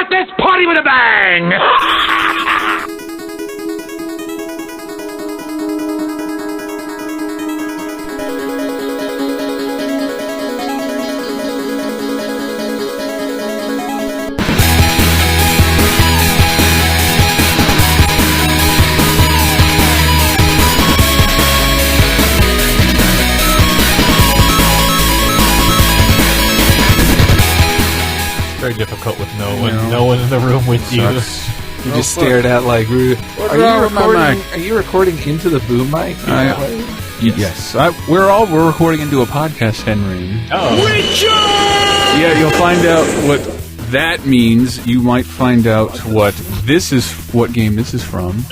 start this party with a bang! Very difficult with no one in the room with you. You just stared at like. Are you recording into the boom mic? Yes. We're recording into a podcast, Henry. Oh. Yeah, you'll find out what that means. You might find out what game this is from.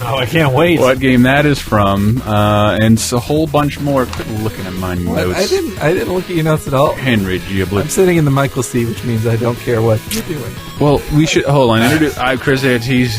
Oh, I can't wait. What game that is from, and it's a whole bunch more. Quit looking at my notes. I didn't look at your notes at all. Henry Giblet. I'm sitting in the Michael seat, which means I don't care what you're doing. Well, we should hold on. I'm Chris Ortiz.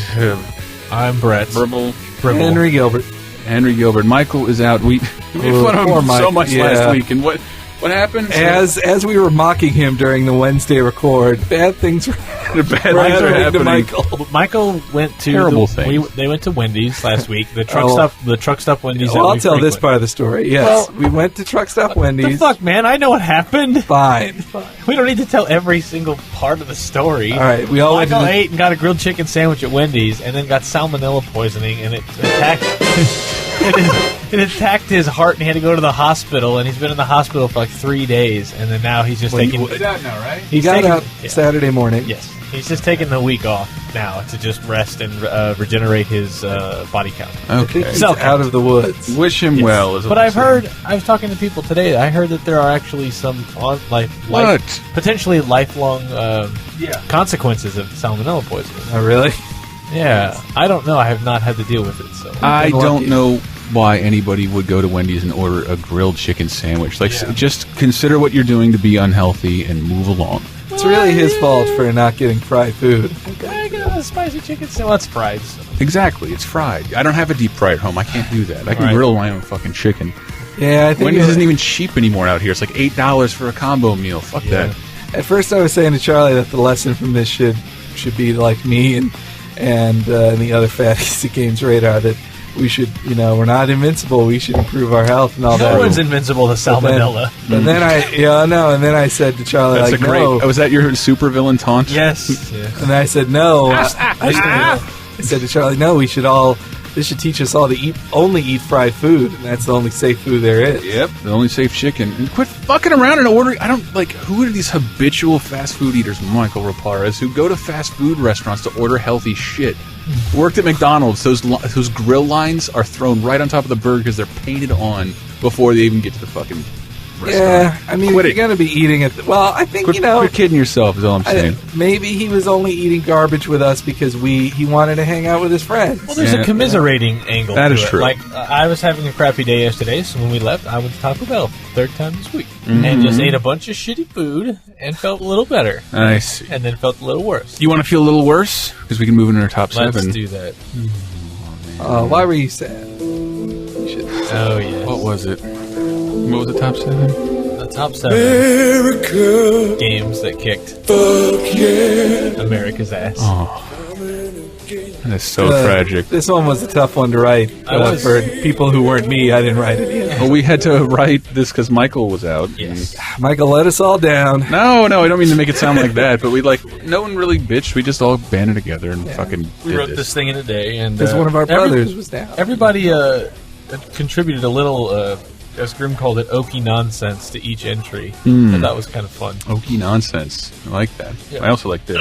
I'm Brett. Bribble. Henry Gilbert. Henry Gilbert. Michael is out. We made fun of him so much last week, and what happened? As we were mocking him during the Wednesday record, bad things were happening to Michael. Michael went to terrible things. They went to Wendy's last week. The truck stop Wendy's. Well, I'll tell this part of the story. Yes, we went to truck stop Wendy's. The fuck, man! I know what happened. Fine. We don't need to tell every single part of the story. All right, we all Michael ate and got a grilled chicken sandwich at Wendy's, and then got salmonella poisoning, and it attacked. It attacked his heart, and he had to go to the hospital. And he's been in the hospital for like 3 days, and then now he's just taking. He's out now, right? He got out Saturday morning. Yes, he's just taking the week off now to just rest and regenerate his body count. Okay, he's out of the woods. Wish him well. But I was talking to people today. I heard that there are actually some potentially lifelong consequences of salmonella poisoning. Oh, really? Yeah, I don't know. I have not had to deal with it. So I don't know why anybody would go to Wendy's and order a grilled chicken sandwich. Just consider what you're doing to be unhealthy and move along. It's really his fault for not getting fried food. I got a spicy chicken sandwich. Well, it's fried. So. Exactly, it's fried. I don't have a deep fryer at home. I can't do that. I can grill my own fucking chicken. Yeah, I think Wendy's isn't even cheap anymore out here. It's like $8 for a combo meal. Fuck that. At first, I was saying to Charlie that the lesson from this should be like me and the other fatties at Games Radar, that we should, we're not invincible. We should improve our health and all that. No one's invincible to salmonella. But then and then I said to Charlie, that's no. Was that your supervillain taunt? Yes. And I said, no. I said to Charlie, no, this should teach us all to only eat fried food, and that's the only safe food there is. Yep, the only safe chicken. And quit fucking around and ordering. I don't who are these habitual fast food eaters, Michael Raparez, who go to fast food restaurants to order healthy shit? Worked at McDonald's. Those grill lines are thrown right on top of the burger because they're painted on before they even get to the fucking restaurant. Yeah, I mean, you're going to be eating it. Well, I think, Quit kidding yourself is all I'm saying. Maybe he was only eating garbage with us because he wanted to hang out with his friends. Well, there's a commiserating angle that to is it. true. Like, I was having a crappy day yesterday, so when we left, I went to Taco Bell for the third time this week. And just ate a bunch of shitty food and felt a little better. I see. And then felt a little worse. You want to feel a little worse? Because we can move into our top 7. Let's do that. Why were you sad? Oh, yeah. What was it? What was the top 7? The top 7 America. Games that kicked America's ass. Oh. That is so tragic. This one was a tough one to write for people who weren't me. I didn't write it either. Well, we had to write this because Michael was out. Yes. Michael let us all down. No, I don't mean to make it sound like that, but no one really bitched. We just all banded together and fucking We wrote this thing in a day. And because one of our brothers was down. Everybody contributed a little, as Grim called it, oaky nonsense to each entry. And that was kind of fun. Oaky nonsense. I like that. Yeah. I also like this.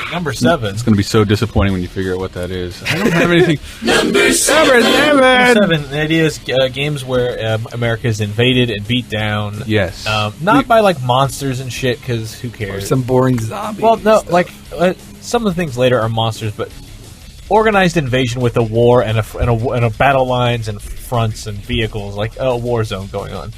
Number 7. It's going to be so disappointing when you figure out what that is. I don't have anything. Number 7. The idea is games where America is invaded and beat down. Yes. Not by like monsters and shit, because who cares? Or some boring zombies. Well, no, some of the things later are monsters, but organized invasion with a war and a battle lines and fronts and vehicles, like a war zone going on.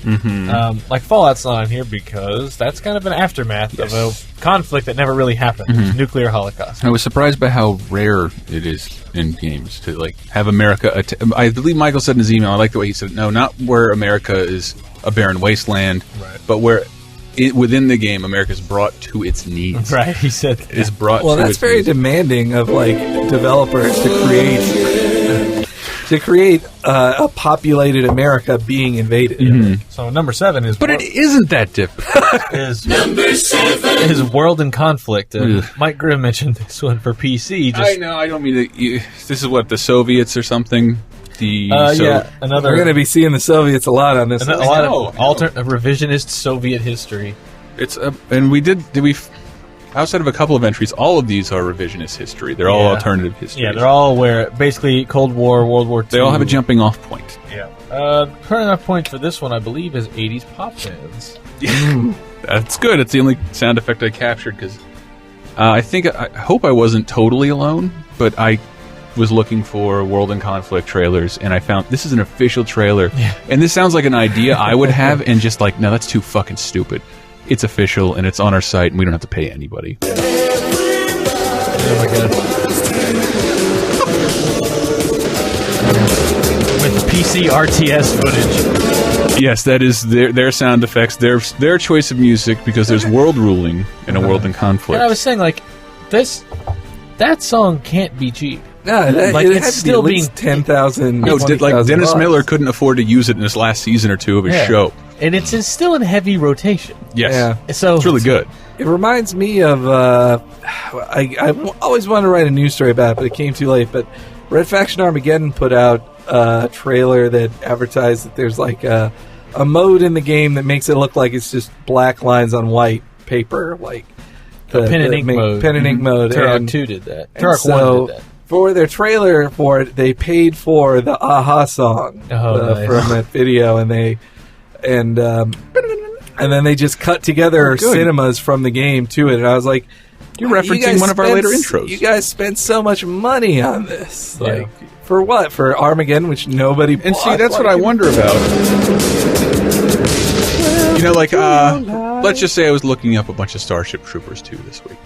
Like Fallout's not on here because that's kind of an aftermath of a conflict that never really happened. Nuclear holocaust. I was surprised by how rare it is in games to have America. I believe Michael said in his email. I like the way he said, "No, not where America is a barren wasteland, but where within the game, America's brought to its knees. Right, he said. It is brought. Well, to that's its very knees. demanding of like developers to create a populated America being invaded. So number 7 is. But it isn't that difficult. is number 7 is World in Conflict. Mike Grimm mentioned this one for PC. I know. I don't mean to. This is what the Soviets or something. Another. We're going to be seeing the Soviets a lot on this. A lot of revisionist Soviet history. It's and we did we. Outside of a couple of entries, all of these are revisionist history. They're all alternative history. Yeah, they're all where basically Cold War, World War II. They all have a jumping off point. Yeah. Current off point for this one, I believe, is 80s pop bands. That's good. It's the only sound effect I captured because I hope I wasn't totally alone, but I was looking for World in Conflict trailers, and I found this is an official trailer. Yeah. And this sounds like an idea I would have, and just like, no, that's too fucking stupid. It's official, and it's on our site, and we don't have to pay anybody. Oh my god. With PC RTS footage. Yes, that is their sound effects, their choice of music, because there's world ruling in a World in Conflict. And I was saying, like, that song can't be cheap. No, Like, it it's had to still be at least being 10,000. No, like Dennis $20,000. Miller couldn't afford to use it in his last season or two of his show. And it's still in heavy rotation. Yes. Yeah. So It's really good. It reminds me of. I always wanted to write a news story about it, but it came too late. But Red Faction Armageddon put out a trailer that advertised that there's like a mode in the game that makes it look like it's just black lines on white paper, like the pen and ink mode. Pen and ink mode. Turok 2 did that. And Turok 1 did that. For their trailer for it, they paid for the Aha song nice. from that video, and then they just cut together cinemas from the game to it. And I was like, You're referencing one of our later intros. You guys spent so much money on this. Yeah. Like, for what? For Armageddon, which nobody bought? And see, that's what I wonder about. You know, like, let's just say I was looking up a bunch of Starship Troopers 2 this week.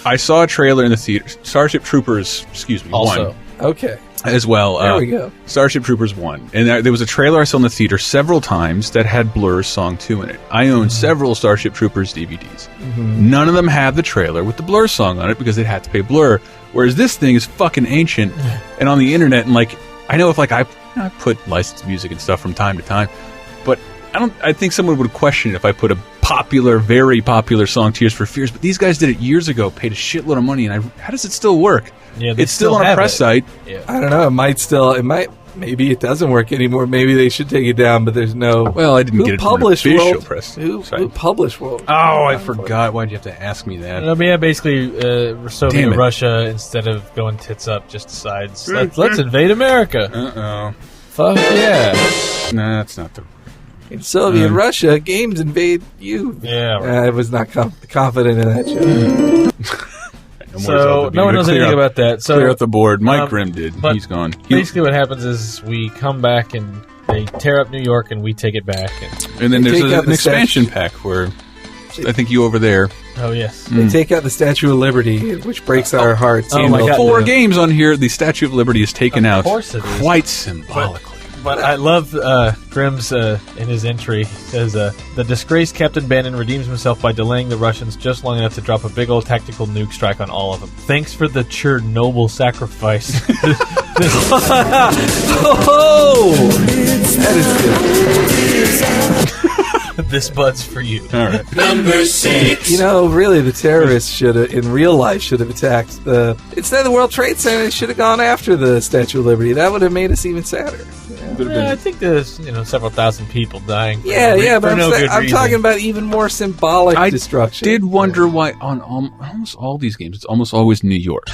I saw a trailer in the theater. Starship Troopers, Also. 1. Okay. As well. There we go. Starship Troopers 1. And there was a trailer I saw in the theater several times that had Blur's Song 2 in it. I own several Starship Troopers DVDs. None of them had the trailer with the Blur song on it because they had to pay Blur. Whereas this thing is fucking ancient and on the internet. And, like, I know if, like, I put licensed music and stuff from time to time, but I think someone would question it if I put a popular, very popular song, Tears for Fears, but these guys did it years ago, paid a shitload of money, and how does it still work? Yeah, it's still on a press site. Yeah. I don't know. Maybe it doesn't work anymore. Maybe they should take it down, but there's no. Well, I didn't get it from an official press Who site. published World? Oh, I forgot. Why'd you have to ask me that? Yeah, basically, Soviet Damn it. Russia, instead of going tits up, just decides, let's invade America. Uh-oh. Fuck yeah. Nah, that's not the... In Soviet Russia, games invade you. Yeah, right. I was not confident in that joke. So, no one knows anything about that. So, clear up the board. Mike Grimm did. but He's gone. Basically, what happens is we come back and they tear up New York and we take it back. And then They there's take out an the expansion pack where I think you over there. Oh, yes. They take out the Statue of Liberty, which breaks our hearts. Oh my God. 4 games on here. The Statue of Liberty is taken out course it is. quite symbolically. But I love Grimm's in his entry. He says, the disgraced Captain Bannon redeems himself by delaying the Russians just long enough to drop a big old tactical nuke strike on all of them. Thanks for the Chernobyl sacrifice. Oh! That is good. This bud's for you. All right. Number 6. You know, really, the terrorists should have, in real life, should have attacked instead of the World Trade Center, they should have gone after the Statue of Liberty. That would have made us even sadder. I think there's several thousand people dying. Yeah, but no good I'm reason. talking about even more symbolic destruction. Did wonder why on almost all these games it's almost always New York.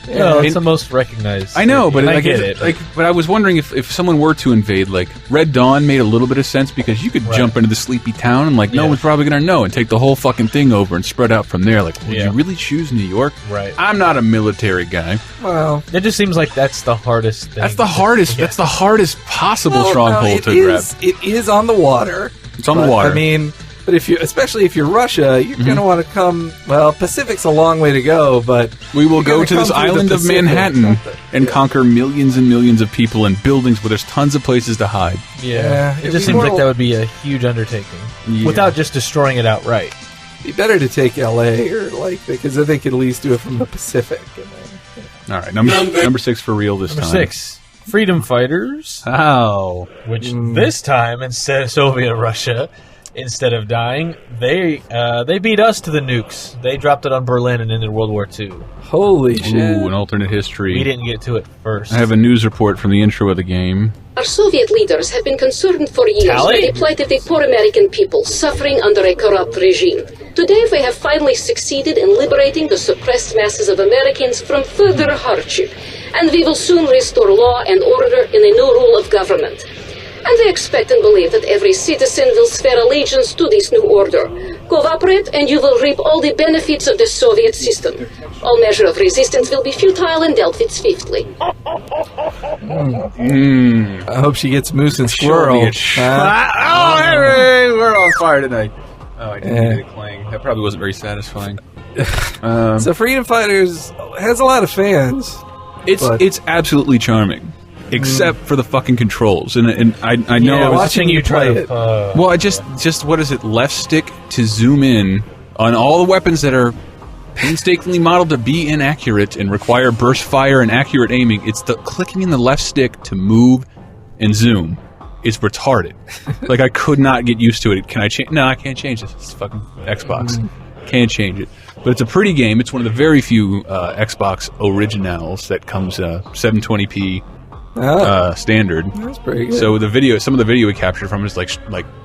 No, it's the most recognized. I know, but and I like, get it. But I was wondering if someone were to invade, like Red Dawn made a little bit of sense because you could jump into the sleepy town and like no one's probably gonna know and take the whole fucking thing over and spread out from there. Like, would you really choose New York? Right. I'm not a military guy. Well, it just seems like that's the hardest thing. That's the hardest. Yeah. That's the hardest possible stronghold to grab. It is on the water. It's on the water. I mean, But especially if you're Russia, you're going to want to come. Well, Pacific's a long way to go, but we will go to this island of Manhattan and conquer millions and millions of people in buildings where there's tons of places to hide. Yeah, it just seems like that would be a huge undertaking without just destroying it outright. It'd be better to take L.A. or because then they could at least do it from the Pacific. All right, number 6 for real this time. Number 6, Freedom Fighters. Oh, which this time instead of Soviet Russia. Instead of dying, they beat us to the nukes. They dropped it on Berlin and ended World War II. Holy shit. Ooh, an alternate history. We didn't get to it first. I have a news report from the intro of the game. Our Soviet leaders have been concerned for years by the plight of the poor American people suffering under a corrupt regime. Today we have finally succeeded in liberating the suppressed masses of Americans from further hardship, and we will soon restore law and order in a new rule of government. And we expect and believe that every citizen will swear allegiance to this new order. Cooperate and you will reap all the benefits of the Soviet system. All measure of resistance will be futile and dealt with swiftly. I hope she gets moose and squirrel. We're on fire tonight. Oh, I didn't get it playing. That probably wasn't very satisfying. So Freedom Fighters has a lot of fans. It's absolutely charming. Except for the fucking controls, and I know I was watching you try it. Well, I just what is it? Left stick to zoom in on all the weapons that are painstakingly modeled to be inaccurate and require burst fire and accurate aiming. It's the clicking in the left stick to move and zoom. It's retarded. Like I could not get used to it. Can I change? No, I can't change this. It's fucking Xbox. Can't change it. But it's a pretty game. It's one of the very few Xbox originals that comes 720p. Standard. That's pretty good. So some of the video we captured from it is like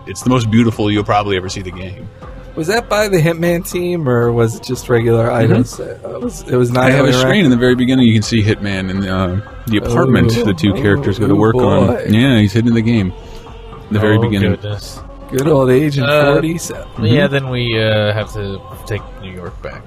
it's the most beautiful you'll probably ever see the game. Was that by the Hitman team or was it just regular items? It was not. I have a screen in the very beginning. You can see Hitman in the apartment the two characters go to work on. Yeah, he's hidden in the game. In the very beginning. Goodness. Good old Agent 47. Yeah, then we have to take New York back.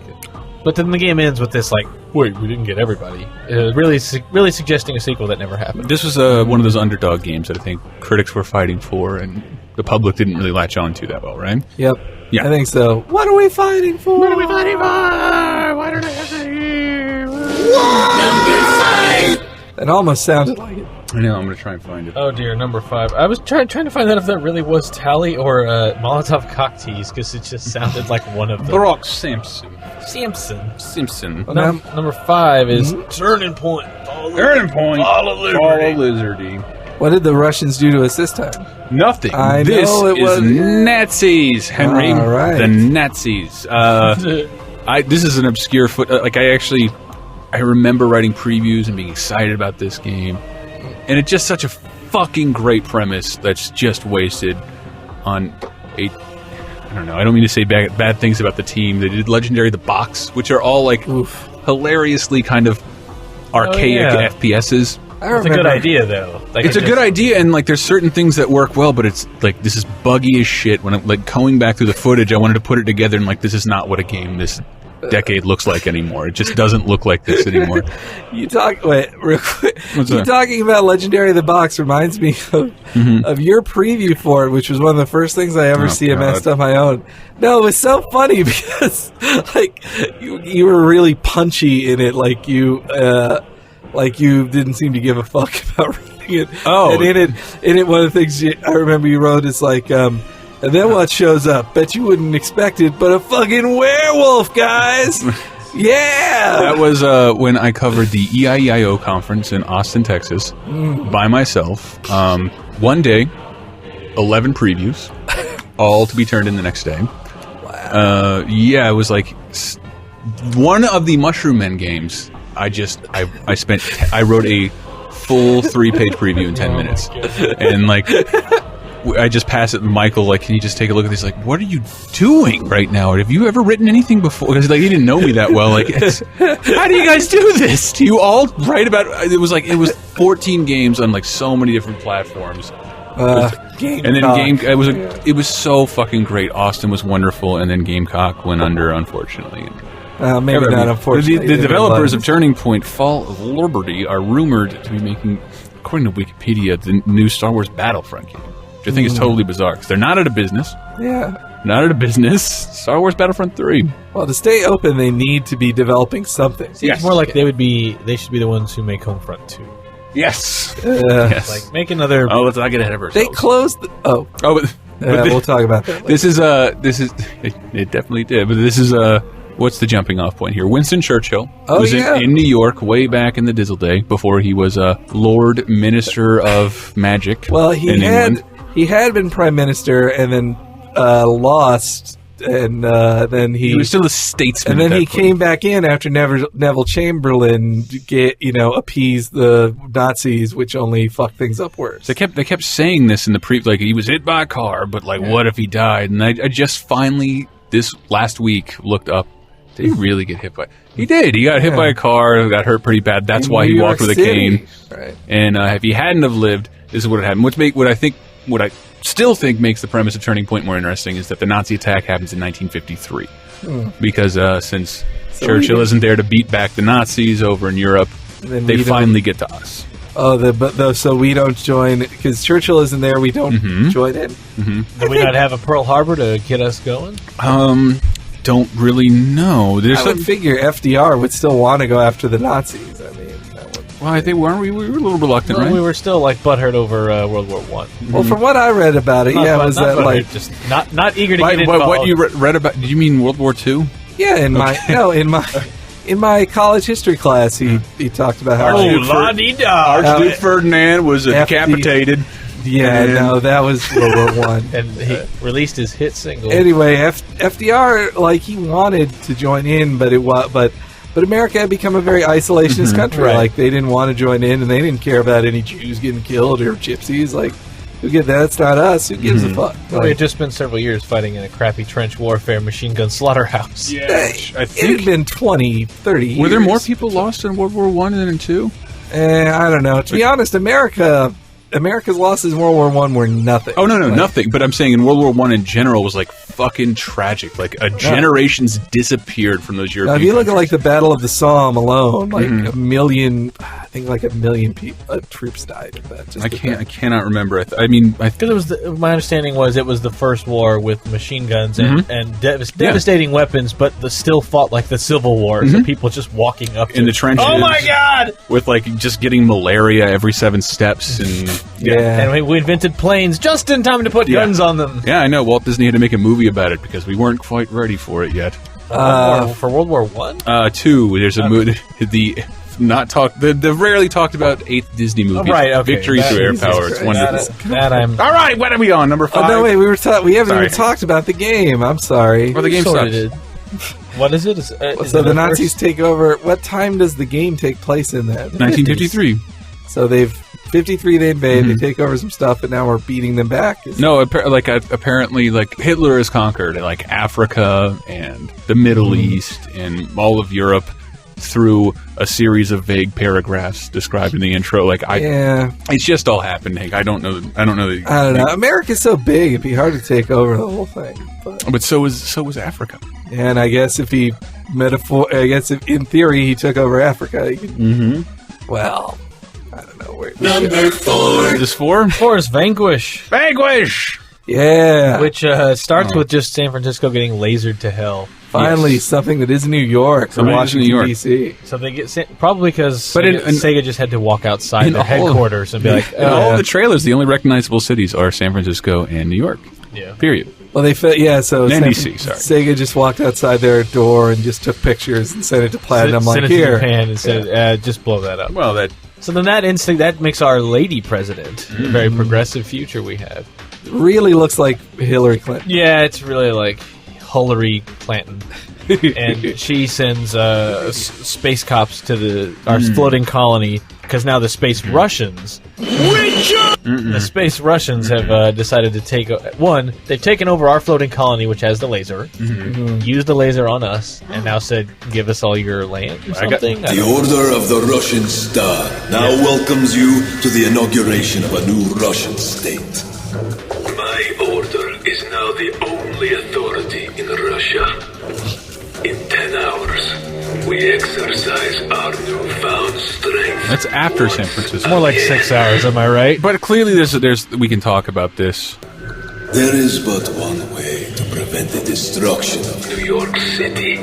But then the game ends with this, wait, we didn't get everybody. Really suggesting a sequel that never happened. This was one of those underdog games that I think critics were fighting for, and the public didn't really latch on to that well, right? Yep. Yeah. I think so. What are we fighting for? What are we fighting for? Why don't I have to hear? Number 5! It almost sounded like it. I know, I'm going to try and find it. Oh dear, number 5. I was trying to find out if that really was Tally or Molotov cocktease, because it just sounded like one of them. Brock Simpson. Well, Number 5 is Turning Point. Turning Point. Follow Lizardy. What did the Russians do to us this time? Nothing. This is Nazis, Henry. All right. The Nazis. This is an obscure I remember writing previews and being excited about this game. And it's just such a fucking great premise that's just wasted on I don't know. I don't mean to say bad things about the team. They did Legendary the Box, which are all hilariously kind of archaic FPSs. It's a good idea, though. It's a good idea, and there's certain things that work well, but it's this is buggy as shit. When I'm going back through the footage, I wanted to put it together, and this is not what a game this decade looks like anymore. It just doesn't look like this anymore. Wait, real quick. Talking about Legendary the Box reminds me of your preview for it, which was one of the first things I ever CMS'd on my own. No, it was so funny because you were really punchy in it, you didn't seem to give a fuck about reading it. Oh, and in it, one of the things I remember you wrote is and then what shows up? Bet you wouldn't expect it, but a fucking werewolf, guys! Yeah! That was when I covered the EIEIO conference in Austin, Texas, by myself. One day, 11 previews, all to be turned in the next day. Wow. It was one of the Mushroom Men games. I wrote a full 3-page preview in 10 minutes. And I just pass it to Michael, can you just take a look at this? What are you doing right now? Have you ever written anything before? Because he didn't know me that well. How do you guys do this? Do you all write about it? It was 14 games on so many different platforms. Gamecock. And then it was so fucking great. Austin was wonderful, and then Gamecock went under, unfortunately. Maybe not, unfortunately. The developers of Turning Point Fall of Liberty are rumored to be making, according to Wikipedia, the new Star Wars Battlefront game. Which I think is totally bizarre, because they're not out of business. Yeah. not out of business. Star Wars Battlefront 3. Well, to stay open, they need to be developing something. Seems more like they should be the ones who make Homefront 2. Yes. Yes. Like, make another... Oh, let's not get ahead of ourselves. They closed... but we'll talk about that later. This is it definitely did, but this is what's the jumping off point here? Winston Churchill was in New York way back in the Dizzle day before he was a Lord Minister of Magic. Well, he had been Prime Minister and then lost, and then he was still a statesman. And then he came back in after Neville Chamberlain appeased the Nazis, which only fucked things up worse. They kept saying this in the like he was hit by a car, but like what if he died? And I just finally this last week looked up. Did he really get hit by? He did. He got hit by a car. Got hurt pretty bad. That's why he walked with a cane. Right. And if he hadn't have lived, this is what had happened. What I still think makes the premise of Turning Point more interesting is that the Nazi attack happens in 1953, because since Churchill isn't there to beat back the Nazis over in Europe, they finally get to us. So we don't join because Churchill isn't there. We don't join in. Do we not have a Pearl Harbor to get us going? Don't really know. I would figure FDR would still want to go after the Nazis. I mean, well, I think we were a little reluctant, right? We were still like butthurt over World War I. Well, from what I read about it, was that like just not eager to get involved? What you read about? Did you mean World War II? Yeah, in my college history class, he talked about how Archduke Ferdinand was decapitated. Yeah, no, that was World War I. And he released his hit single. Anyway, FDR, like, he wanted to join in, but America had become a very isolationist country. Right. Like, they didn't want to join in, and they didn't care about any Jews getting killed or gypsies. Like, that's not us. Who gives a fuck? Well, we had just spent several years fighting in a crappy trench warfare machine gun slaughterhouse. Yeah, I think it had been 20, 30 years. Were there more people lost in World War I than in II? I don't know. To be honest, America's losses in World War I were nothing. Oh, no, nothing. But I'm saying in World War I in general was like fucking tragic. Like generations disappeared from those European countries. If you look at countries. like the Battle of the Somme alone, like a million people, troops died of that. I cannot remember. I mean, because my understanding was it was the first war with machine guns and devastating weapons, but still fought like the Civil War. So people just walking up in the trenches. Oh my god! With like just getting malaria every 7 steps and. And we invented planes just in time to put guns on them. Yeah, I know. Walt Disney had to make a movie about it because we weren't quite ready for it yet. For World War I? 2. There's a movie. The rarely talked about 8th Disney movie. Victory Through Air Power. It's wonderful. All right, what are we on? Number 5? Oh, no, wait. We haven't even talked about the game. I'm sorry. Well, the game sucks. What is it? So the Nazis take over. What time does the game take place in that? 1953. So 53 they invade, they take over some stuff, and now we're beating them back. Apparently, like Hitler has conquered like Africa and the Middle East and all of Europe through a series of vague paragraphs described in the intro. It's just all happened, Hank. I don't know. I don't know. America's so big; it'd be hard to take over the whole thing. But so was Africa. And I guess if in theory he took over Africa, well. I don't know where. Number 4. Is this 4? 4 is Vanquish. Vanquish! Yeah. Which starts with just San Francisco getting lasered to hell. Finally, something that is New York or Washington, D.C. So they get probably because Sega just had to walk outside their headquarters and be like, all the trailers, the only recognizable cities are San Francisco and New York. Yeah. Period. Well, so NBC, sorry. Sega just walked outside their door and just took pictures and sent it to Platinum. Sent it to Japan and said, just blow that up. Well, So then that makes our lady president a very progressive future we have. Really looks like Hillary Clinton. Yeah, it's really like Hillary Clinton. And she sends space cops to our floating colony because now the space Russians... The space Russians have decided to take... they've taken over our floating colony, which has the laser, used the laser on us, and now said, give us all your land or something. The Order of the Russian Star now welcomes you to the inauguration of a new Russian state. My order is now the only authority in Russia. In 10 hours, we exercise our newfound strength. That's after San Francisco. More like 6 hours, am I right? But clearly, we can talk about this. There is but one way to prevent prevent the destruction of New York City.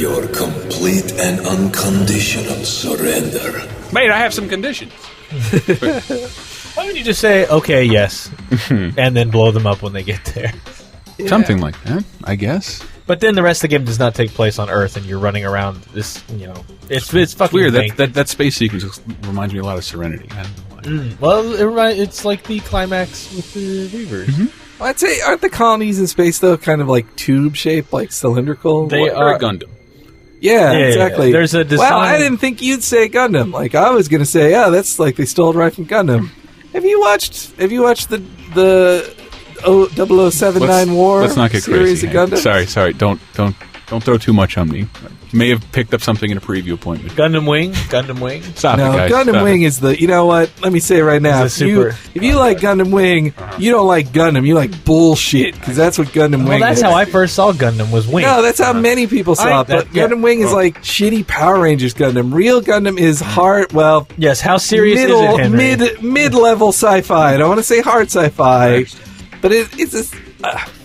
Your complete and unconditional surrender. Mate, I have some conditions. Why don't you just say, okay, yes, and then blow them up when they get there? Yeah. Something like that, I guess. But then the rest of the game does not take place on Earth, and you're running around this, it's fucking Weird. vague. That space sequence reminds me a lot of Serenity. I don't know why. Well, it's like the climax with the Reavers. Mm-hmm. Well, I'd say, aren't the colonies in space, though, kind of like tube-shaped, like cylindrical? They Or are a Gundam. Yeah, Yeah, exactly. there's a design. Well, I didn't think you'd say Gundam. Like, I was going to say, that's like they stole it right from Gundam. Have you watched the 0079 War Let's not get series crazy. of Gundam? Sorry. Don't throw too much on me. You may have picked up something in a preview appointment. Gundam Wing. Stop No, it, guys. Gundam Stop Wing it. is the. You know what? Let me say it right now. It's a If you like Gundam Wing, you don't like Gundam. You like bullshit because that's what Gundam Wing. Well, that's is. how I first saw Gundam was Wing. No, that's how many people saw it. But Gundam Wing is like shitty Power Rangers Gundam. Real Gundam is hard. Well, Yes, how serious is it, Henry? mid-level sci-fi. I don't want to say hard sci-fi, but it's just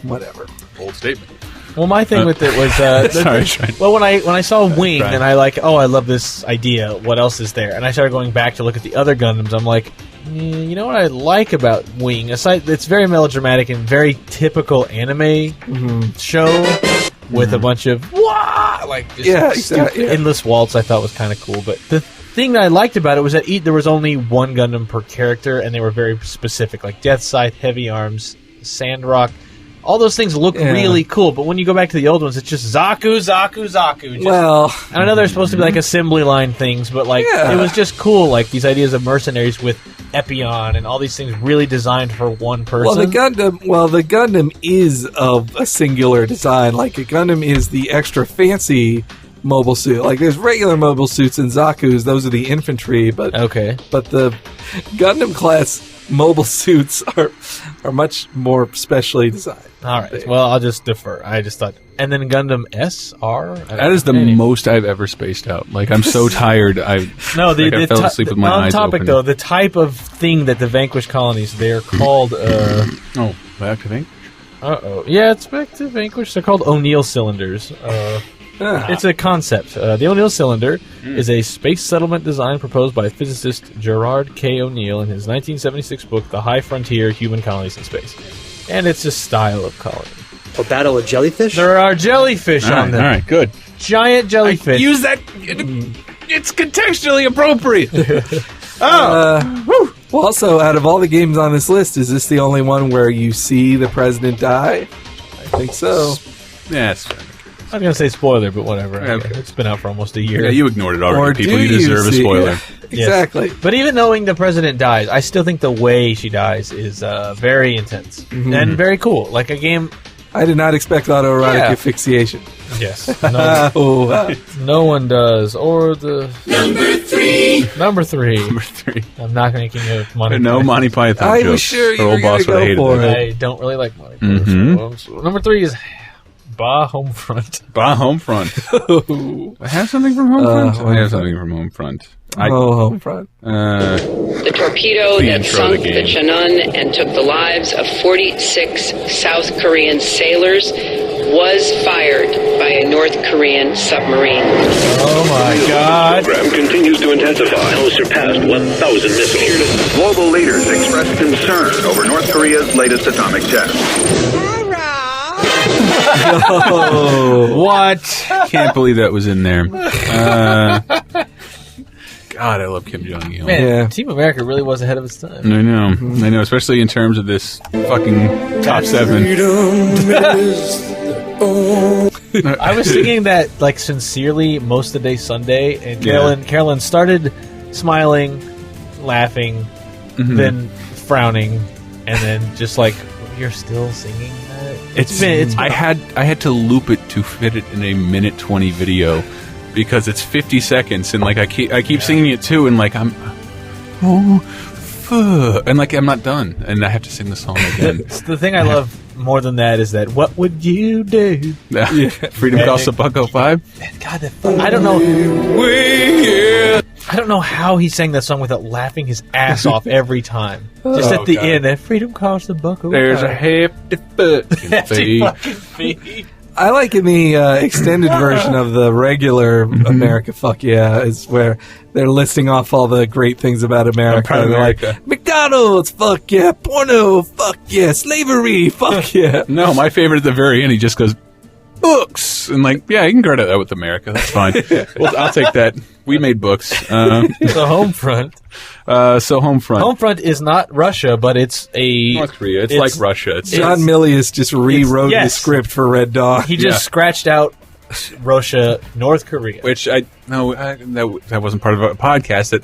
whatever. Bold statement. Well, my thing with it was Sorry. well, when I saw Wing Trying. and I love this idea. What else is there? And I started going back to look at the other Gundams. I'm like, you know what I like about Wing? Aside, it's very melodramatic and very typical anime show with a bunch of exactly. endless waltz. I thought was kind of cool, but the thing that I liked about it was that there was only one Gundam per character, and they were very specific, like Death Scythe, Heavy Arms, Sandrock. All those things look really cool, but when you go back to the old ones, it's just Zaku. Just, Well, I know they're supposed to be like assembly line things, but it was just cool, like these ideas of mercenaries with Epion and all these things really designed for one person. the Gundam is of a singular design. Like a Gundam is the extra fancy mobile suit. Like there's regular mobile suits in Zaku's; those are the infantry. But the Gundam class mobile suits are much more specially designed. All right. Well, I'll just defer. I just thought, and then Gundam SR. That is the most I've ever spaced out. Like I'm so tired. I fell asleep with my eyes topic open. though, the type of thing that the Vanquish colonies, they're called. Back to Vanquish. Yeah, it's back to Vanquish. They're called O'Neill cylinders. It's a concept. The O'Neill cylinder is a space settlement design proposed by physicist Gerard K. O'Neill in his 1976 book, The High Frontier: Human Colonies in Space. And it's a style of colony. A battle of jellyfish? There are jellyfish on them. All right, good. Giant jellyfish. Use that. It's contextually appropriate. Well, also, out of all the games on this list, is this the only one where you see the president die? I think so. Yes. I'm going to say spoiler, but whatever. Okay. It's been out for almost a year. Yeah, you ignored it already, Or people. do You deserve a see- spoiler. Yes. Exactly. But even knowing the president dies, I still think the way she dies is very intense and very cool. Like a game. I did not expect autoerotic Yeah. asphyxiation. Yes. No one does. Or the number three. Number 3. I'm not making a Monty No Python. Monty Python I was jokes. sure you Her were old boss gonna would have go hated for that. it. I don't really like Monty Python. So number 3 is Bah Homefront. Bah Homefront. I have something from Homefront? I have something from Homefront. Home front. The torpedo The that intro of the sunk the game. Cheonan and took the lives of 46 South Korean sailors was fired by a North Korean submarine. Oh my god. Program continues to intensify and will surpass 1,000 missiles. Global leaders expressed concern over North Korea's latest atomic test. What? Can't believe that was in there. God, I love Kim Jong-il. Man, Yeah. Team America really was ahead of its time. I know, especially in terms of this fucking top 7. I was thinking that, like, sincerely most of the day Sunday, and Carolyn started smiling, laughing, then frowning, and then just like, you're still singing that? It's been I had to loop it to fit it in a minute 20 video because it's 50 seconds and like I keep singing it too and like I'm and like I'm not done and I have to sing the song again. the thing I love more than that is that what would you do? Freedom costs a $1.05. God, I don't know. I don't know how he sang that song without laughing his ass off every time. Just at the end, that freedom costs a buck. There's a hefty fucking fee. I like in the extended version of the regular America Fuck Yeah is where they're listing off all the great things about America. They're like, McDonald's, fuck yeah, porno, fuck yeah, slavery, fuck yeah. No, my favorite at the very end, he just goes, books. And like, yeah, you can credit that with America. That's fine. Well, I'll take that. We made books. So Homefront. Homefront is not Russia, but it's a... North Korea. It's like Russia. John Milius just rewrote the script for Red Dawn. He just scratched out Russia, North Korea. Which that wasn't part of a podcast that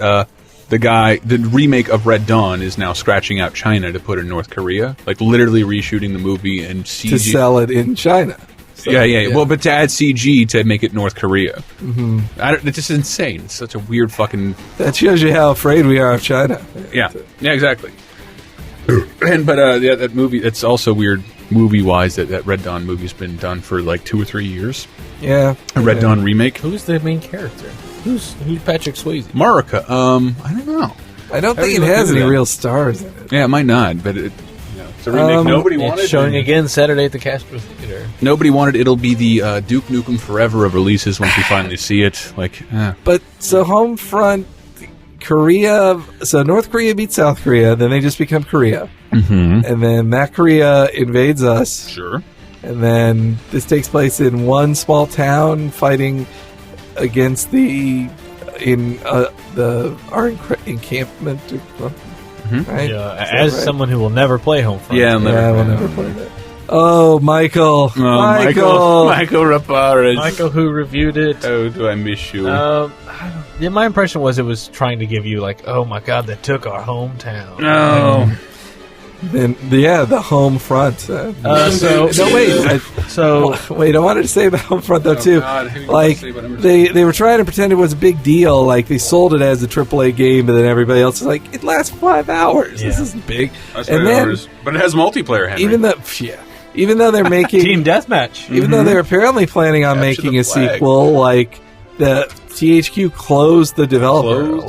the remake of Red Dawn is now scratching out China to put in North Korea. Like literally reshooting the movie and CG. To sell it in China. So, yeah. Well, but to add CG to make it North Korea. It's just insane. It's such a weird fucking... That shows you how afraid we are of China. Yeah, exactly. But that movie, it's also weird movie-wise that Red Dawn movie's been done for like 2 or 3 years. Yeah. A Red Dawn remake. Who's the main character? Who's Patrick Swayze? Marika. I don't know. I don't think it has any real stars in it. Yeah, it might not, but it's a remake nobody wanted. It's showing again Saturday at the Castro Theater. Nobody wanted. It'll be the Duke Nukem Forever of releases once we finally see it. But so Homefront, Korea. So North Korea beats South Korea, then they just become Korea, and then that Korea invades us. Sure. And then this takes place in one small town fighting against our encampment. Right? Yeah, as someone who will never play Homefront. Yeah, I will never play that. Oh, Michael. Michael Raparez. Michael who reviewed it. Oh, do I miss you? My impression was it was trying to give you like, oh my god, they took our hometown. No. The home front. Wait, I wanted to say about Homefront though too. God, they were trying to pretend it was a big deal. Like they sold it as a AAA game, but then everybody else is like, it lasts 5 hours. Yeah. This isn't big. But it has multiplayer. Henry. Even though they're making Team Deathmatch, even though they're apparently planning on making a sequel, like the THQ closed the developer.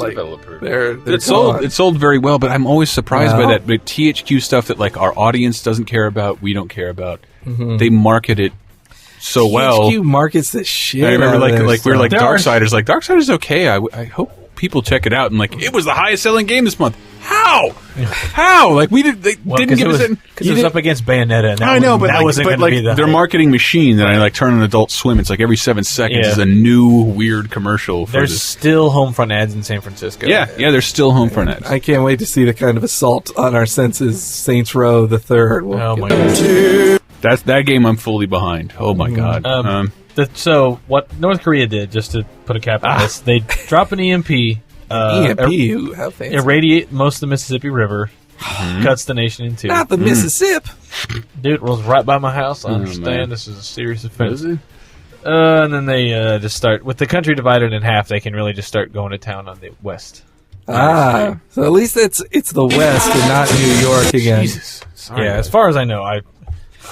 It sold very well, but I'm always surprised by that. But THQ stuff that like our audience doesn't care about, we don't care about. They market it so well. THQ markets the shit. I remember we were like Darksiders. Like Darksiders is okay. I hope people check it out. And like it was the highest selling game this month. How? Like we didn't give us it because it was up against Bayonetta. And I know, but that wasn't going to be their marketing machine. That I like turn on Adult Swim. It's like every 7 seconds is a new weird commercial. There's still Homefront ads in San Francisco. Yeah, there's still Homefront ads. I can't wait to see the kind of assault on our senses Saints Row the Third. Oh my god, that's that game. I'm fully behind. Oh my god. So what North Korea did, just to put a cap on this, they drop an EMP. How fancy. Irradiate most of the Mississippi River, cuts the nation in two. Not the Mississippi. Dude, rolls right by my house. I understand this is a serious offense. And then they just start, with the country divided in half, they can really just start going to town on the west. So at least it's the west and not New York again. Jesus. Sorry, as far as I know,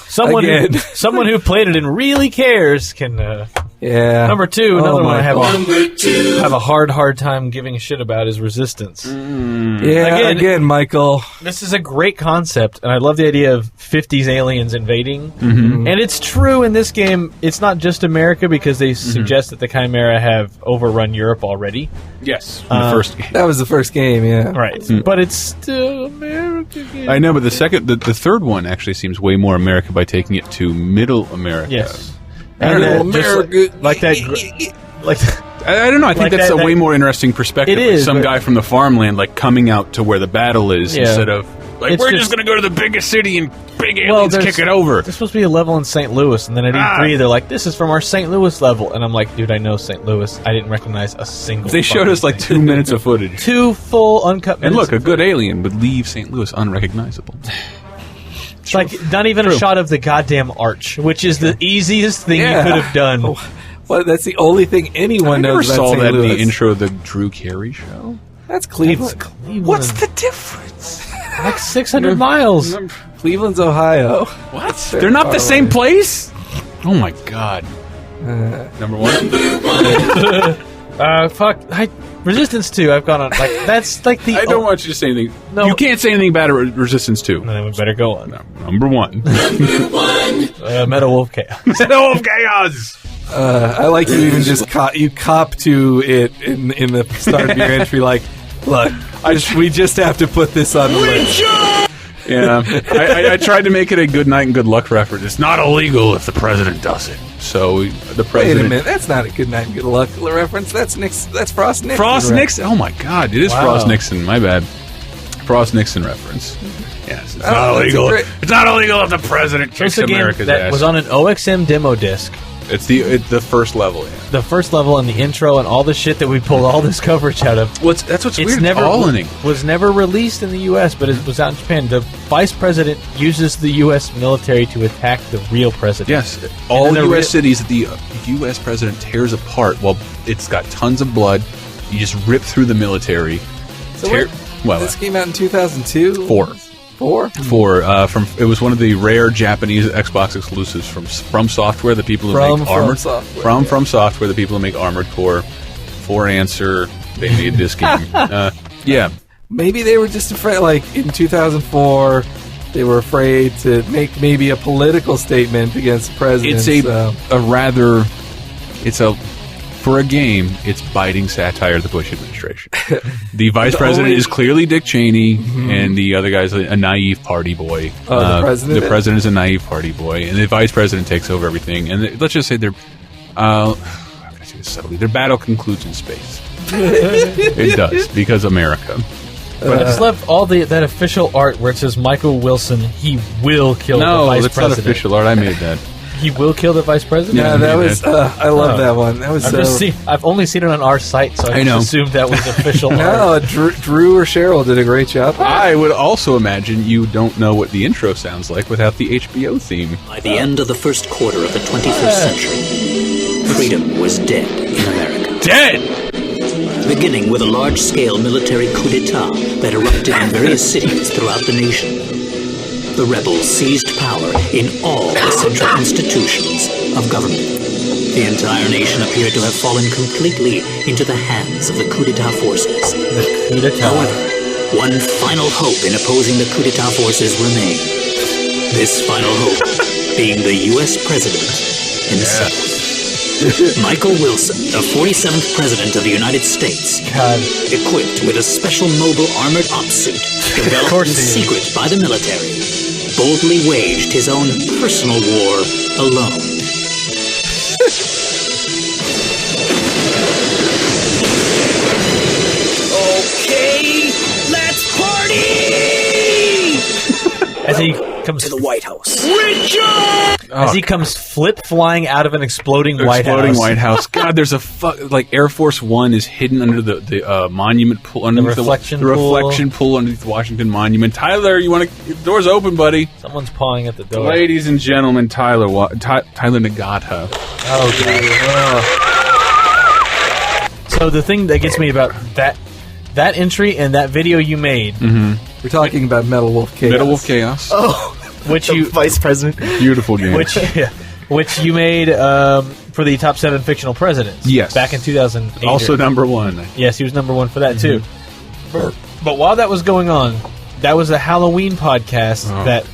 someone who played it and really cares can... Number two, another one I have a hard time giving a shit about is Resistance. Again, Michael. This is a great concept, and I love the idea of 50s aliens invading. And it's true in this game, it's not just America, because they suggest that the Chimera have overrun Europe already. Yes, the first game. That was the first game, yeah. Right, but it's still America. I know, but the third one actually seems way more America by taking it to Middle America. Yes. And America, like that. I don't know. I think that's a way more interesting perspective. It is, some guy from the farmland, like coming out to where the battle is, instead of like we're just going to go to the biggest city and big aliens kick it over. There's supposed to be a level in St. Louis, and then at E3 they're like, "This is from our St. Louis level," and I'm like, "Dude, I know St. Louis. I didn't recognize a single." They showed us like 2 minutes of footage, 2 full uncut minutes. And look, a good alien would leave St. Louis unrecognizable. It's like not even a shot of the goddamn arch, which is the easiest thing you could have done. Well, that's the only thing anyone knows about St. Louis. I never saw that in the intro of the Drew Carey show. That's Cleveland. What's the difference? Like 600 miles. Cleveland's Ohio. What? They're not the same place? Oh my god. Number one? Fuck. Resistance 2, I've gone on. Like, that's like the. I don't want you to say anything. No. You can't say anything bad about Resistance 2. Then we better go on. Number 1. Metal Wolf Chaos. Metal Wolf Chaos! I like you even just cop to it in the start of your entry. Like, look, we just have to put this on the list. Yeah, I tried to make it a good night and good luck reference. It's not illegal if the president does it. So the president. Wait a minute, that's not a good night and good luck reference. That's Frost Nixon. Frost Nixon. Oh my God, it is Wow. Frost Nixon. My bad. Frost Nixon reference. Yes, it's not illegal. It's not illegal if the president kicks America's that ass. was on an OXM demo disc. It's the first level. Yeah. The first level and the intro and all the shit that we pulled all this coverage out of. That's what's weird. It's all in. Was never released in the U.S., but it was out in Japan. The vice president uses the U.S. military to attack the real president. Yes, all U.S. cities that the U.S. president tears apart. Well, it's got tons of blood. You just rip through the military. So this came out in 2002? 4. 4? 4. It was one of the rare Japanese Xbox exclusives from Software, the people who make Armored. From Software, the people who make Armored Core. 4 Answer. They made this game. Yeah. Maybe they were just afraid. Like in 2004, they were afraid to make maybe a political statement against the president. For a game, it's biting satire of the Bush administration. The vice president is clearly Dick Cheney, and the other guy's a naive party boy. The president? The president is a naive party boy, and the vice president takes over everything. And let's just say how can I say this subtly? Their battle concludes in space. It does, because America. But I just love all that official art where it says Michael Wilson, he will kill the vice president. No, that's not official art. I made that. He will kill the vice president? Yeah, that was... I love that one. That was I've only seen it on our site, so I just assumed that was official art. No, Drew or Cheryl did a great job. I would also imagine you don't know what the intro sounds like without the HBO theme. By the end of the first quarter of the 21st century, freedom was dead in America. Dead! Beginning with a large-scale military coup d'etat that erupted in various cities throughout the nation. The rebels seized power in all the central institutions of government. The entire nation appeared to have fallen completely into the hands of the coup d'etat forces. However, one final hope in opposing the coup d'etat forces remained. This final hope being the U.S. president himself. Michael Wilson, the 47th President of the United States, equipped with a special mobile armored ops suit developed in secret by the military, boldly waged his own personal war alone. Okay, let's party! As he comes to the White House. As he comes flying out of an exploding White House. God, there's Air Force One is hidden under the monument pool, underneath the reflection pool underneath the Washington Monument. Tyler, the door's open, buddy. Someone's pawing at the door. Ladies and gentlemen, Tyler Nagata. Oh God. So the thing that gets me about that entry and that video you made, we're talking about Metal Wolf Chaos. Metal Wolf Chaos. Oh, which you vice president. Beautiful game. Which you made for the top 7 fictional presidents. Yes. Back in 2008. Also number 1. Yes, he was number 1 for that too. But while that was going on, that was a Halloween podcast that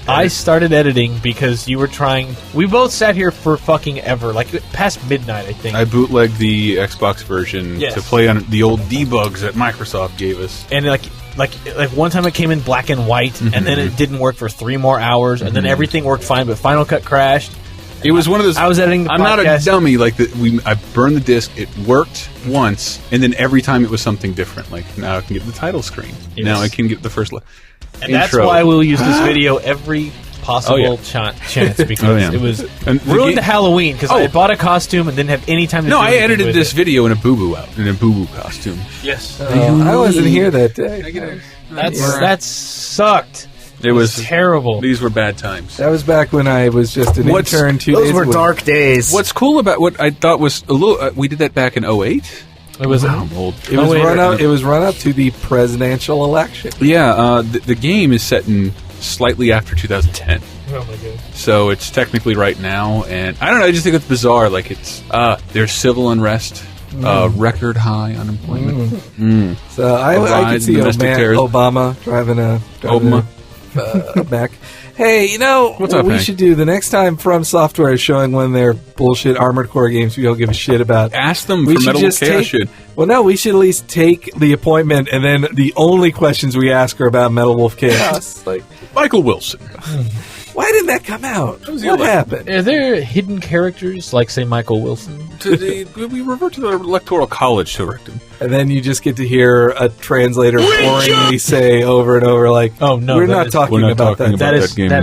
I started editing because you were trying. We both sat here for fucking ever, like past midnight, I think. I bootlegged the Xbox version to play on the old debugs that Microsoft gave us. And like one time it came in black and white, and then it didn't work for 3 more hours, and then everything worked fine, but Final Cut crashed. It was one of those. I was editing the I'm podcast. not a dummy. I burned the disc. It worked once, and then every time it was something different. Like now I can get the title screen. Yes. Now I can get the first. And that's why we'll use this video every possible chance because it was ruined the Halloween because I bought a costume and didn't have any time to do I anything edited with this it. video in a boo-boo costume. Yes. I wasn't here that day. That sucked. It was terrible. These were bad times. That was back when I was just an intern 2 days Those were dark days. What's cool about what I thought was a little... we did that back in 2008? It was old. It was run up to the presidential election. Yeah, the game is set in slightly after 2010. Oh my god. So it's technically right now, and I don't know, I just think it's bizarre. Like there's civil unrest record high unemployment. So I can see Obama driving a back. Hey, What's up, we Hank? should do the next time From Software is showing one of their bullshit Armored Core games we don't give a shit about. Ask them for Metal Wolf Chaos shit. Well, no, we should at least take the appointment, and then the only questions we ask are about Metal Wolf Chaos. Like Michael Wilson. Why didn't that come out? What happened? Are there hidden characters like, say, Michael Wilson? We revert to the Electoral College to correct him. And then you just get to hear a translator boringly say over and over, like, "Oh no, we're not talking about that. That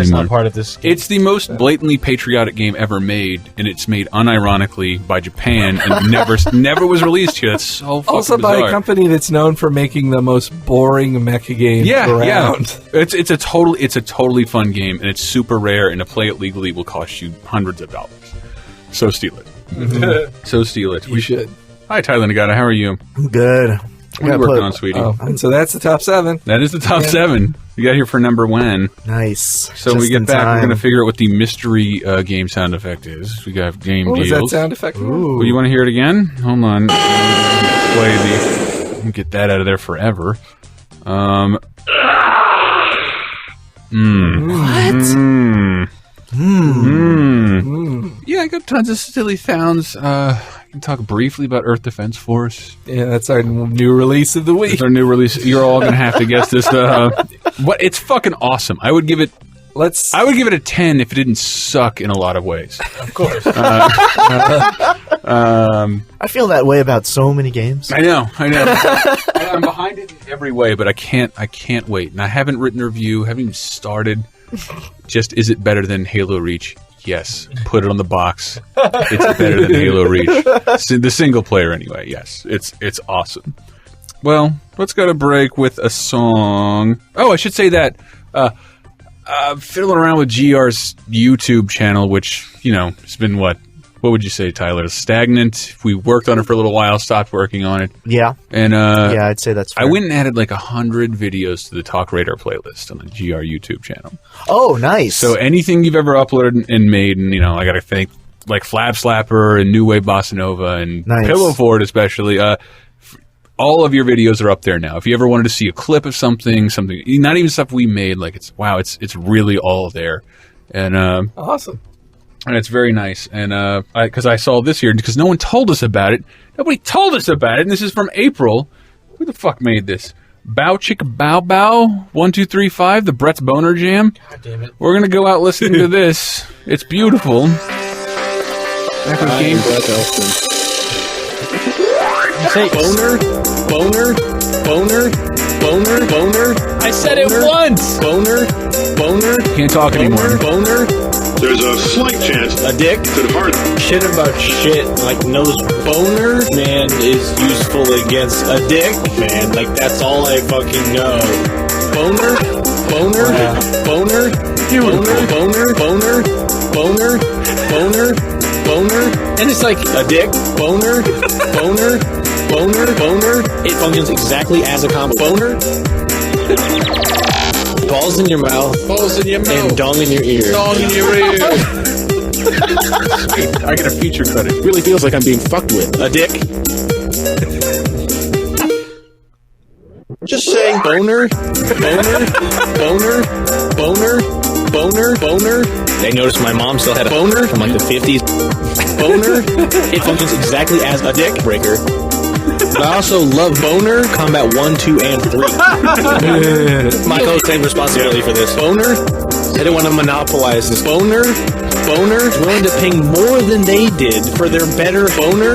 is not part of this game." It's the most blatantly patriotic game ever made, and it's made unironically by Japan and never was released here. That's so fucking also bizarre. by a company that's known for making the most boring mecha games around. It's a totally fun game, and it's super rare. And to play it legally will cost you hundreds of dollars. So steal it. So steal it. We should. Hi, Tyler Nagata. How are you? I'm good. What are you working on, sweetie? And so that's the top 7. That is the top 7. You got here for number 1. Nice. So when we get back, we're going to figure out what the mystery game sound effect is. We got game deals. What was that sound effect? Ooh. Well, you want to hear it again? Hold on. Get that out of there forever. Yeah, I got tons of silly sounds. I can talk briefly about Earth Defense Force. Yeah, that's our new release of the week. It's our new release. You're all going to have to guess this. What? It's fucking awesome. I would give it a 10 if it didn't suck in a lot of ways. Of course. I feel that way about so many games. I know. I'm behind it in every way, but I can't wait. And I haven't written a review, haven't even started. Just, is it better than Halo Reach? Yes. Put it on the box. It's better than Halo Reach. The single player, anyway. Yes. It's awesome. Well, let's go to break with a song. Oh, I should say that. Fiddling around with GR's YouTube channel, which, it's been what would you say, Tyler? Stagnant. We worked on it for a little while, stopped working on it. Yeah. And yeah, I'd say that's fair. I went and added like 100 videos to the TalkRadar playlist on the GR YouTube channel. Oh, nice. So anything you've ever uploaded and made, and I got to thank like Flab Slapper and New Wave Bossa Nova and Pillow Fort especially. All of your videos are up there now. If you ever wanted to see a clip of something, not even stuff we made, like it's really all there. And awesome. And it's very nice. And because I saw this here, because no one told us about it. Nobody told us about it. And this is from April. Who the fuck made this? Bow Chicka Bow Bow 1 2 3 5, the Brett's Boner Jam. God damn it. We're gonna go out listening to this. It's beautiful. Back with game. Say boner. I said it once. Boner. Can't talk anymore. Boner. There's a slight chance a dick could hurt. Shit about shit, like knows boner man is useful against a dick man. Like that's all I fucking know. Boner. And it's like a dick, boner. It functions exactly as a combo. Boner. Balls in your mouth. And dong in your ear. I get a feature credit. Really feels like I'm being fucked with. A dick. Just saying. Boner. They noticed my mom still had a boner from like the 50s. Boner. It functions exactly as a dick breaker. But I also love Boner, Combat 1, 2, and 3. My co claimed responsibility for this. Boner? I didn't want to monopolize this. Boner? Willing to pay more than they did for their better Boner?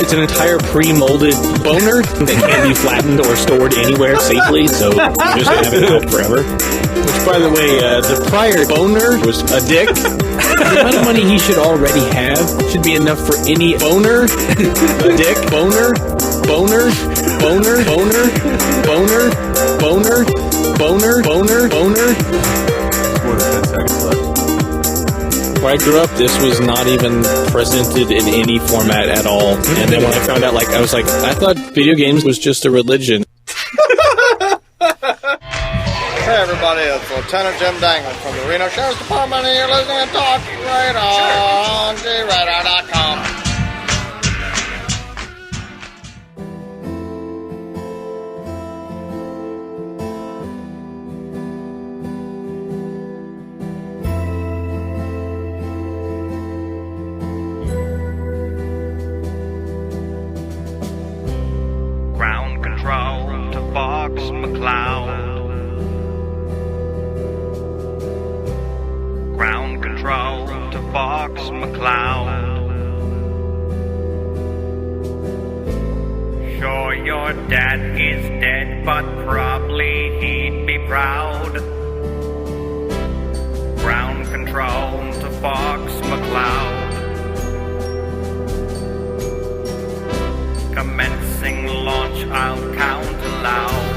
It's an entire pre-molded boner that can't be flattened or stored anywhere safely, so you just have it out forever. Which, by the way, the prior boner was a dick. The amount of money he should already have should be enough for any boner. A dick, boner. More than 10 seconds left. Where I grew up, this was not even presented in any format at all. And then when I found out, I was like, I thought video games was just a religion. Hey everybody, it's Lieutenant Jim Danglin from the Reno Sheriff's Department, and you're listening to TalkRadar on TalkRadar.com. your dad is dead, but probably he'd be proud. Ground control to Fox McCloud. Commencing launch, I'll count aloud.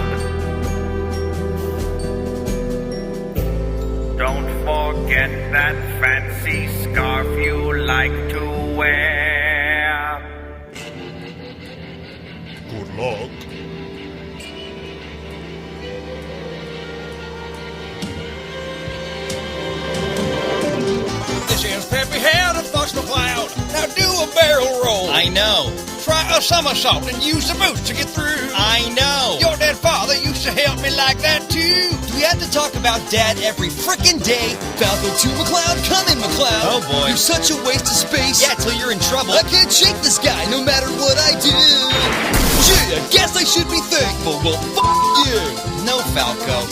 Don't forget that fancy scarf you like to wear. Good luck. This is Peppy Head of Fox McCloud. Now do a barrel roll. I know. Try a somersault and use the boots to get through. I know. Your dead father used to help me like that too. Do we have to talk about Dad every frickin' day? Falco to McCloud, come in McCloud. Oh boy. You're such a waste of space. Yeah, till you're in trouble. I can't shake this guy no matter what I do. Gee, I guess I should be thankful. Well, you. No, Falco.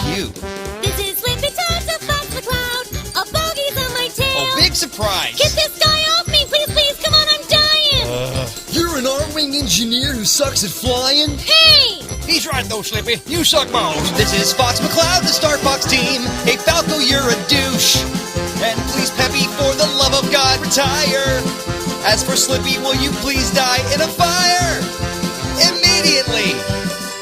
You. This is Slippy Toes of Fox McCloud. A bogey's on my tail. Oh, big surprise. Get this guy off me, please, please. Come on, I'm dying. You're an R-Wing engineer who sucks at flying? Hey! He's right, though, Slippy. You suck balls. This is Fox McCloud, the Star Fox team. Hey, Falco, you're a douche. And please, Peppy, for the love of God, retire. As for Slippy, will you please die in a fire? Immediately.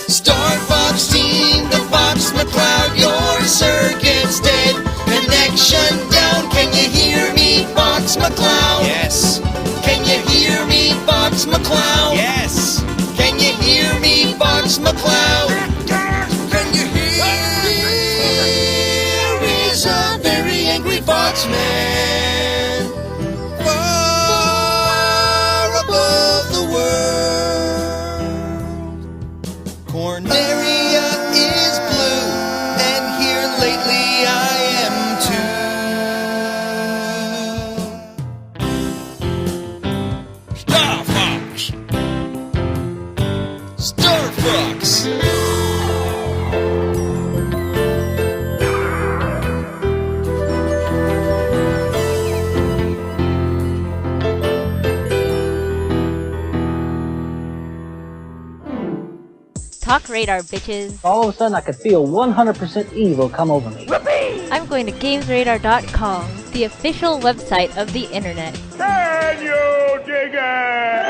Star Fox team, the Fox McCloud, your circuit's dead. Connection down, can you hear me, Fox McCloud? Yes. Can you hear me, Fox McCloud? Yes. Can you hear me, Fox McCloud? Can you hear? Here is a very angry Fox man, far above the world. Corneria is blue, and here lately I am too. Star Fox. Star Fox. TalkRadar, bitches. All of a sudden, I could feel 100% evil come over me. I'm going to GamesRadar.com, the official website of the internet. Can you dig it?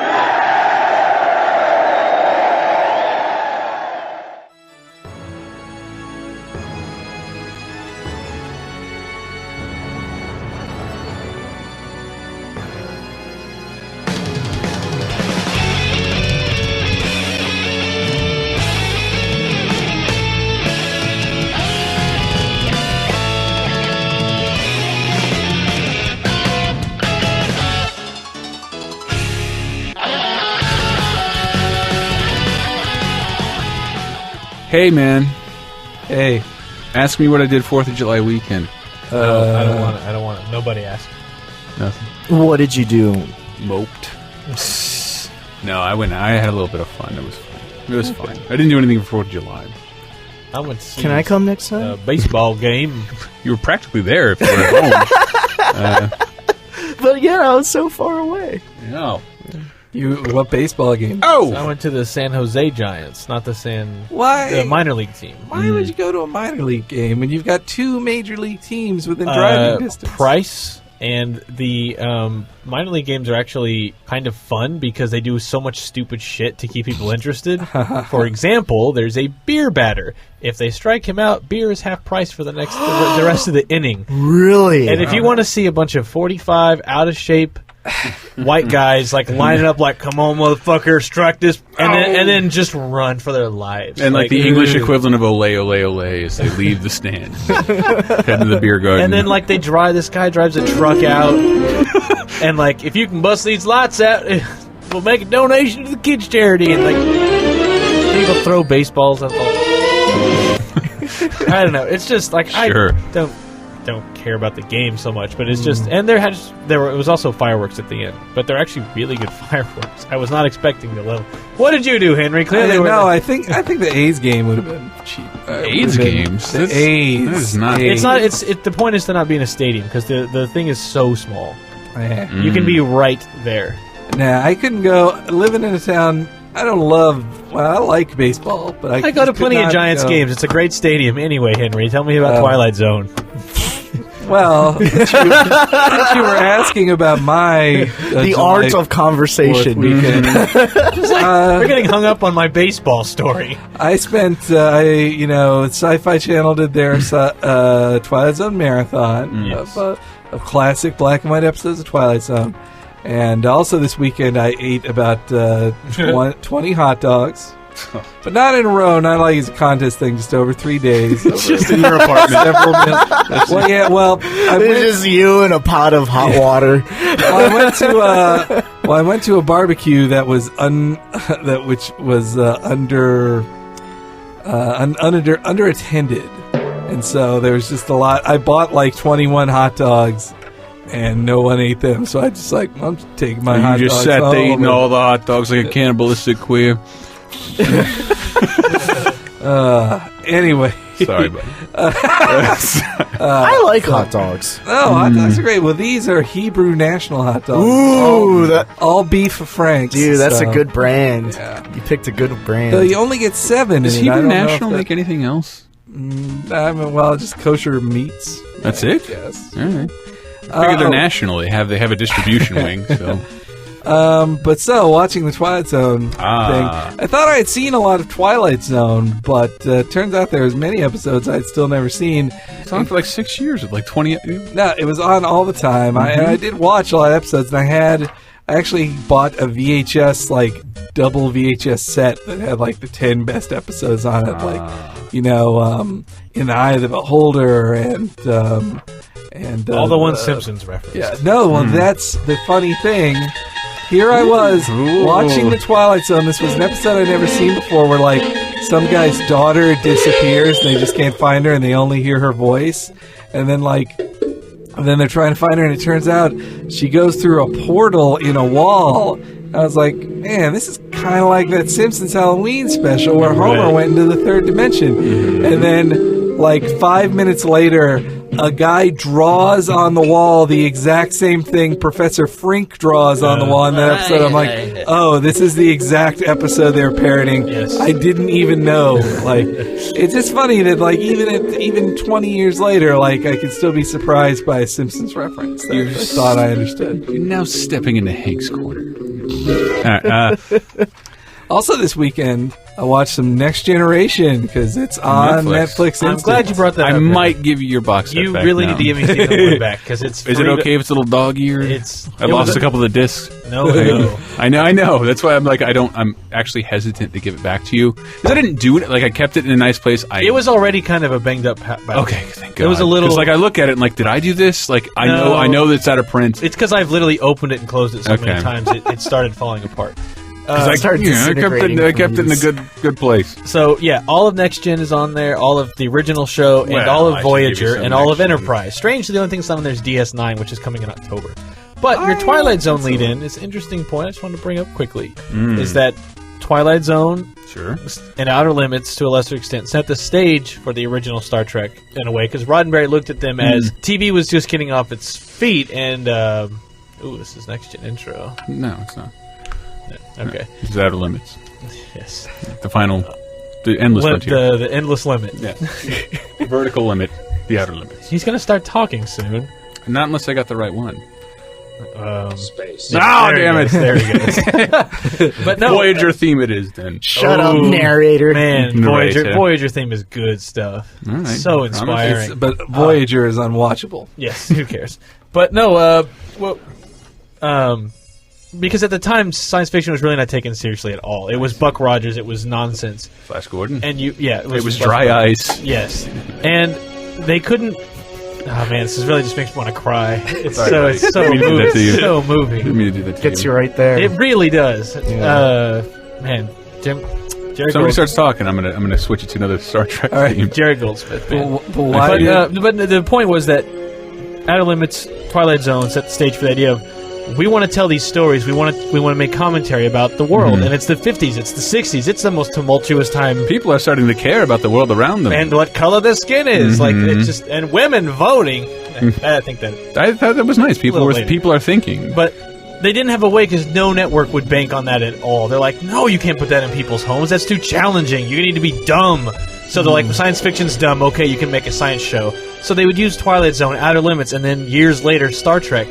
Hey, man. Hey. Ask me what I did 4th of July weekend. No, I don't want it. I don't want it. Nobody asked. Nothing. What did you do? Moped. No, I went. I had a little bit of fun. It was fun. It was fun. I didn't do anything for 4th of July. I went to see Can I come next time? a baseball game. You were practically there if you were at home. But yeah, I was so far away. No. What baseball game? Oh! I went to the San Jose Giants, not the Why? minor league team. Why would you go to a minor league game when you've got two major league teams within driving distance? Price and the minor league games are actually kind of fun because they do so much stupid shit to keep people interested. For example, there's a beer batter. If they strike him out, beer is half price for the rest of the inning. Really? And if you want to see a bunch of 45 out of shape white guys like lining up like, come on, motherfucker, strike this, and then just run for their lives. And like the English equivalent of ole, ole, ole as they leave the stand. Head to the beer garden. And then like this guy drives a truck out, and like, if you can bust these lights out, we'll make a donation to the kids charity. And like, people throw baseballs at the I don't know. It's just like, sure. I don't care about the game so much, but it's just, and it was also fireworks at the end, but they're actually really good fireworks. I was not expecting the level. What did you do, Henry? Clearly, I think the A's game would have been cheap. A's games. The A's. That is not. It's not. The point is to not be in a stadium because the thing is so small. Yeah. You can be right there. Nah, I couldn't go living in a town I don't love. Well, I like baseball, but I go to plenty of Giants games. It's a great stadium. Anyway, Henry, tell me about Twilight Zone. Well, since you were asking about my the art of conversation. Weekend. We're getting hung up on my baseball story. I spent, Sci-Fi Channel did their Twilight Zone marathon of classic black and white episodes of Twilight Zone, and also this weekend I ate about 20 hot dogs. But not in a row, not like it's a contest thing, just over 3 days. It's just in your apartment. It's just you in a pot of hot water. I went to a barbecue that was underattended, and so there was just a lot. I bought like 21 hot dogs, and no one ate them. So I just I'm just taking my hot dogs. You just sat there eating all the hot dogs like a cannibalistic queer. Anyway, sorry, buddy. I like hot dogs. Oh, hot dogs are great. Well, these are Hebrew National hot dogs. Ooh, all beef for Franks. Dude, that's a good brand. Yeah. You picked a good brand. So you only get 7. Does Hebrew National make anything else? Just kosher meats. That's it? Yes. All right. I figure they're national. They have a distribution wing. So. Watching the Twilight Zone thing, I thought I had seen a lot of Twilight Zone, but turns out there was many episodes I'd still never seen. It's on for like 6 years with like 20. No, it was on all the time. And I did watch a lot of episodes, and I actually bought a VHS, double VHS set that had the 10 best episodes on it, In the Eye of the Beholder and all the one Simpsons reference. Yeah, no, well, that's the funny thing. Here I was watching the Twilight Zone. This was an episode I'd never seen before where, some guy's daughter disappears and they just can't find her and they only hear her voice. And then, they're trying to find her and it turns out she goes through a portal in a wall. I was like, man, this is kind of like that Simpsons Halloween special where Homer went into the third dimension. And then, 5 minutes later, a guy draws on the wall the exact same thing Professor Frink draws on the wall in that episode. I'm like, oh, this is the exact episode they're parodying. Yes. I didn't even know. It's just funny that even 20 years later, I could still be surprised by a Simpsons reference that I thought I understood. You're now stepping into Hank's corner. Also this weekend, I watched some Next Generation because it's on Netflix. I'm glad you brought that up. I might give you your box set You back really now. need to give me the one back because it's free. Is it okay if it's a little dog-eared? I lost a couple of the discs. No. I know. That's why I'm actually hesitant to give it back to you. Because I didn't do it. I kept it in a nice place. It was already kind of a banged-up okay, thank God. It was a little... Because I look at it and did I do this? I know that it's out of print. It's because I've literally opened it and closed it so many times it started falling apart. I kept it in a good place. So yeah, all of Next Gen is on there, all of the original show, and all of Voyager, and all of Enterprise. Strangely, the only thing that's not on there is DS9, which is coming in October. But your Twilight Zone lead-in is an interesting point I just wanted to bring up quickly, is that Twilight Zone and Outer Limits, to a lesser extent, set the stage for the original Star Trek in a way, because Roddenberry looked at them as TV was just getting off its feet, and this is Next Gen intro. No, it's not. Okay. It's Outer Limits. Yes. The endless frontier. The endless limit. Yeah. The vertical limit. The outer limits. He's going to start talking soon. Not unless I got the right one. Space. Damn it. There he goes. But no. Voyager theme it is then. Shut up, narrator. Man, Voyager theme is good stuff. All right. So inspiring. But Voyager is unwatchable. Yes, who cares? But no, because at the time, science fiction was really not taken seriously at all. It was Buck Rogers. It was nonsense. Flash Gordon. And it was dry ice. Yes, and they couldn't. Oh man, this really just makes me want to cry. It's so moving. So moving. Gets you right there. It really does. Yeah. Man, Somebody starts talking. I'm gonna switch it to another Star Trek theme. Jared Goldsmith. Man. But but the point was that Outer Limits, Twilight Zone set the stage for the idea of. We want to tell these stories. We want to make commentary about the world, and it's the 50s, it's the 60s, it's the most tumultuous time. People are starting to care about the world around them, and what color their skin is. It's just and women voting. I think that I thought that was nice. People are thinking, but they didn't have a way because no network would bank on that at all. They're like, no, you can't put that in people's homes. That's too challenging. You need to be dumb. So they're like, science fiction's dumb. Okay, you can make a science show. So they would use Twilight Zone, Outer Limits, and then years later, Star Trek,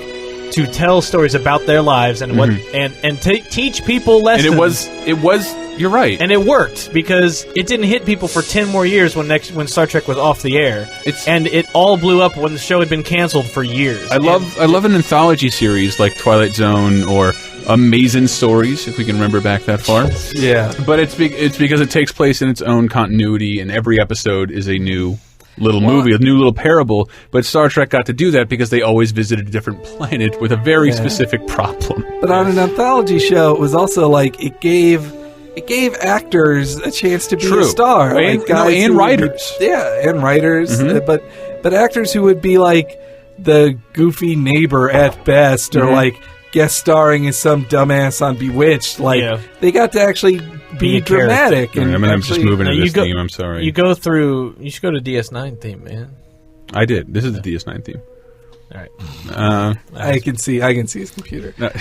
to tell stories about their lives and what and teach people lessons. And it was. You're right. And it worked because it didn't hit people for 10 more years when Star Trek was off the air. And it all blew up when the show had been canceled for years. I love an anthology series like Twilight Zone or Amazing Stories, if we can remember back that far. Yeah. But it's because it takes place in its own continuity, and every episode is a new little movie, a new little parable. But Star Trek got to do that because they always visited a different planet with a very specific problem. But on an anthology show, it was also like it gave actors a chance to be a star, and writers. And writers. But actors who would be like the goofy neighbor at best, or like guest starring as some dumbass on Bewitched. Like they got to actually be dramatic. And I'm just moving to this theme. I'm sorry. You go through. You should go to DS9 theme, man. I did. This is the DS9 theme. All right. I can see his computer. But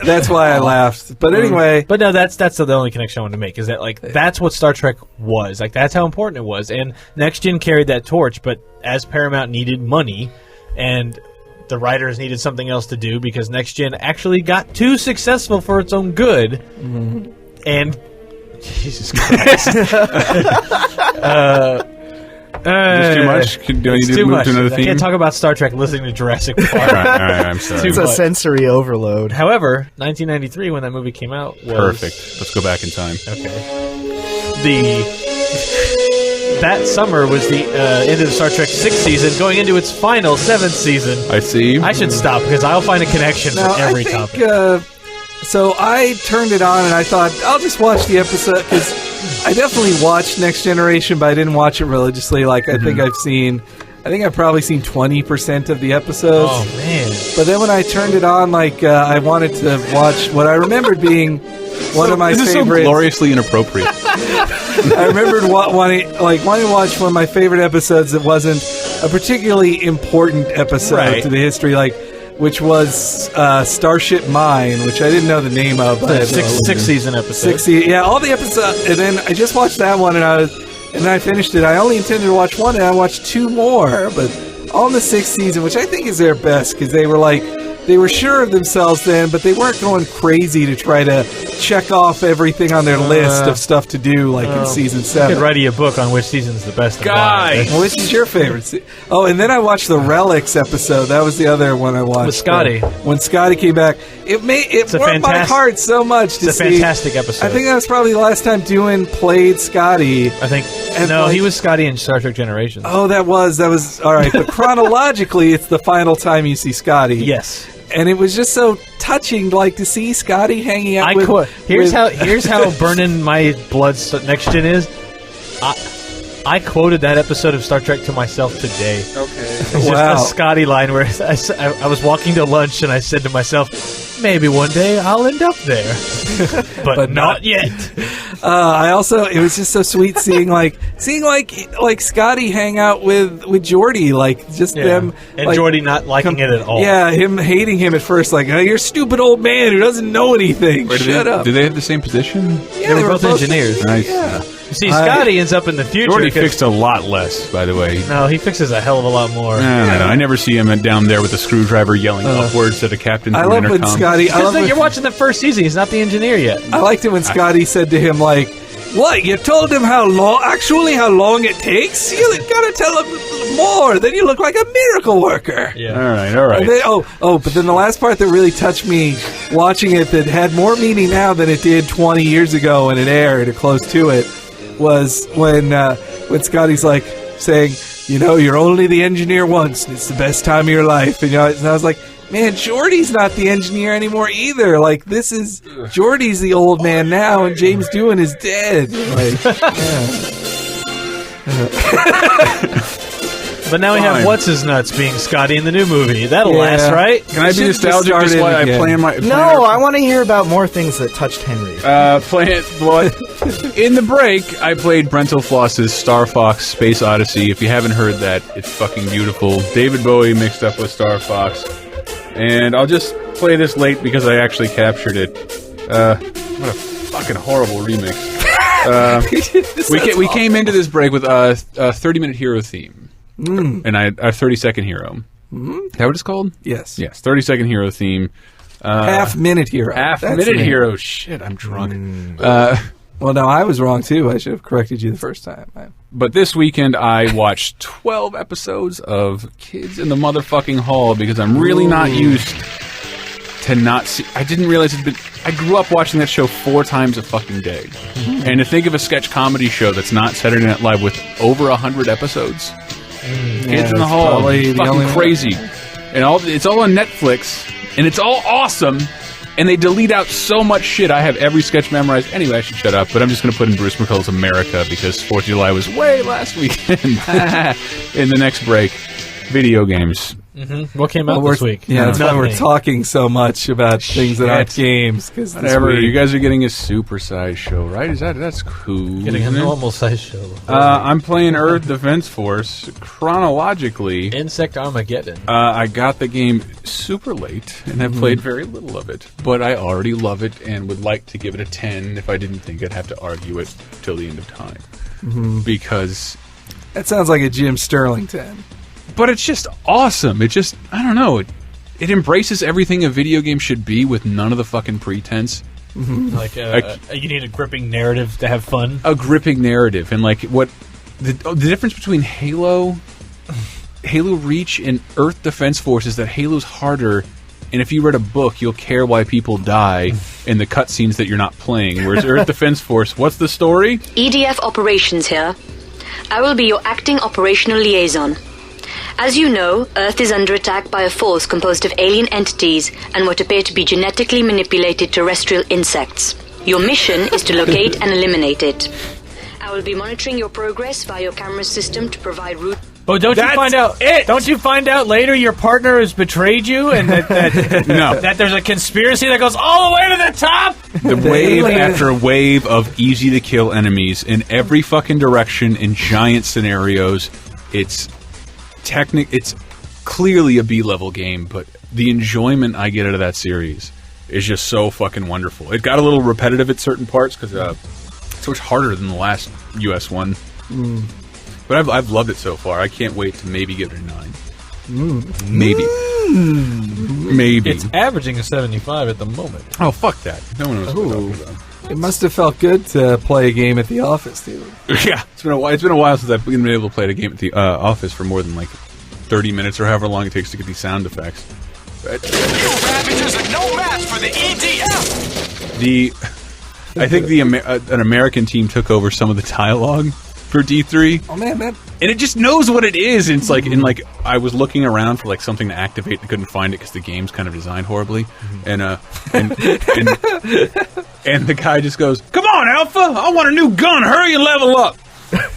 that's why I laughed. But anyway. But no, that's the only connection I wanted to make, is that like that's what Star Trek was. Like that's how important it was. And Next Gen carried that torch, but as Paramount needed money and the writers needed something else to do because Next Gen actually got too successful for its own good. And Jesus Christ. Is too much? Do I need to move to another theme? I can't talk about Star Trek listening to Jurassic Park. all right, I'm sorry. It's a sensory overload. However, 1993, when that movie came out, was... Perfect. Let's go back in time. Okay. That summer was the end of the Star Trek 6th season, going into its final 7th season. I see. I should stop, because I'll find a connection for every topic. So I turned it on, and I thought, I'll just watch the episode, because I definitely watched Next Generation, but I didn't watch it religiously. Like, I think I've probably seen 20% of the episodes. Oh, man. But then when I turned it on, like, I wanted to watch what I remembered being one of my favorites. This is so gloriously inappropriate. I remembered wanting to watch one of my favorite episodes that wasn't a particularly important episode to the history, like, which was Starship Mine, which I didn't know the name of. But sixth season episode. All the episodes. And then I just watched that one, and then I finished it. I only intended to watch one, and I watched 2 more, but all in the 6th season, which I think is their best, because they were sure of themselves then, but they weren't going crazy to try to check off everything on their list of stuff to do, like in season 7. You could write you a book on which season's the best. Guy! Well, which is your favorite? Oh, and then I watched the Relics episode. That was the other one I watched. With Scotty. When Scotty came back. It warmed my heart so much to see. It's a fantastic episode. I think that was probably the last time Doohan played Scotty. I think. He was Scotty in Star Trek Generations. Oh, that was all right. But chronologically, it's the final time you see Scotty. Yes. And it was just so touching, like, to see Scotty hanging out Here's how burning my blood Next Gen is. I quoted that episode of Star Trek to myself today. Okay. It's just a Scotty line where I was walking to lunch and I said to myself, maybe one day I'll end up there. but not yet. It was just so sweet seeing Scotty hang out with Geordi, like just them. And like, Geordi not liking it at all. Yeah, him hating him at first, like, oh, you're a stupid old man who doesn't know anything. Shut up. Did they have the same position? Yeah, they were both engineers. Nice. Yeah. See, Scotty ends up in the future. Geordi fixed a lot less, by the way. No, he fixes a hell of a lot more. No. I never see him down there with a screwdriver yelling upwards at a captain from intercom. When Scotty... You're watching the first season. He's not the engineer yet. I liked it when Scotty said to him, like, what, you told him how long it takes? You gotta tell him more. Then you look like a miracle worker. Yeah. All right. Then, but then the last part that really touched me watching it, that had more meaning now than it did 20 years ago when it aired, or close to it, was when Scotty's like saying, you're only the engineer once, and it's the best time of your life. And I was like, man, Geordi's not the engineer anymore either. Like, Geordi's the old man now, and James Doohan is dead. But now we have What's-His-Nuts being Scotty in the new movie. That'll last, right? Can I be nostalgic just while I plan my... I want to hear about more things that touched Henry. In the break, I played Brental Floss's Star Fox Space Odyssey. If you haven't heard that, it's fucking beautiful. David Bowie mixed up with Star Fox. And I'll just play this late because I actually captured it. What a fucking horrible remix. We came into this break with a 30-minute hero theme. And a 30-second hero. Is that what it's called? Yes. Yes, 30-second hero theme. Half-minute hero. Half-minute hero. Shit, I'm drunk. Well, no, I was wrong, too. I should have corrected you the first time. But this weekend, I watched 12 episodes of Kids in the Motherfucking Hall because I'm really not used to not see... I didn't realize it's been... I grew up watching that show 4 times a fucking day. And to think of a sketch comedy show that's not Saturday Night Live with over 100 episodes... Kids in the Hall, fucking crazy. And it's all on Netflix, and it's all awesome... And they delete out so much shit. I have every sketch memorized. Anyway, I should shut up. But I'm just going to put in Bruce McCullough's America because 4th of July was way last weekend. In the next break, video games. What came out this week? Yeah, that's why we're talking so much about things that aren't games. Because whatever. You guys are getting a supersized show, right? That's cool. Getting a normal size show. I'm playing Earth Defense Force chronologically. Insect Armageddon. I got the game super late, and I've played very little of it. But I already love it and would like to give it a 10 if I didn't think I'd have to argue it till the end of time. Because... That sounds like a Jim Sterling 10. But it's just awesome. It just, I don't know, it embraces everything a video game should be with none of the fucking pretense. Like, you need a gripping narrative to have fun. A gripping narrative. And, like, what the difference between Halo Reach, and Earth Defense Force is that Halo's harder, and if you read a book, you'll care why people die in the cutscenes that you're not playing. Whereas Earth Defense Force, what's the story? EDF Operations here. I will be your acting operational liaison. As you know, Earth is under attack by a force composed of alien entities and what appear to be genetically manipulated terrestrial insects. Your mission is to locate and eliminate it. I will be monitoring your progress via your camera system to provide route... Oh, don't you find out later your partner has betrayed you and that No. that there's a conspiracy that goes all the way to the top? The wave after wave of easy-to-kill enemies in every fucking direction in giant scenarios. It's clearly a B-level game, but the enjoyment I get out of that series is just so fucking wonderful. It got a little repetitive at certain parts because it's much harder than the last US one. But I've loved it so far. I can't wait to maybe give it a 9. Maybe. Maybe. It's averaging a 75 at the moment. Oh, fuck that. No one knows what I'm talking about. It must have felt good to play a game at the office, too. Yeah, it's been a while since I've been able to play a game at the office for more than like 30 minutes or however long it takes to get these sound effects. Ravagers are no match for the EDF. I think an American team took over some of the dialogue for D3. Oh man, and it just knows what it is. And it's like I was looking around for like something to activate and couldn't find it because the game's kind of designed horribly. And the guy just goes, "Come on, Alpha! I want a new gun. Hurry and level up."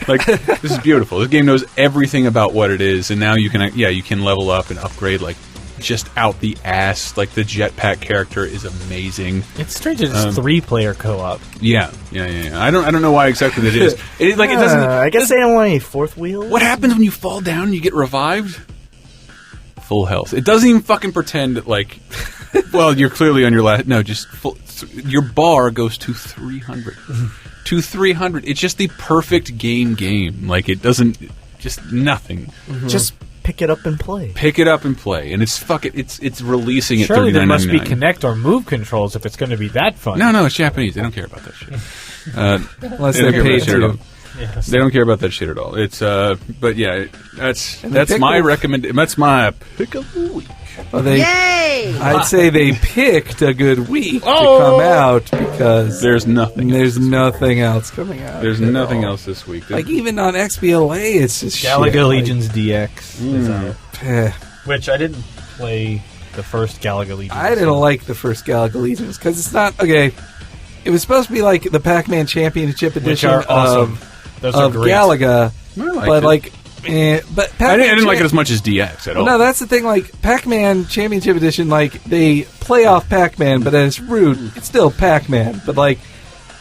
Like, this is beautiful. This game knows everything about what it is, and now you can level up and upgrade like just out the ass. Like the jetpack character is amazing. It's strange that it's 3-player co-op. Yeah. I don't know why exactly that is. It doesn't. I guess they don't want any fourth wheel. What happens when you fall down and you get revived? Full health. It doesn't even fucking pretend that like. Well, you're clearly on your last. No, just full. Your bar goes to 300. To 300. It's just the perfect game. Like it doesn't. Just nothing. Just pick it up and play. Pick it up and play, and it's it's releasing at $39.99. Surely there must be Kinect or Move controls if it's going to be that fun. No, it's Japanese. They don't care about that shit. Unless they're paid to. Yes. They don't care about that shit at all. It's but yeah, that's my recommendation. That's my pick of the week. Well, Yay! I'd say they picked a good week to come out because there's nothing. There's nothing else coming out. There's nothing else this week. Like even on XBLA, it's just Galaga shit. Legions DX, which I didn't play the first Galaga Legions. I didn't like the first Galaga Legions because it's not okay. It was supposed to be like the Pac-Man Championship Edition awesome. of Galaga, but like. But I didn't like it as much as DX at all. No, that's the thing. Like Pac-Man Championship Edition, like they play off Pac-Man, but at its root, it's still Pac-Man. But like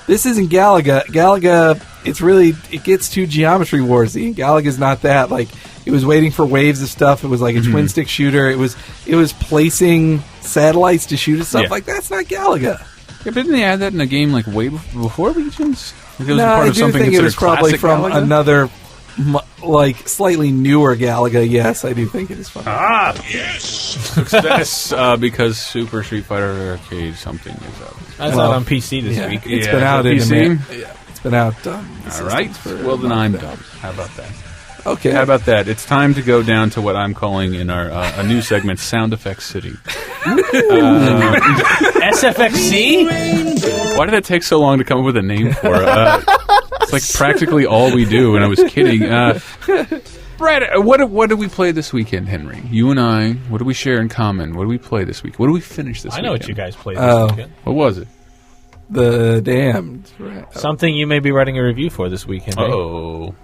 this isn't Galaga. Galaga it gets too Geometry Warsy, and Galaga's not that. Like, it was waiting for waves of stuff. It was like a twin stick shooter. It was placing satellites to shoot at stuff. Like, that's not Galaga. Yeah, but didn't they add that in a game like way before Legions? Like, No, I do think it was probably from Galaga? another, like, slightly newer Galaga. Yes, I do think it is fun. Yes! Success, because Super Street Fighter Arcade something is out. That's out on PC this week. It's been out in PC? It's been out. All right. Well, then I'm done. How about that? Okay. How about that? It's time to go down to what I'm calling in our a new segment, Sound Effects City. SFXC? Why did that take so long to come up with a name for it? It's like practically all we do, and I was kidding. Brad, what did we play this weekend, Henry? You and I, what do we share in common? What do we play this week? What do we finish this weekend? I know what you guys played this weekend. What was it? The Damned. Something you may be writing a review for this weekend. eh? Oh.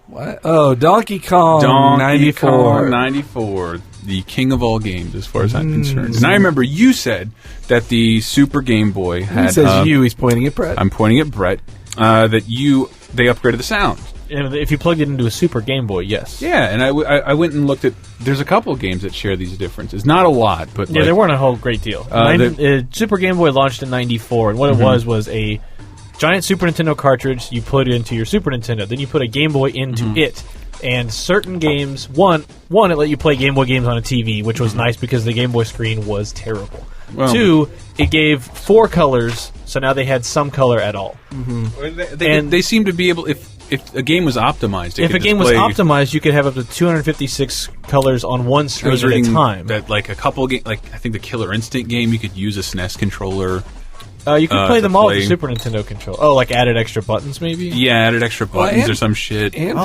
What? Oh, Donkey Kong 94. Kong 94, the king of all games as far as I'm concerned. And I remember you said that the Super Game Boy had... He says he's pointing at Brett. I'm pointing at Brett. That they upgraded the sound. If you plugged it into a Super Game Boy, yes. Yeah, and I went and looked at... There's a couple of games that share these differences. Not a lot, but... Yeah, there weren't a whole great deal. Super Game Boy launched in 94, and what it was a giant Super Nintendo cartridge you put into your Super Nintendo. Then you put a Game Boy into it. And certain games... One, it let you play Game Boy games on a TV, which was nice because the Game Boy screen was terrible. Well, 2, it gave 4 colors, so now they had some color at all. They seem to be able... If a game was optimized, if a game was optimized, you could have up to 256 colors on one screen at a time. That like a couple games, like I think the Killer Instinct game, you could use a SNES controller. You could play them all with the Super Nintendo controller. Oh, like added extra buttons, maybe? Yeah, added extra buttons or some shit. And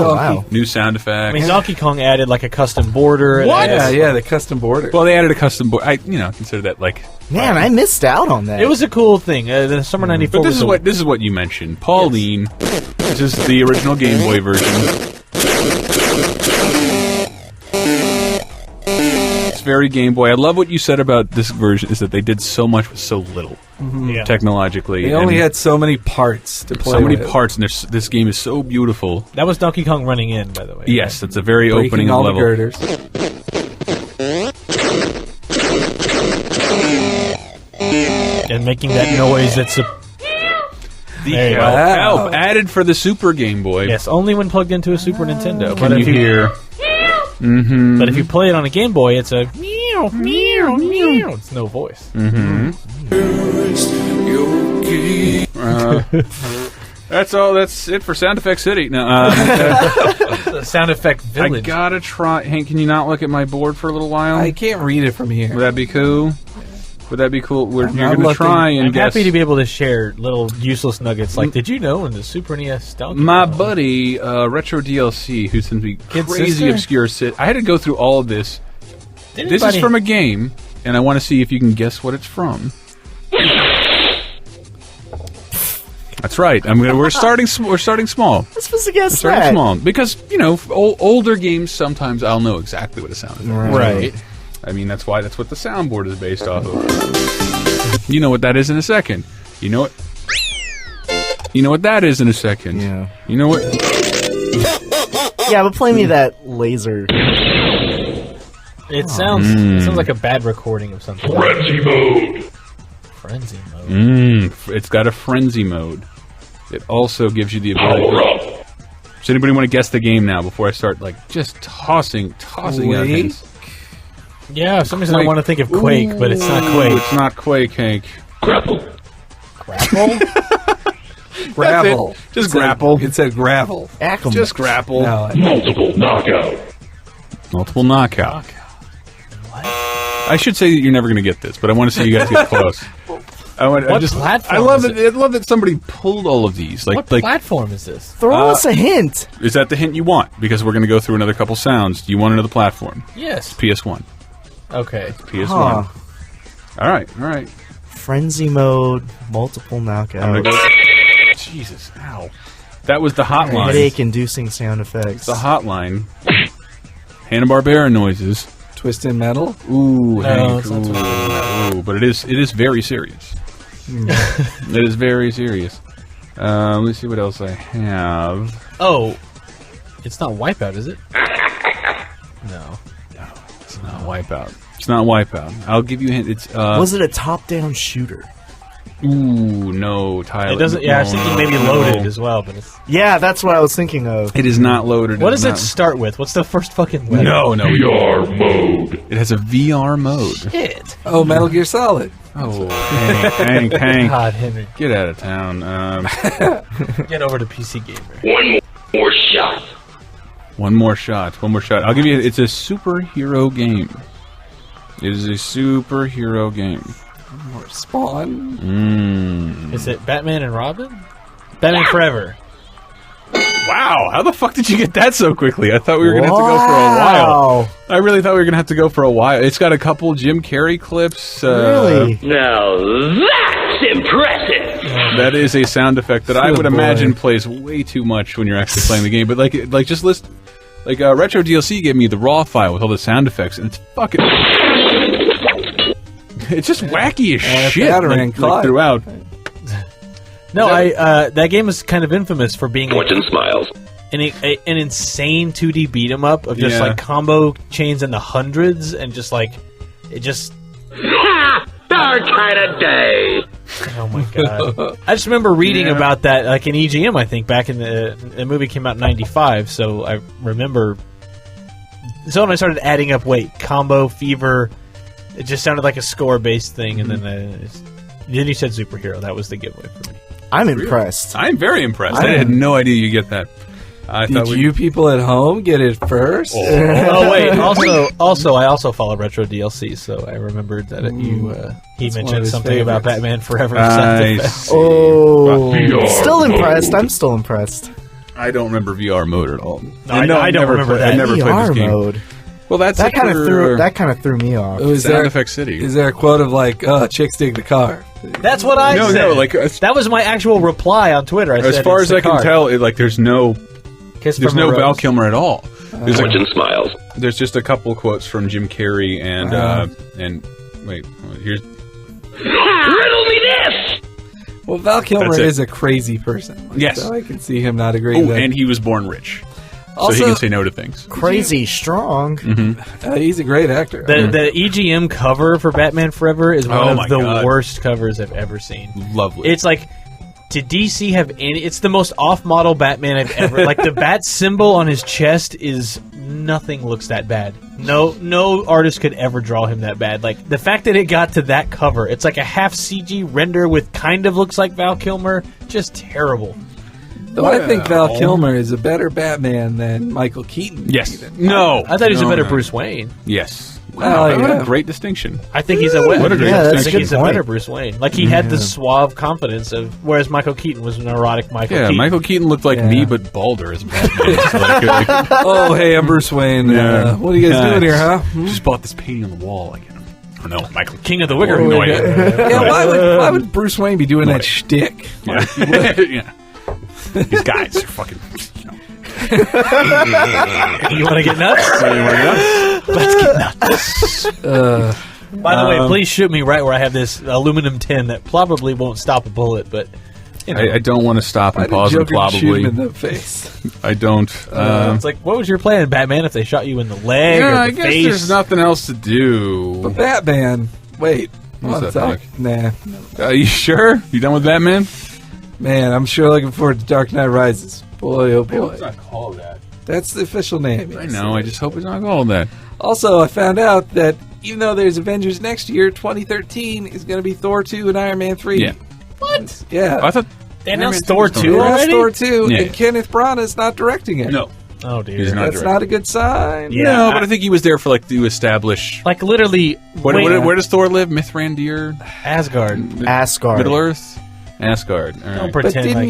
new sound effects. I mean, Donkey Kong added like a custom border. What? Yeah, the custom border. Well, they added a custom border. I consider that like. Man, I missed out on that. It was a cool thing. The Summer '94. But this is what you mentioned, Pauline. Yes. This is the original Game Boy version. It's very Game Boy. I love what you said about this version is that they did so much with so little technologically. They only had so many parts to play. So many parts, and this game is so beautiful. That was Donkey Kong running in, by the way. Yes, that's a very breaking opening all level. The girders. And making that noise that's a... There you go. Help added for the Super Game Boy. Yes, only when plugged into a Super Nintendo. Can you hear? But if you play it on a Game Boy, it's a meow, meow, meow. It's no voice. That's all. That's it for Sound Effect City. No, the Sound Effect Village. I gotta try. Hank, can you not look at my board for a little while? I can't read it from here. Would that be cool? Would that be cool? You're going to try and I'm guess. happy to be able to share little useless nuggets. Like, did you know in the Super NES Donkey My Kong, buddy, Retro DLC, who sends me Kid crazy sister? obscure shit. I had to go through all of this. Did This is anybody- from a game, and I want to see if you can guess what it's from. That's right. We're starting. We're starting small. I'm supposed to guess We're starting that. small because older games sometimes I'll know exactly what it sounds like. Right. I mean that's what the soundboard is based off of. You know what that is in a second. You know what? You know what that is in a second. Yeah. You know what? Yeah, but play me that laser. It sounds like a bad recording of something. Frenzy mode. Frenzy mode. It's got a frenzy mode. It also gives you the ability. Does anybody want to guess the game now before I start just tossing out hints? Yeah, for some reason I want to think of Quake, but it's not Quake. It's not Quake, Hank. Grapple. Grapple? Gravel. Just grapple. It said gravel. Acklem. Just grapple. No, Multiple knockout. Multiple knockout. I should say that you're never going to get this, but I want to see you guys get close. What platform? I love it. I love that somebody pulled all of these. What platform is this? Throw us a hint. Is that the hint you want? Because we're going to go through another couple sounds. Do you want another platform? Yes. PS1. Okay. PS1. Huh. All right. Frenzy mode, multiple knockout. Jesus, ow. That was the hotline. Headache-inducing sound effects. The hotline. Hanna-Barbera noises. Twisted Metal. Ooh, No, Hank. it's not Ooh, but it is very serious. It is very serious. Let's see what else I have. Oh, it's not Wipeout, is it? No, it's not Wipeout. It's not Wipeout. I'll give you a hint. It's Was it a top-down shooter? Ooh, no, Tyler. It doesn't. Yeah, I was thinking maybe Loaded as well, but it's. Yeah, that's what I was thinking of. It is not Loaded. What does it start with? What's the first fucking letter? No, VR mode. It has a VR mode. Shit. Oh, Metal Gear Solid. Oh, Hank. God, Henry. Get out of town. Get over to PC Gamer. One more shot. One more shot. I'll give you. It's a superhero game. It is a superhero game. Or Spawn. Is it Batman and Robin? Batman Forever. Wow, how the fuck did you get that so quickly? I thought we were going to have to go for a while. I really thought we were going to have to go for a while. It's got a couple Jim Carrey clips. Really? Now that's impressive. That is a sound effect that I would imagine plays way too much when you're actually playing the game. But like just list, Retro DLC gave me the raw file with all the sound effects, and it's fucking. It's just wacky as shit like throughout. No, that game is kind of infamous for being Smiles. an insane 2D beat 'em up of just like combo chains in the hundreds and just like it just. Dark kind of day. Oh my god! I just remember reading about that like in EGM. I think back in the movie came out in '95, so I remember. So when I started adding up, combo fever. It just sounded like a score-based thing, and then you said superhero. That was the giveaway for me. I'm impressed. I'm very impressed. I had no idea you get that. Did you people at home get it first? Oh wait! Also, I also follow Retro DLC, so I remembered that he mentioned something about Batman Forever. Oh, still impressed. I'm still impressed. I don't remember VR mode at all. No, I don't remember that. I never played this game. Mode. Well, that kind of threw me off. Sound Effect City. Is there a quote of like, "Oh, chicks dig the car"? That's what I said. No, like that was my actual reply on Twitter. As far as I can tell, there's no Val Kilmer at all. There's Smiles. There's just a couple quotes from Jim Carrey and wait, here's riddle me this. Well, Val Kilmer is a crazy person. Yes, so I can see him not agreeing. Oh, and he was born rich. Also, so he can say no to things. Crazy strong. He's a great actor. The EGM cover for Batman Forever is one of the worst covers I've ever seen. Lovely. It's like, did DC have any... It's the most off-model Batman I've ever... like, the bat symbol on his chest is... Nothing looks that bad. No artist could ever draw him that bad. Like, the fact that it got to that cover, it's like a half CG render with kind of looks like Val Kilmer. Just terrible. Though I think Val Kilmer is a better Batman than Michael Keaton. Yes. Even. No. I thought he was a better Bruce Wayne. Yes. Wow, what a great distinction. I think he's a better Bruce Wayne. Like, he had the suave confidence of... Whereas Michael Keaton was a neurotic Michael Keaton. Yeah, Michael Keaton looked like me, but balder as Batman. Oh, hey, I'm Bruce Wayne. What are you guys doing here, huh? Just bought this painting on the wall. Like, I don't know, Michael King of the Wicker. No idea. Yeah, why would Bruce Wayne be doing that shtick? Yeah. These guys are fucking... You want to get nuts? Let's get nuts. By the way, please shoot me right where I have this aluminum tin that probably won't stop a bullet, but... You know. I don't want to stop and pause and probably... shoot him in the face? I don't. It's like, what was your plan, Batman, if they shot you in the leg or the I guess face? there's nothing else to do. But Batman... Wait. What's that? Nah. Are you sure? You done with Batman? Man, I'm sure looking forward to Dark Knight Rises. Boy, oh boy. It's not called that. That's the official name. I know, I just hope it's not called that. Also, I found out that even though there's Avengers next year, 2013 is going to be Thor 2 and Iron Man 3. Yeah. What? Yeah. I thought they announced Thor 2 already? Thor 2, and Kenneth Branagh's not directing it. No. Oh, dear. He's not That's not a good sign. Yeah, no, but I think he was there for, like, to establish... Like, literally... Where does Thor live? Mithrandir? Asgard. Middle Earth? Asgard. All right. Don't pretend but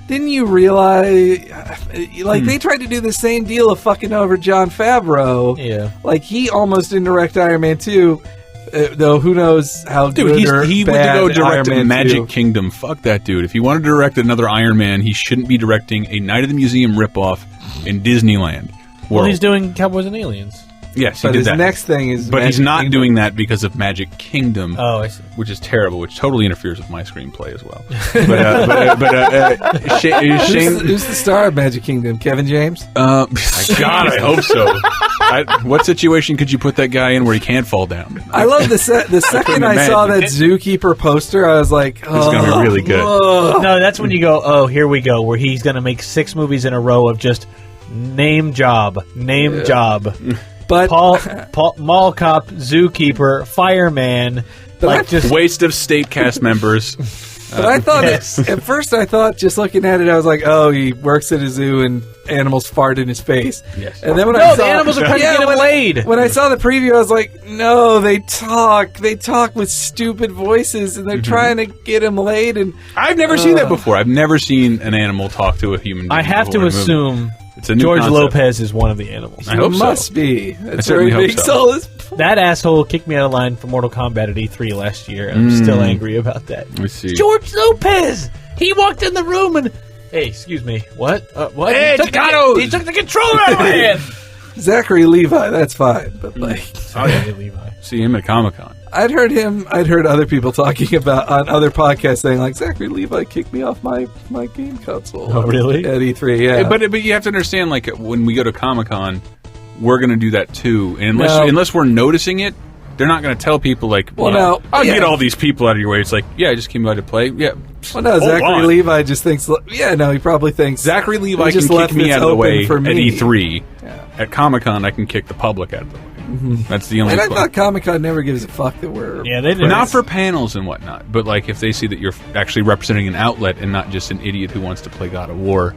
didn't you realize, like, they tried to do the same deal of fucking over Jon Favreau. Yeah. Like, he almost didn't direct Iron Man 2, though who knows how good or he bad went to go direct Iron Man Magic 2. Kingdom. Fuck that dude. If he wanted to direct another Iron Man, he shouldn't be directing a Night of the Museum ripoff in Disneyland. Well, he's doing Cowboys and Aliens. Yes, he but did his that. next thing is But he's Magic not Kingdom. doing that because of Magic Kingdom. Oh, I see. Which is terrible, which totally interferes with my screenplay as well. Who's the star of Magic Kingdom? Kevin James? God, I hope so. What situation could you put that guy in where he can't fall down? I love the second I saw that Zookeeper poster, I was like, oh, this is going to be really good. No, that's when you go, oh, here we go, where he's going to make 6 movies in a row of just name job. But Mall Cop, Zookeeper, Fireman, just waste of state cast members. But I thought, at first I thought, just looking at it, I was like, oh, he works at a zoo and animals fart in his face. Yes. And then when the animals are trying to get him laid. When I saw the preview, I was like, no, they talk with stupid voices, and they're trying to get him laid. And I've never seen that before. I've never seen an animal talk to a human being. I have to assume it's a new George concept. Lopez is one of the animals. I hope so. Must be. That's I where he certainly makes hope so. all his. That asshole kicked me out of line for Mortal Kombat at E3 last year, and I'm still angry about that. Let's see. George Lopez! He walked in the room and... Hey, excuse me. What? What? Hey, he took the controller out of my hand! Zachary Levi, that's fine. But like, Oh, yeah, Levi. See him at Comic-Con. I'd heard other people talking about on other podcasts saying like Zachary Levi kicked me off my game console. Oh, really? At E3, yeah. But you have to understand, like, when we go to Comic-Con, we're going to do that too. And unless we're noticing it, they're not going to tell people, like, I'll get all these people out of your way. It's like, I just came by to play. Yeah. Well, no, Zachary Levi just thinks, he probably thinks Zachary Levi just can left kick me this out of the open way for at me. E3. Yeah. At Comic-Con, I can kick the public out of the way. That's the only And I club. thought Comic-Con never gives a fuck that we're... Yeah, they didn't. Not for panels and whatnot, but like if they see that you're actually representing an outlet and not just an idiot who wants to play God of War.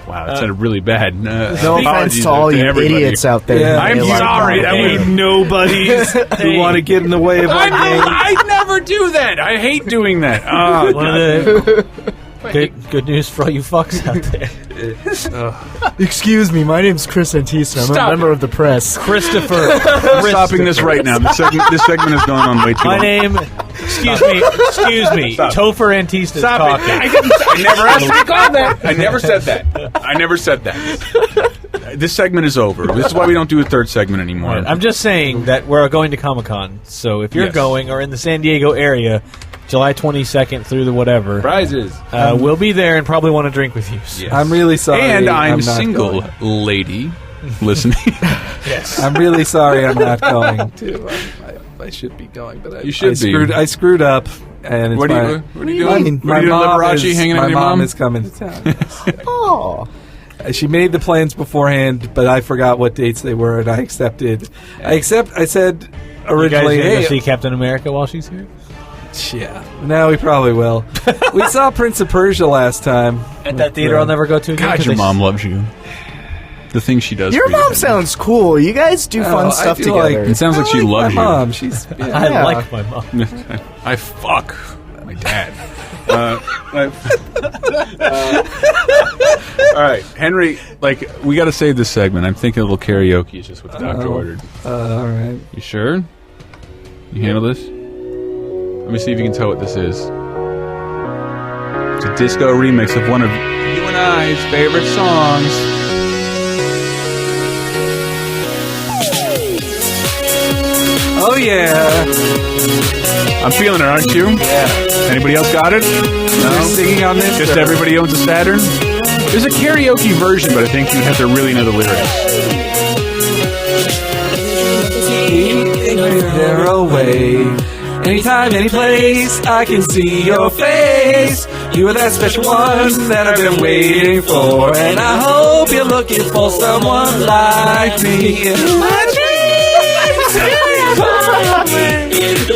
Wow, that sounded really bad. No offense to all you idiots out there. Yeah. I'm sorry. That was nobodies who want to get in the way of our game. I never do that. I hate doing that. One of the good news for all you fucks out there. Excuse me, my name's Chris Antista. I'm a member of the press. Christopher. Stopping this right now. This segment has gone on way too long. My name, excuse me, Topher Antista's talking. I never asked to be called that. I never said that. This segment is over. This is why we don't do a third segment anymore. I'm just saying that we're going to Comic-Con, so if you're Yes. going or in the San Diego area, July 22nd through the whatever, Prizes. we'll be there and probably want to drink with you. So. Yes. I'm really sorry. And I'm not single, going. lady, listening. Yes. I'm really sorry I'm not going to. I should be going, but You should be. I screwed up. And it's What are you doing? My What are you doing, mom Liberace, hanging out with your mom mom? is coming to town. Yes. Oh. She made the plans beforehand, but I forgot what dates they were, and I accepted. I said You guys originally, gonna go hey, see Captain America while she's here? yeah. No, we probably will. We saw Prince of Persia last time At that theater I'll never go to again. God, 'cause your they- mom loves you. The things she does Your for you. mom sounds cool. You guys do fun I stuff feel together. It sounds like she loves my you. mom. She's I like my mom. I fuck my dad. All right, Henry. Like, we got to save this segment. I'm thinking a little karaoke is just what the doctor ordered. all right. You sure? You handle this? Let me see if you can tell what this is. It's a disco remix of one of you and I's favorite songs. Oh yeah. I'm feeling it, aren't you? Yeah. Anybody else got it? You're singing on this? Just or- everybody owns a Saturn? There's a karaoke version, but I think you'd have to really know the lyrics. They're away. Anytime, any place, I can see your face. You are that special one that I've been waiting for, and I hope you're looking for someone like me. In my dreams,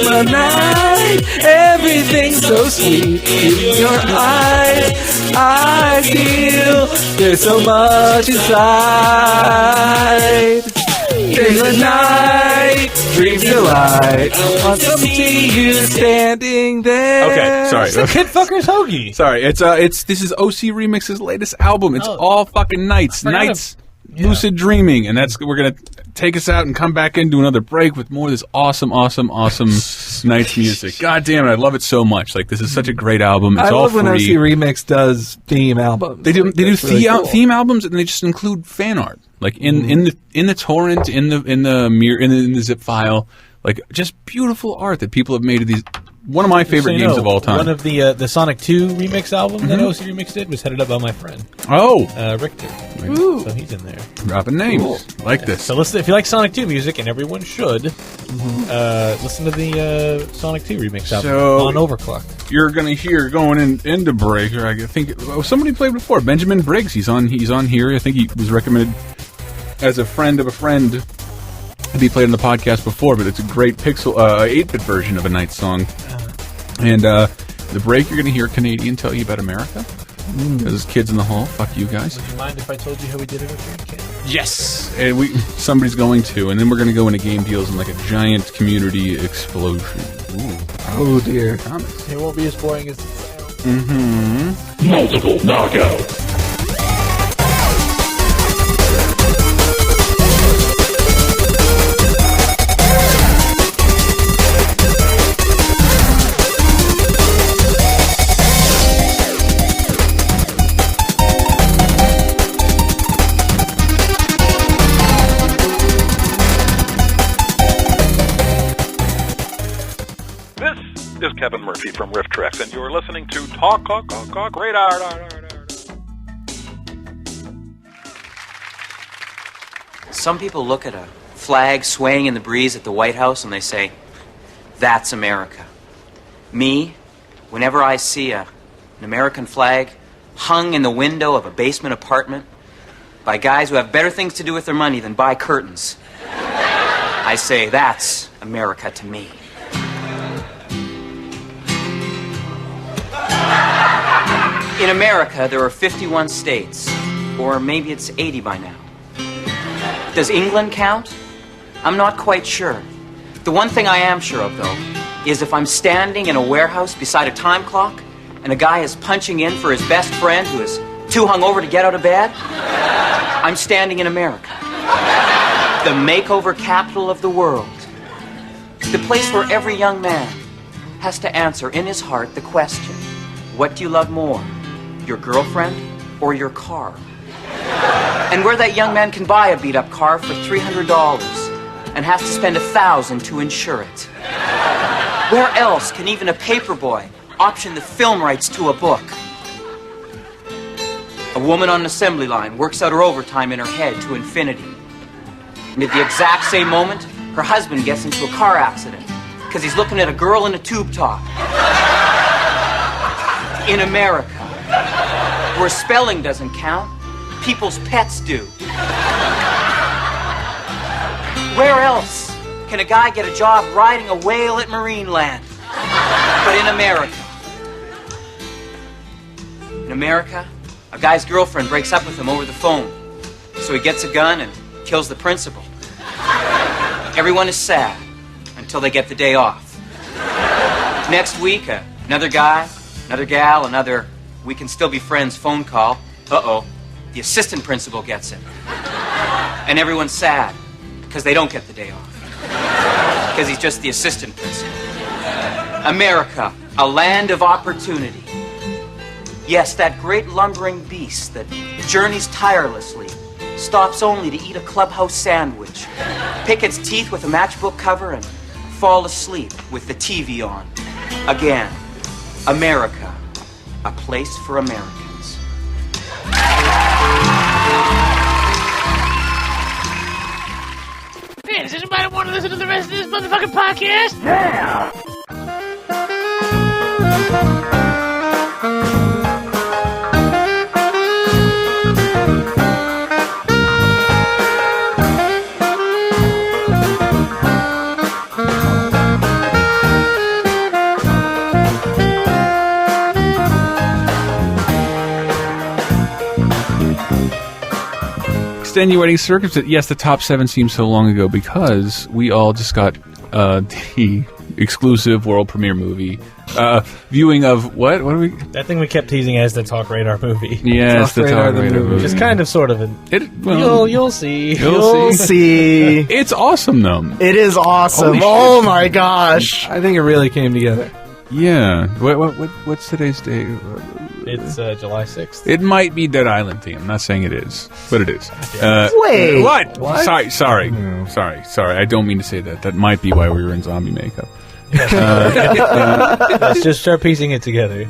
my night, everything's so sweet. In your eyes, I feel there's so much inside. In the night, dreams delight. I want to see you standing there. Okay, sorry. It's the Kid Fucker's Hoagie. Sorry, this is OC Remix's latest album. It's all fucking nights. forgot Nights. Lucid Dreaming, and we're gonna take us out and come back into another break with more of this awesome Night's music. God damn it, I love it so much. Like, this is such a great album. It's I all love when free. OC Remix does theme albums. They do Really cool. theme albums, and they just include fan art, like in the torrent, in the zip file, like just beautiful art that people have made of these. One of my favorite games of all time. One of the Sonic 2 remix album that OC Remix did was headed up by my friend. Oh, Richter. Ooh. So he's in there. Dropping names. Cool. Like this. So listen, if you like Sonic 2 music, and everyone should, listen to the Sonic 2 remix album on Overclock. You're gonna hear going into break. Or I think somebody played before. Benjamin Briggs. He's on here. I think he was recommended as a friend of a friend. He played on the podcast before, but it's a great 8-bit version of a Night song. And the break, you're going to hear a Canadian tell you about America. Because it's Kids in the Hall. Fuck you guys. Would you mind if I told you how we did it over here? Yes! And somebody's going to. And then we're going to go into game deals and like a giant community explosion. Ooh. Oh, dear. It won't be as boring as it sounds. Multiple knockout. This is Kevin Murphy from Riff Treks, and you're listening to TalkRadar. Some people look at a flag swaying in the breeze at the White House and they say, that's America. Me, whenever I see an American flag hung in the window of a basement apartment by guys who have better things to do with their money than buy curtains, I say, that's America to me. In America, there are 51 states, or maybe it's 80 by now. Does England count? I'm not quite sure. The one thing I am sure of, though, is if I'm standing in a warehouse beside a time clock and a guy is punching in for his best friend who is too hungover to get out of bed, I'm standing in America. The makeover capital of the world. The place where every young man has to answer in his heart the question, what do you love more, your girlfriend or your car? And where that young man can buy a beat-up car for $300 and has to spend $1,000 to insure it. Where else can even a paperboy option the film rights to a book? A woman on an assembly line works out her overtime in her head to infinity. And at the exact same moment, her husband gets into a car accident because he's looking at a girl in a tube top. In America, where spelling doesn't count, people's pets do. Where else can a guy get a job riding a whale at Marineland? But in America. In America, a guy's girlfriend breaks up with him over the phone. So he gets a gun and kills the principal. Everyone is sad until they get the day off. Next week, another guy, another gal, another we can still be friends phone call. Uh-oh, the assistant principal gets it. And everyone's sad because they don't get the day off. Because he's just the assistant principal. America, a land of opportunity. Yes, that great lumbering beast that journeys tirelessly, stops only to eat a clubhouse sandwich, pick its teeth with a matchbook cover, and fall asleep with the TV on. Again, America, a place for Americans. Man, does anybody want to listen to the rest of this motherfucking podcast? Yeah! Extenuating circumstances. Yes, the top 7 seems so long ago because we all just got the exclusive world premiere movie. Viewing of what? What are we? That thing we kept teasing as the Talk Radar movie. Yes, the Talk Radar movie. Which is kind of sort of an. You'll see. You'll see. It's awesome, though. It is awesome. Oh my gosh! I think it really came together. Yeah. What's today's date? It's July 6th. It might be Dead Island theme. I'm not saying it is, but it is. Wait. What? Sorry. I don't mean to say that. That might be why we were in zombie makeup. Let's just start piecing it together.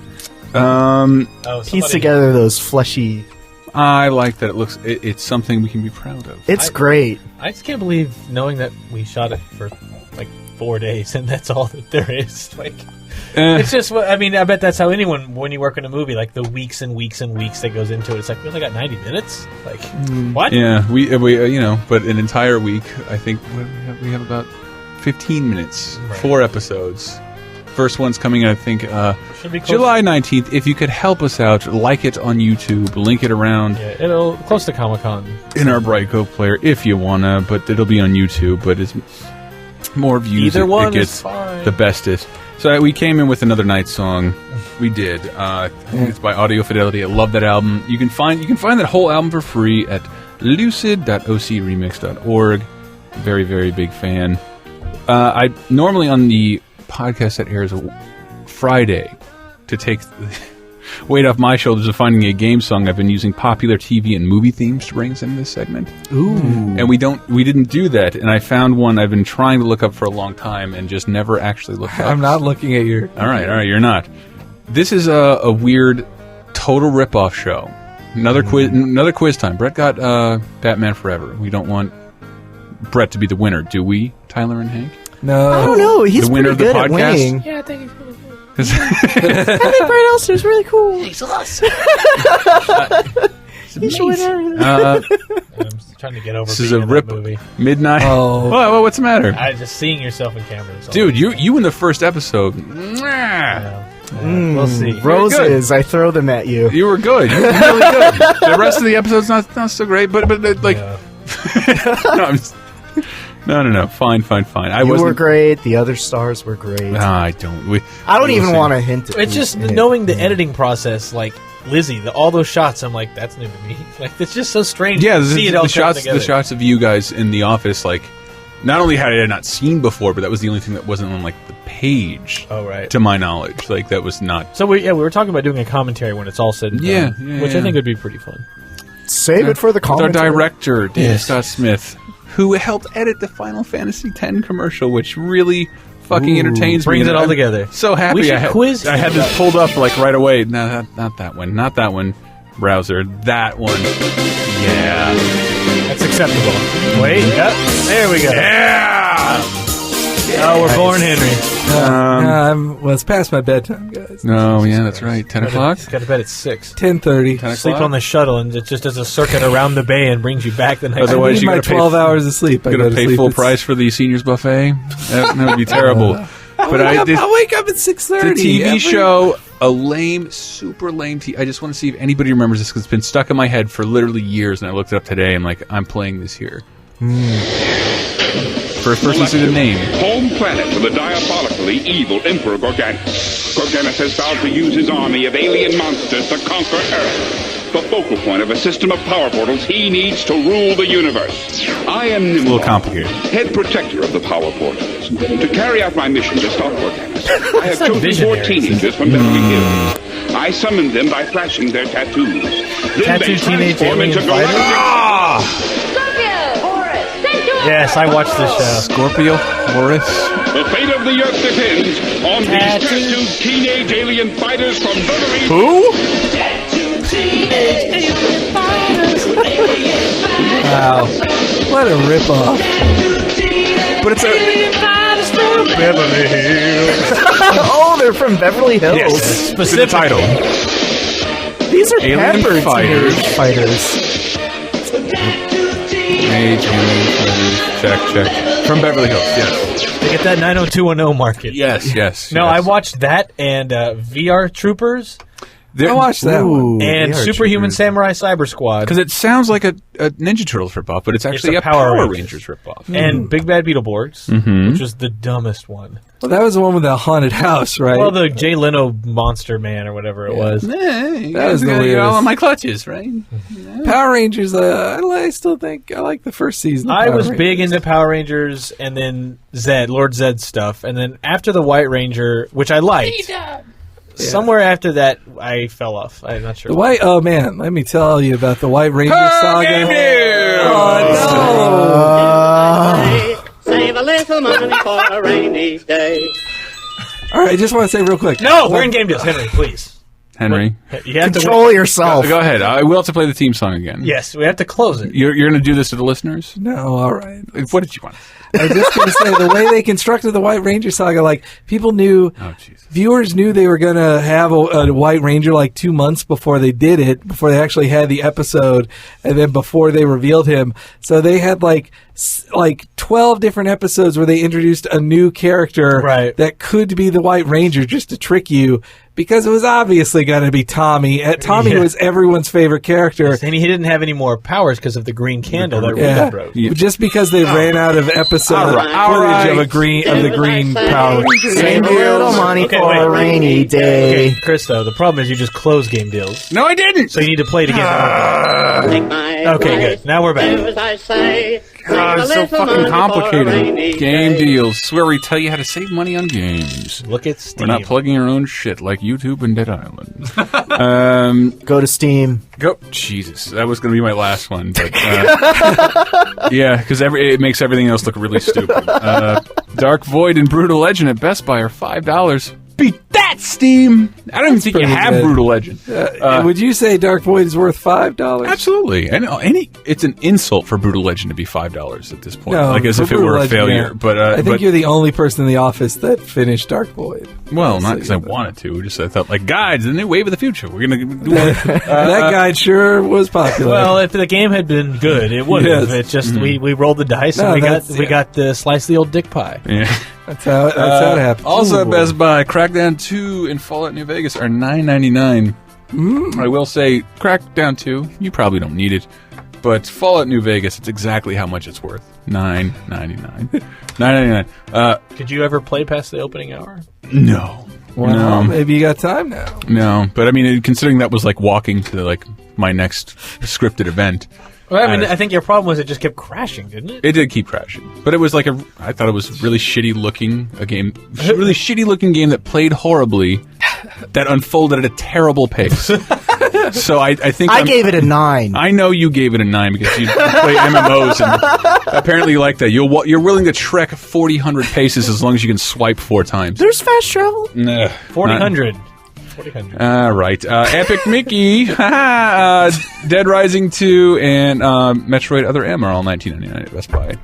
Piece together those fleshy. I like that it looks. It's something we can be proud of. It's great. I just can't believe knowing that we shot it for like 4 days and that's all that there is. Like, it's just. I mean, I bet that's how anyone, when you work in a movie, like the weeks and weeks and weeks that goes into it. It's like we only got 90 minutes. Like, what? Yeah, we but an entire week. I think we have about 15 minutes, 4 episodes. First one's coming, I think, July 19th. If you could help us out, like it on YouTube, link it around. Yeah, it'll close to Comic-Con. In our Brightco player, if you wanna, but it'll be on YouTube. But it's more views. Either one it gets is fine. The bestest. So we came in with another Night song. We did. I think it's by Audio Fidelity. I love that album. You can find that whole album for free at lucid.ocremix.org. Very, very big fan. I normally on the podcast that airs Friday to take the weight off my shoulders of finding a game song. I've been using popular TV and movie themes to bring us into this segment. Ooh. And we didn't do that. And I found one I've been trying to look up for a long time and just never actually looked up. I'm not looking at your... All right, you're not. This is a weird, total ripoff show. Another quiz time. Brett got Batman Forever. We don't want Brett to be the winner, do we, Tyler and Hank? No. I don't know. He's the winner pretty of the good podcast? at winning. Yeah, I think he's really cool. I think Brett Elster's really cool. He's awesome. He's a winner. I'm trying to get over This is being a in that rip movie. midnight. Oh. What's the matter? Just seeing yourself in cameras. Dude, you in the first episode. We'll see. Roses, I throw them at you. You were good. You were really good. The rest of the episode's not so great, but like, no. Fine. You were great. The other stars were great. I don't. I don't even want to hint at It's just knowing the editing process, like Lizzie, all those shots. I'm like, that's new to me. Like, it's just so strange. Yeah, to see it all the come together. shots of you guys in the office, like, not only had I not seen before, but that was the only thing that wasn't on like the page. Oh, right. To my knowledge, like that was not. So we were talking about doing a commentary when it's all said and done, which I think would be pretty fun. Save it for the commentary. Our director, David Scott Smith, who helped edit the Final Fantasy X commercial, which really fucking entertains me. Brings it all together. So happy We should I had this pulled up like right away. No, not that one. Not that one. Browser. That one. Yeah. That's acceptable. Wait. Yep. There we go. Yeah. Oh, we're born Henry. Well, it's past my bedtime, guys. No, yeah, that's right. 10 o'clock? Got to bed at 6. 10:30. 10 Sleep on the shuttle, and it just does a circuit around the bay and brings you back the next day. Otherwise, I need my 12 hours of sleep. You're going to pay full price for the seniors buffet? That would be terrible. I'll wake up at 6:30. The TV show, a lame, super lame I just want to see if anybody remembers this, because it's been stuck in my head for literally years, and I looked it up today, and like, I'm playing this here. First person to say the name. Home planet for the diabolically evil Emperor Gorganis. Gorganis has vowed to use his army of alien monsters to conquer Earth. The focal point of a system of power portals he needs to rule the universe. I am Nimrod, a little complicated. head protector of the power portals. To carry out my mission to stop Gorganis, I have chosen 4 teenagers from Beverly Hills. I summoned them by flashing their tattoos. Then they teenage transform alien into fighters? Yes, I watched this show. Scorpio, Horus. The fate of the Earth depends on these tattooed teenage alien fighters from Beverly Hills. Who? Wow. What a ripoff. But it's a... Beverly Hills. Oh, they're from Beverly Hills. Yes, specific title. These are Alien pepper fighters. fighters. Check. From Beverly Hills, yes. They get that 90210 market. Yes. No, I watched that and VR Troopers. I watched that one. And Superhuman Samurai Cyber Squad. Because it sounds like a Ninja Turtles ripoff, but it's actually a Power Rangers ripoff. And Big Bad Beetleborgs, which was the dumbest one. Well, that was the one with the haunted house, right? Well, the Jay Leno Monster Man or whatever it was. That was the weirdest. all on my clutches, right? Power Rangers, I still think I like the first season. I was big into Power Rangers, and then Lord Zed stuff, and then after the White Ranger, which I liked, somewhere after that I fell off. I'm not sure. Oh man, let me tell you about the White Ranger saga. Save a little money for a rainy day. All right, I just want to say real quick. No, we're in game deals, Henry. Please, Henry, you have Control yourself. Go ahead. I will have to play the theme song again. Yes, we have to close it. You're going to do this to the listeners? No, all right. What did you want? I was just going to say, the way they constructed the White Ranger saga, like, people knew, viewers knew they were going to have a White Ranger like 2 months before they did it, before they actually had the episode, and then before they revealed him. So they had like 12 different episodes where they introduced a new character that could be the White Ranger just to trick you. Because it was obviously going to be Tommy. Tommy was everyone's favorite character. And he didn't have any more powers because of the green candle that Rita broke. Just because they ran out of episode footage of the green Power Ranger. Save a little money for a rainy day. Okay, Chris, though, the problem is you just closed game deals. No, I didn't! So you need to play it again. Okay, good. Now we're back. God, it's so fucking complicated. Game deals. Swear we tell you how to save money on games. Look at Steam. We're not plugging our own shit like YouTube and Dead Island. Go to Steam. Jesus, that was going to be my last one. But, yeah, because it makes everything else look really stupid. Dark Void and Brutal Legend at Best Buy are $5. Beat that, Steam! I don't even think you have Brutal Legend. Would you say Dark Void is worth $5? Absolutely. It's an insult for Brutal Legend to be $5 at this point. No, like as if it were a failure. Yeah. But I think you're the only person in the office that finished Dark Void. Well, not because I wanted to. Just I thought, like, guides, the new wave of the future. We're going to do it. That guide sure was popular. Well, if the game had been good, it would have. It's just we rolled the dice and we got the slice the old dick pie. Yeah. That's how it happens. Also at Best Buy, Crackdown 2 and Fallout New Vegas are $9.99. I will say, Crackdown 2, you probably don't need it. But Fallout New Vegas, it's exactly how much it's worth. $9.99. $9.99. Could you ever play past the opening hour? No. Well, maybe you got time now. No, but I mean, considering that was like walking to my next scripted event. Well, I mean, I think your problem was it just kept crashing, didn't it? It did keep crashing, but it was like I thought it was really shitty looking really shitty looking game that played horribly, that unfolded at a terrible pace. So I think I gave it a 9. I know you gave it a 9 because you play MMOs and apparently you like that. You're willing to trek 4,000 paces as long as you can swipe 4 times. There's fast travel. 4,000. All right. Epic Mickey, Dead Rising 2, and Metroid Other M are all $19.99 at Best Buy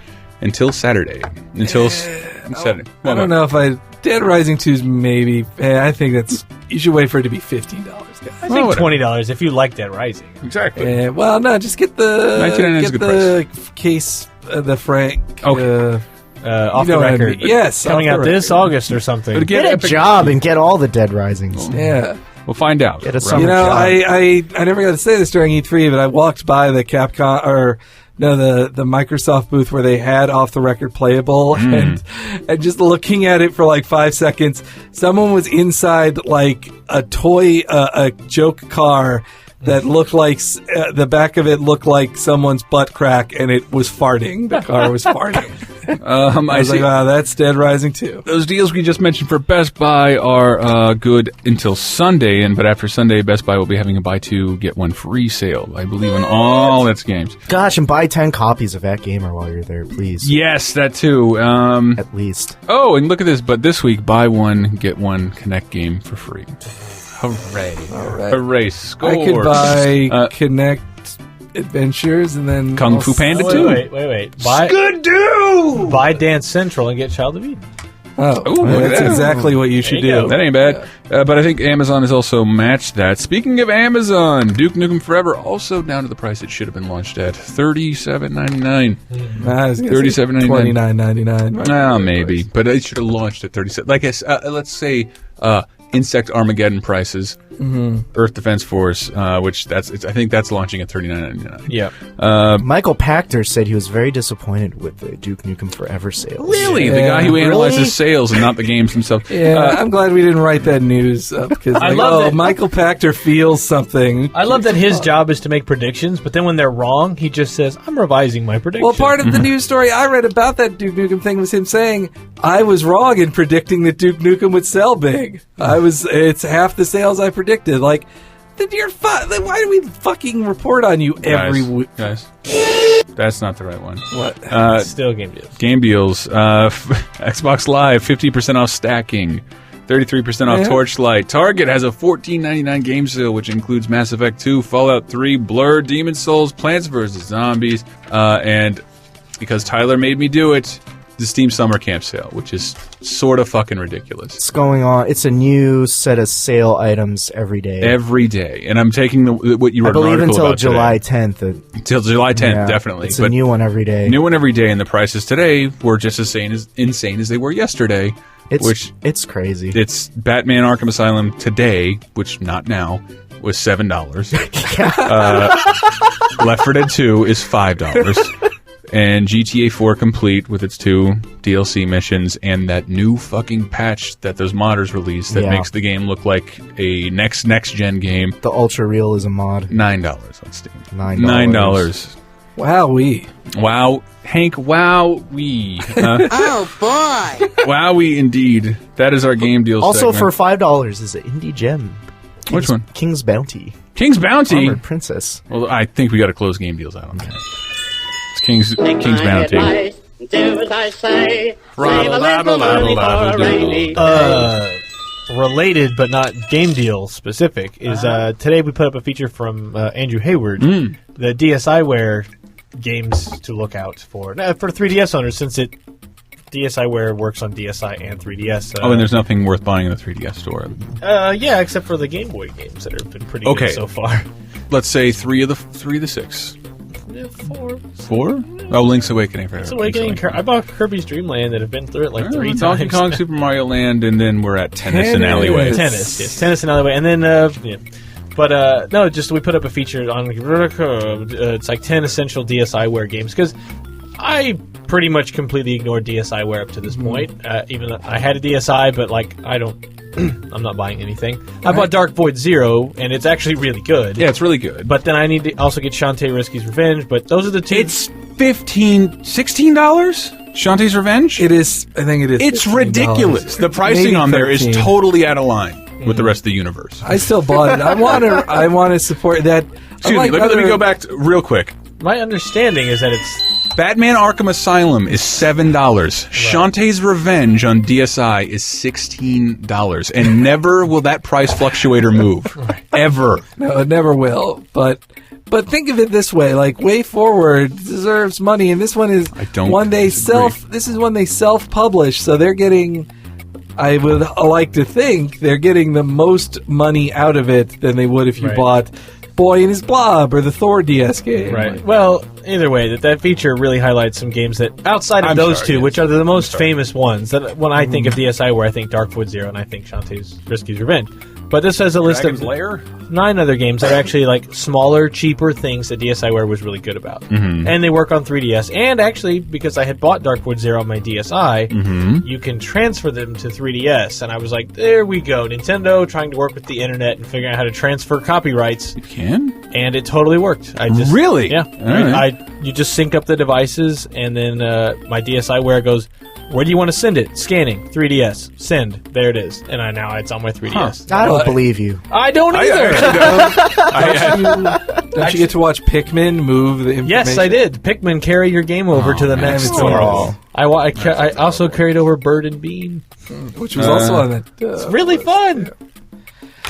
until Saturday. Saturday. I don't know if Dead Rising 2 is maybe. I think you should wait for it to be $15, guys. I think $20 if you like Dead Rising. Exactly. Well, no, just get the case, the Frank. Okay. Off the record. Yes. Coming out this August or something. But get a job and get all the Dead Risings. Yeah. We'll find out. Get a summer job. I never got to say this during E3, but I walked by the Capcom, the Microsoft booth where they had off the record playable, and just looking at it for like 5 seconds, someone was inside like a toy, a joke car that looked like the back of it looked like someone's butt crack, and it was farting. The car was farting. I was like, wow, that's Dead Rising 2. Those deals we just mentioned for Best Buy are good until Sunday, but after Sunday, Best Buy will be having a buy 2, get 1 free sale, I believe, on all its games. Gosh, and buy 10 copies of At Gamer while you're there, please. Yes, that too. At least. Oh, and look at this, but this week, buy 1, get 1 Kinect game for free. Hooray. All right. Hooray. Score. I could buy Kinect Adventures and then Kung Fu Panda 2. Wait. Buy Dance Central and get Child of Eden. Oh, that's exactly what you should do. That ain't bad. But I think Amazon has also matched that. Speaking of Amazon, Duke Nukem Forever also down to the price it should have been launched at, $37.99. $37.99. $29.99. Right? Maybe, but it should have launched at $37. Like let's say Insect Armageddon prices Earth Defense Force, which I think that's launching at $39.99. Yeah. Michael Pachter said he was very disappointed with the Duke Nukem Forever sales. Really? The guy who analyzes sales and not the games themselves. Yeah, I'm glad we didn't write that news because Michael Pachter feels something. I love that his job is to make predictions, but then when they're wrong, he just says, I'm revising my prediction. Well, part of the news story I read about that Duke Nukem thing was him saying, I was wrong in predicting that Duke Nukem would sell big. It's half the sales I predicted. Like, then why do we fucking report on you every week? Guys, that's not the right one. What? Still Game Deals. Game Deals. Xbox Live, 50% off stacking. 33% off Torchlight. Target has a $14.99 game sale, which includes Mass Effect 2, Fallout 3, Blur, Demon's Souls, Plants vs. Zombies, and because Tyler made me do it, the Steam Summer Camp sale, which is sort of fucking ridiculous. It's going on. It's a new set of sale items every day. Every day. And I'm taking what you wrote I believe an article until about July today. 10th. Until July 10th, definitely. It's a new one every day. New one every day, and the prices today were just as insane as they were yesterday. It's crazy. It's Batman Arkham Asylum today, which not now, was $7. Left 4 Dead 2 is $5. And GTA 4 Complete with its 2 DLC missions and that new fucking patch that those modders released that makes the game look like a next-gen game. The Ultra Realism mod. $9 on Steam. $9. Wowee. Wow. Hank, wowee. Oh, boy. Wowee, indeed. That is our game deal Also segment. for $5 is an indie gem. Which one? King's Bounty. King's Bounty? Armored Princess. Well, I think we got to close game deals out on that. It's King's Bounty. Do as I say. Related but not game deal specific is today we put up a feature from Andrew Hayward, the DSiWare games to look out for 3DS owners, since DSiWare works on DSi and 3DS. And there's nothing worth buying in the 3DS store. Yeah, except for the Game Boy games that have been pretty good so far. Let's say 3 of the 6. 4? Oh, Link's Awakening. Link's Awakening. I bought Kirby's Dream Land and have been through it like 3 times. Donkey Kong, Super Mario Land, and then we're at Tennis and Alleyway. Tennis and Alleyway. And then, But, no, just we put up a feature on, it's like 10 essential DSiWare games, because I pretty much completely ignored DSiWare up to this point. Even though I had a DSi, but, like, I'm not buying anything. I bought Dark Void Zero, and it's actually really good. Yeah, it's really good. But then I need to also get Shantae Risky's Revenge, but those are the two. It's $16? Shantae's Revenge? It is. I think it is. It's ridiculous. The pricing on there is totally out of line with the rest of the universe. I still bought it. I want to support that. Excuse me, let me go back real quick. My understanding is that it's Batman Arkham Asylum is $7. Shantae's Revenge on DSi is $16. And never will that price fluctuator move. Ever. No, it never will. But think of it this way, like Way Forward deserves money, and this one is one they self-publish, so they're getting, I would like to think they're getting the most money out of it than they would if you bought Boy and His Blob or the Thor DS game. Right. Well, either way, that feature really highlights some games that, outside of those two, which are the most famous ones, that when I think of DSiWare, I think Dark Void Zero and I think Shantae's Risky's Revenge. But this has a list of 9 other games that are actually like smaller, cheaper things that DSiWare was really good about. And they work on 3DS. And actually, because I had bought Dark Void Zero on my DSi, you can transfer them to 3DS. And I was like, there we go. Nintendo trying to work with the internet and figuring out how to transfer copyrights. You can? And it totally worked. Really? Yeah. Right. You just sync up the devices, and then my DSiWare goes, where do you want to send it? Scanning. 3DS. Send. There it is. And now it's on my 3DS. I don't believe you. I don't either. Don't you get to watch Pikmin move the information? Yes, I did. Pikmin carry your game over to the next store. I also carried over Bird and Bean. Which was also on that. It's really fun.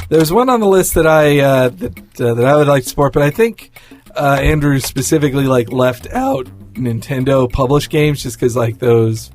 There's one on the list that I would like to support, but I think Andrew specifically left out Nintendo published games just because those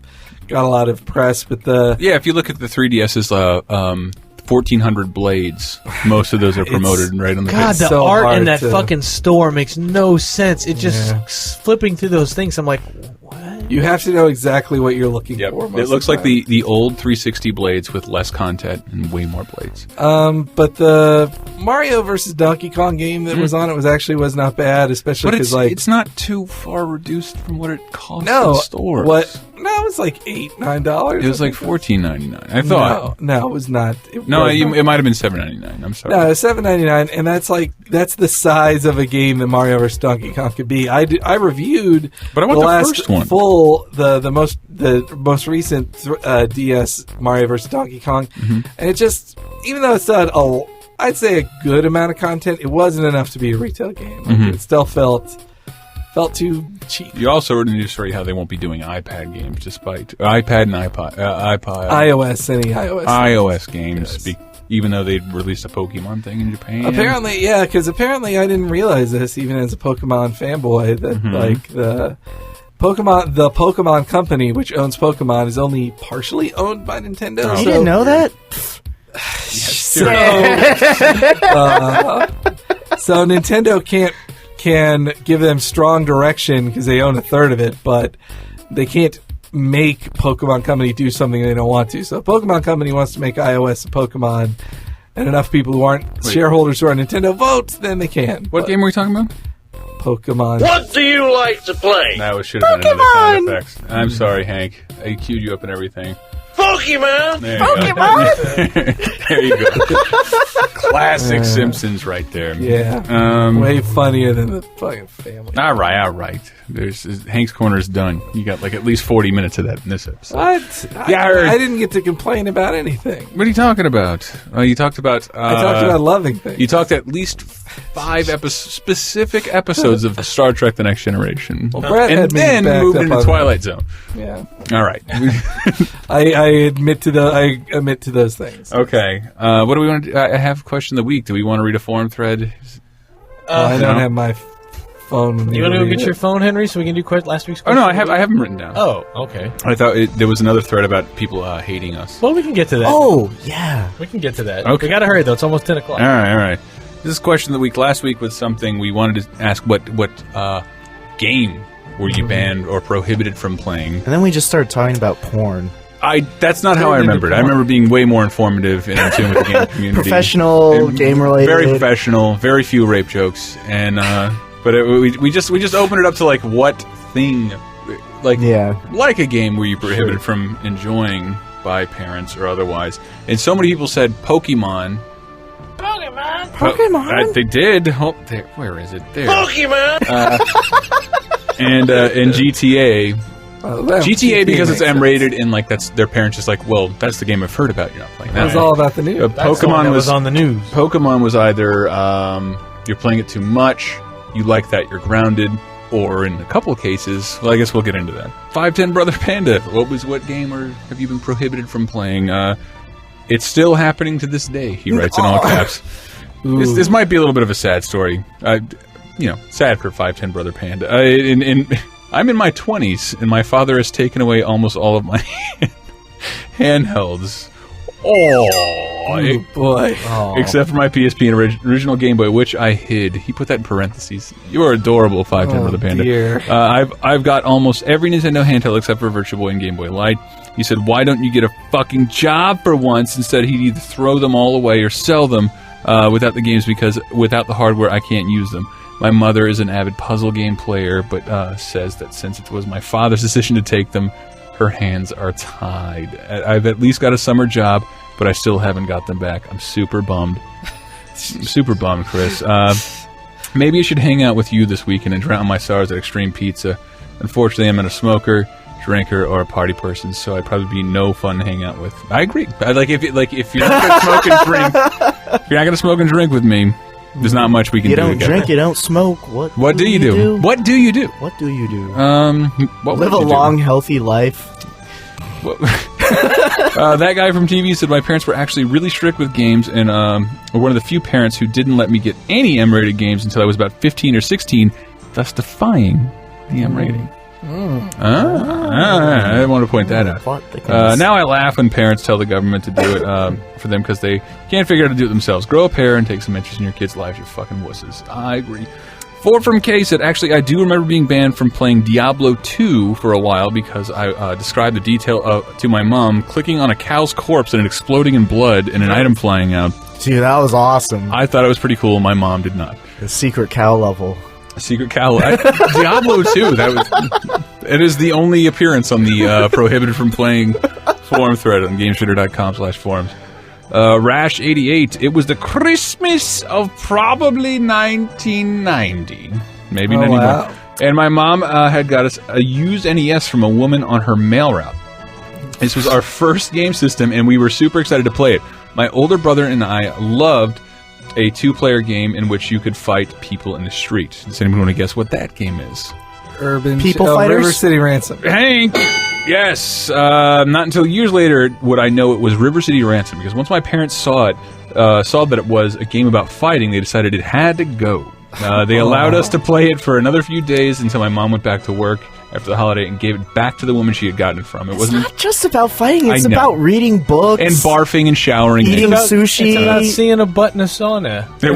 got a lot of press. But if you look at the 3DS's 1,400 blades, most of those are promoted right on the God, page. the art in that fucking store makes no sense. It just flipping through those things. I'm like, what? You have to know exactly what you're looking for. It looks like the old 360 blades with less content and way more blades. But the Mario versus Donkey Kong game that was on it was not bad, especially because it's not too far reduced from what it costs no, in stores. No, it was like $8-9. It was like $14.99. I thought. No, it was not. It might have been $7.99. I'm sorry. No, it was $7.99, and that's the size of a game that Mario vs. Donkey Kong could be. I reviewed, but I want the last first one. the most recent DS Mario vs. Donkey Kong, and it just, even though it's not I'd say a good amount of content, it wasn't enough to be a retail game. It still felt too cheap. You also heard in the news story how they won't be doing iPad games, despite iPad and iPod, iOS games, even though they released a Pokemon thing in Japan. Apparently, yeah, because apparently I didn't realize this, even as a Pokemon fanboy, that like the Pokemon company, which owns Pokemon, is only partially owned by Nintendo. You didn't know that? So Nintendo can give them strong direction because they own a third of it, but they can't make Pokemon Company do something they don't want to. So Pokemon Company wants to make iOS a Pokemon, and enough people who aren't shareholders who are Nintendo vote, then they can. What game were we talking about? Pokemon. What do you like to play? That should have been another sound effects. I'm sorry, Hank. I queued you up and everything. Pokemon! There you go. Classic Simpsons right there. Yeah. Way funnier than the fucking Family. All right. Hank's Corner is done. You got like at least 40 minutes of that in this episode. What? I didn't get to complain about anything. What are you talking about? You talked about... I talked about loving things. You talked at least 5 specific episodes of Star Trek The Next Generation. Well, Brad and then moved into Twilight Zone. Yeah. All right. I admit to those things. Okay. What do we want to do? I have question of the week. Do we want to read a forum thread? I don't have my phone. You want to go get your phone, Henry, so we can do last week's question? Oh, no, I have them written down. Oh, okay. I thought there was another thread about people hating us. Well, we can get to that. Oh, yeah. We can get to that. Okay. We got to hurry, though. It's almost 10 o'clock. All right. This is question of the week. Last week was something we wanted to ask what game were you banned or prohibited from playing? And then we just started talking about porn. That's not how I remembered. I remember being way more informative and in tune with the game community. Professional, game-related. Very professional, very few rape jokes. And but we just opened it up to like what thing, like a game were you prohibited from enjoying by parents or otherwise. And so many people said Pokemon. Pokemon? They did. Where is it? There. Pokemon! And GTA. GTA because it's M-rated and like that's their parents just like, well, that's the game I've heard about. You're not playing that. It was all about the news. Pokemon was on the news. Pokemon was either you're playing it too much, you like that, you're grounded, or in a couple of cases, well, I guess we'll get into that. 510 Brother Panda. What game have you been prohibited from playing? It's still happening to this day. He writes in all caps. This might be a little bit of a sad story. Sad for 510 Brother Panda. I'm in my 20s, and my father has taken away almost all of my handhelds. Oh, boy. Except for my PSP and original Game Boy, which I hid. He put that in parentheses. You are adorable, 510 Brother Panda. Dear. I've got almost every Nintendo handheld except for Virtual Boy and Game Boy Light. He said, why don't you get a fucking job for once? Instead, he'd either throw them all away or sell them without the games because without the hardware, I can't use them. My mother is an avid puzzle game player, but says that since it was my father's decision to take them, her hands are tied. I've at least got a summer job, but I still haven't got them back. I'm super bummed. Super bummed, Chris. Maybe I should hang out with you this weekend and drown my sorrows at Extreme Pizza. Unfortunately, I'm not a smoker, drinker, or a party person, so I'd probably be no fun to hang out with. I agree. If you're not gonna smoke and drink, if you're not gonna smoke and drink with me, there's not much we can do. You don't drink, you don't smoke. What do you do? What do you do? What do you do? Live a long, healthy life. That guy from TV said my parents were actually really strict with games and were one of the few parents who didn't let me get any M-rated games until I was about 15 or 16, thus defying the M rating. I want to point that out. Now I laugh when parents tell the government to do it for them because they can't figure out how to do it themselves. Grow a pair and take some interest in your kid's life. You're fucking wusses. I agree. Four from K said, actually, I do remember being banned from playing Diablo 2 for a while because I described the detail to my mom, clicking on a cow's corpse and it exploding in blood and an item flying out. Dude, that was awesome. I thought it was pretty cool. My mom did not. The secret cow level. A secret cow. Diablo 2. It is the only appearance on the prohibited from playing forum thread on GameStreeter.com/forums. Rash88. It was the Christmas of probably 1990. Maybe 91. Wow. And my mom had got us a used NES from a woman on her mail route. This was our first game system, and we were super excited to play it. My older brother and I loved a 2-player game in which you could fight people in the street. Does anyone want to guess what that game is? Urban People Fighters? River City Ransom. Hank! Yes! Not until years later would I know it was River City Ransom, because once my parents saw that it was a game about fighting, they decided it had to go. They allowed us to play it for another few days until my mom went back to work after the holiday and gave it back to the woman she had gotten it from. It's not just about fighting, it's about reading books. And barfing and showering. Eating sushi. It's about seeing a butt in a sauna. Or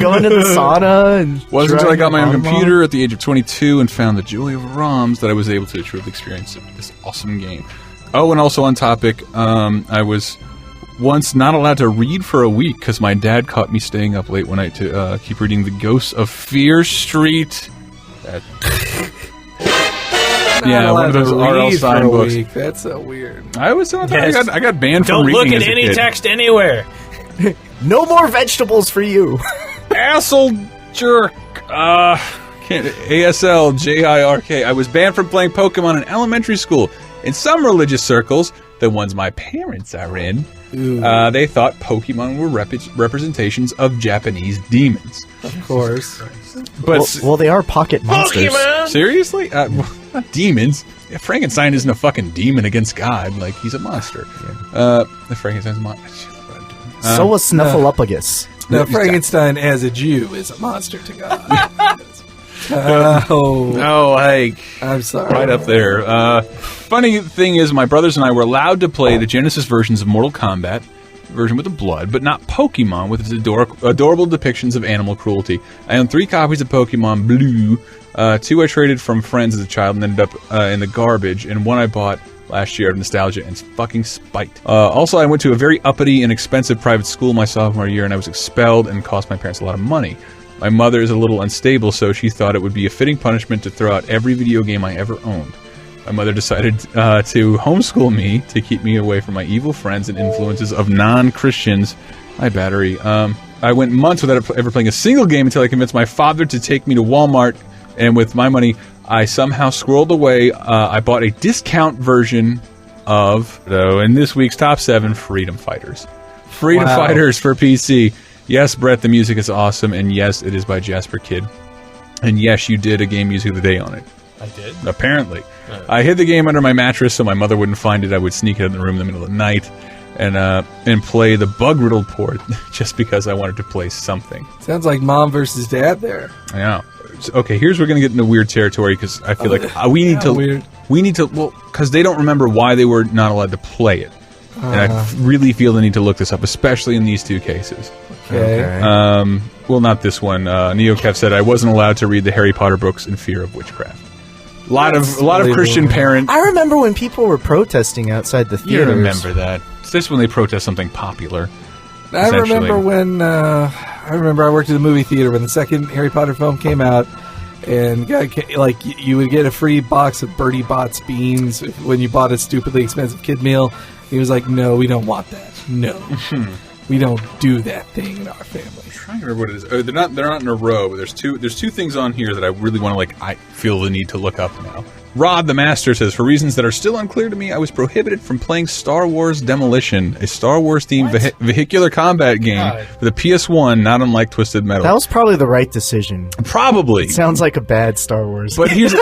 going to the sauna. And wasn't until I got my own computer at the age of 22 and found the joy of ROMs that I was able to truly experience this awesome game. Oh, and also on topic, I was once not allowed to read for a week because my dad caught me staying up late one night to keep reading The Ghosts of Fear Street. Yeah, one of those R.L. Stein books. That's so weird. I was telling you, I got banned from reading. Don't look at any text anywhere. No more vegetables for you. Asshole jerk. ASLJIRK. I was banned from playing Pokemon in elementary school. In some religious circles, the ones my parents are in, they thought Pokemon were representations of Japanese demons. Of course. But well, they are pocket monsters. Pokemon? Seriously? Not demons. Yeah, Frankenstein isn't a fucking demon against God. Like, he's a monster. Yeah. Frankenstein's a monster. So was Snuffleupagus. No, Frankenstein as a Jew is a monster to God. Oh, hey. I'm sorry. Right up there. Funny thing is, my brothers and I were allowed to play the Genesis versions of Mortal Kombat, version with the blood, but not Pokemon with its adorable depictions of animal cruelty. I own 3 copies of Pokemon Blue. 2 I traded from friends as a child and ended up in the garbage, and 1 I bought last year out of nostalgia and fucking spite. Also, I went to a very uppity and expensive private school my sophomore year, and I was expelled and cost my parents a lot of money. My mother is a little unstable, so she thought it would be a fitting punishment to throw out every video game I ever owned. My mother decided to homeschool me to keep me away from my evil friends and influences of non-Christians. My battery. I went months without ever playing a single game until I convinced my father to take me to Walmart, and with my money, I somehow squirreled away. I bought a discount version of, in this week's Top 7, Freedom Fighters. Freedom Fighters for PC. Yes, Brett, the music is awesome, and yes, it is by Jasper Kidd. And yes, you did a game music of the day on it. I did? Apparently. I hid the game under my mattress so my mother wouldn't find it. I would sneak it in the room in the middle of the night and play the bug-riddled port just because I wanted to play something. Sounds like mom versus dad there. Yeah. Okay, here's where we're going to get into weird territory because I feel like we need to, well, because they don't remember why they were not allowed to play it. And I really feel the need to look this up, especially in these 2 cases. Okay. Well, not this one. NeoKev said I wasn't allowed to read the Harry Potter books in fear of witchcraft. A lot of Christian parents. I remember when people were protesting outside the theaters. You remember that? It's just when they protest something popular. I remember when I worked at a movie theater when the second Harry Potter film came out, and you would get a free box of Bertie Bott's beans when you bought a stupidly expensive kid meal. He was like, "No, we don't want that. No, we don't do that thing in our family." I'm trying to remember what it is. They're not in a row. But there's two things on here that I really want to I feel the need to look up now. Rod the Master says, for reasons that are still unclear to me, I was prohibited from playing Star Wars Demolition, a Star Wars-themed vehicular combat game for the PS1, not unlike Twisted Metal. That was probably the right decision. Probably. It sounds like a bad Star Wars But here's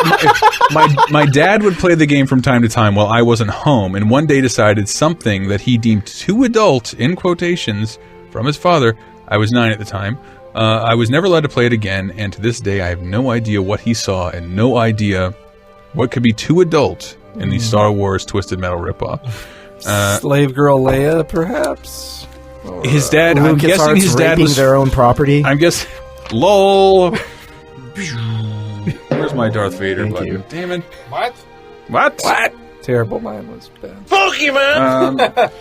my dad would play the game from time to time while I wasn't home, and one day decided something that he deemed too adult, in quotations, from his father. I was 9 at the time. I was never allowed to play it again, and to this day I have no idea what he saw and no idea what could be too adult in the Star Wars Twisted Metal ripoff. Slave girl Leia, perhaps? His dad, I'm guessing his dad was their own property. I'm guessing, lol. Where's my Darth Vader button? Damn it. What? What? Terrible. Mine was bad. Pokemon!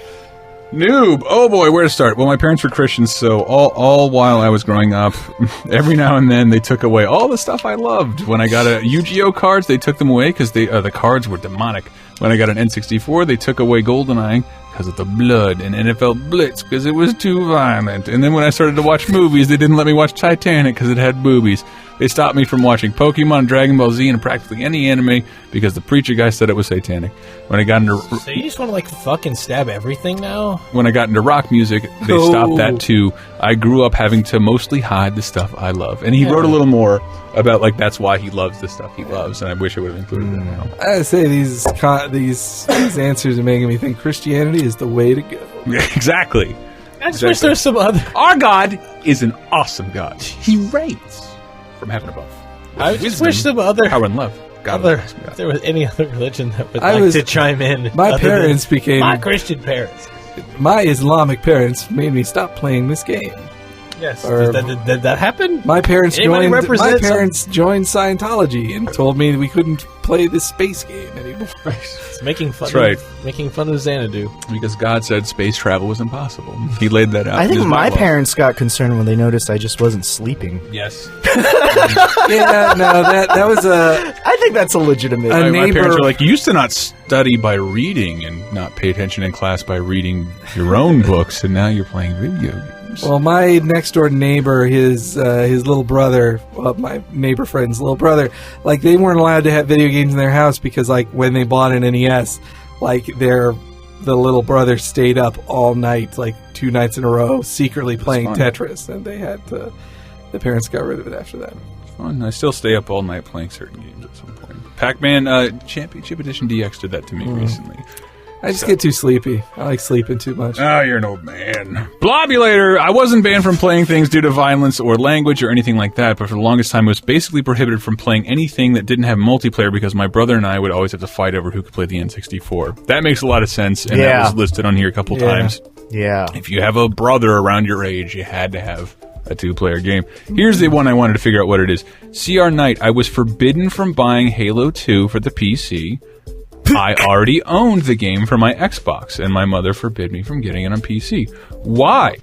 Noob. Oh boy, where to start? Well, my parents were Christians, so all while I was growing up, every now and then they took away all the stuff I loved. When I got a Yu-Gi-Oh cards, they took them away because the cards were demonic. When I got an N64, they took away GoldenEye because of the blood, and NFL Blitz because it was too violent. And then when I started to watch movies, they didn't let me watch Titanic because it had boobies. They stopped me from watching Pokemon, Dragon Ball Z, and practically any anime because the preacher guy said it was satanic. When I got into So you just want to like fucking stab everything now? when I got into rock music, they stopped that too. I grew up having to mostly hide the stuff I love. And he wrote a little more about like that's why he loves the stuff he loves, and I wish I would have included that now. I say these answers are making me think Christianity is the way to go. Exactly. I just wish there was some other. Our God is an awesome God. He reigns from heaven above. I just wish some other. Power and love. God Other, is awesome God. if there was any other religion that would I like was- to chime in. My other parents than became- my Christian parents. My Islamic parents made me stop playing this game. Yes. Or- Did that happen? My parents Anybody joined. My represent some- parents joined Scientology and told me we couldn't play this space game anymore. It's making fun. That's right. Making fun of Xanadu. Because God said space travel was impossible. He laid that out. I in think his my Bible. parents got concerned when they noticed I just wasn't sleeping. Yes. Yeah, no, that was a. I think that's a legitimate. A My neighbor- parents were like, you used to not study by reading and not pay attention in class by reading your own books, and now you're playing video games. Well, my next door neighbor, his little brother, well, my neighbor friend's little brother, like they weren't allowed to have video games in their house because, like, when they bought an NES, like the little brother stayed up all night, like 2 nights in a row, secretly playing fun. Tetris, and they had to. The parents got rid of it after that. Fun. I still stay up all night playing certain games at some point. Pac-Man Championship Edition DX did that to me recently. I just get too sleepy. I like sleeping too much. Oh, you're an old man. Blobulator! I wasn't banned from playing things due to violence or language or anything like that, but for the longest time I was basically prohibited from playing anything that didn't have multiplayer because my brother and I would always have to fight over who could play the N64. That makes a lot of sense, and that was listed on here a couple times. Yeah. If you have a brother around your age, you had to have a 2-player game. Here's the one I wanted to figure out what it is. CR Knight, I was forbidden from buying Halo 2 for the PC. I already owned the game for my Xbox, and my mother forbid me from getting it on PC. Why?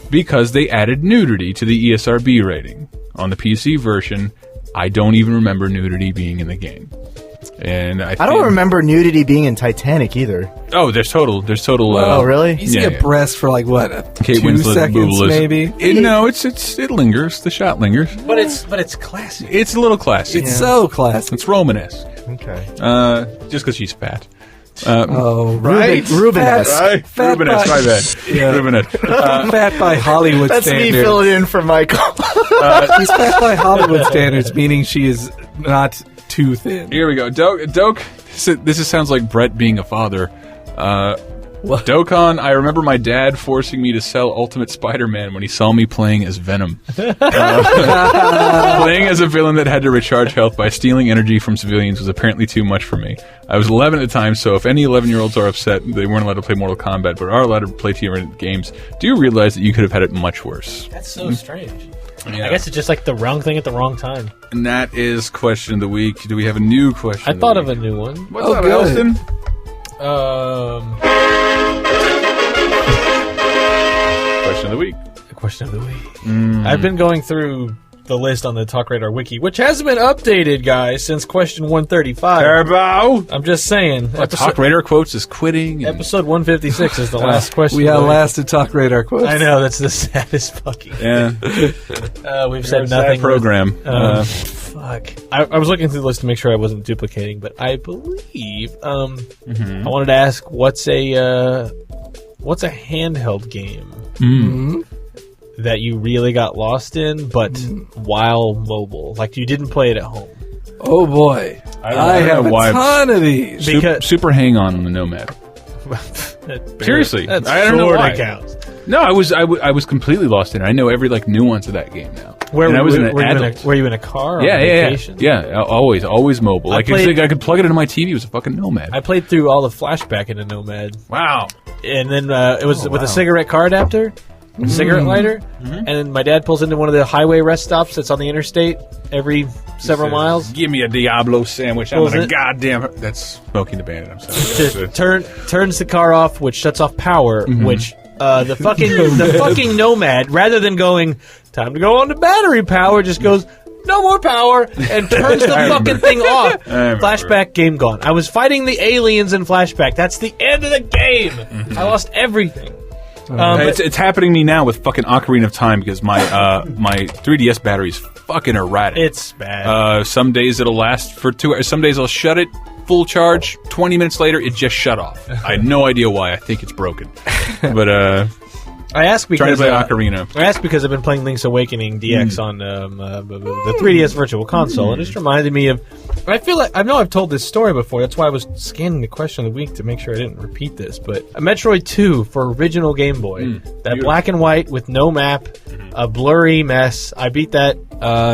Because they added nudity to the ESRB rating. On the PC version, I don't even remember nudity being in the game. And I don't remember nudity being in Titanic either. Oh, there's total. Oh, really? You see a breast for like what? Kate 2 Winslet seconds, boobless. maybe. No, it lingers. The shot lingers. But it's classy. It's a little classy. It's so classy. It's Romanesque. Okay. Just because she's fat. Right? Rubenesque. Fat Rubenesque, by- my bad. Yeah. Rubenesque. Fat by Hollywood That's standards. me filling in for Michael. She's fat by Hollywood standards, meaning she is not too thin. Here we go. Doke, this sounds like Brett being a father. Dokon, I remember my dad forcing me to sell Ultimate Spider-Man when he saw me playing as Venom. Playing as a villain that had to recharge health by stealing energy from civilians was apparently too much for me. I was 11 at the time, so if any 11-year-olds are upset, they weren't allowed to play Mortal Kombat, but are allowed to play TR games. Do you realize that you could have had it much worse? That's so strange. Yeah. I guess it's just like the wrong thing at the wrong time. And that is question of the week. Do we have a new question? I thought of a new one. What's up, Elston? Question of the week. The question of the week. I've been going through the list on the TalkRadar wiki, which hasn't been updated, guys, since question 135. Turbo! I'm just saying. TalkRadar quotes is quitting. Episode 1156 is the last question. We outlasted TalkRadar quotes. I know, that's the saddest fucking Yeah. we've said nothing. Program. Fuck. I was looking through the list to make sure I wasn't duplicating, but I believe I wanted to ask what's a handheld game that you really got lost in, but while mobile, like you didn't play it at home. Oh boy, I have a ton of these. Super hang on the Nomad. Seriously, I don't know why. Counts. No, I was completely lost in it. I know every nuance of that game now. Were you in a car? Or Yeah, on vacation? yeah. Always mobile. I could plug it into my TV. It was a fucking Nomad. I played through all the flashback in a Nomad. Wow. And then it was with a cigarette car adapter. cigarette lighter, and then my dad pulls into one of the highway rest stops that's on the interstate every several miles. Give me a Diablo sandwich. I'm Pulls gonna it. goddamn. That's Smoking the Bandit. I'm sorry. Turns the car off, which shuts off power, which the fucking Nomad, rather than going time to go on to battery power, just goes no more power and turns the fucking thing off. Flashback, game gone. I was fighting the aliens in Flashback. That's the end of the game. I lost everything. It's happening to me now with fucking Ocarina of Time because my my 3DS battery is fucking erratic. It's bad. Some days it'll last for 2 hours. Some days I'll shut it full charge. 20 minutes later, it just shut off. I had no idea why. I think it's broken. But I ask because trying to play Ocarina. I ask because I've been playing Link's Awakening DX on the 3DS Virtual Console, and it just reminded me of. I feel like I know I've told this story before. That's why I was scanning the question of the week to make sure I didn't repeat this. But a Metroid 2 for original Game Boy, that black and white with no map, a blurry mess. I beat that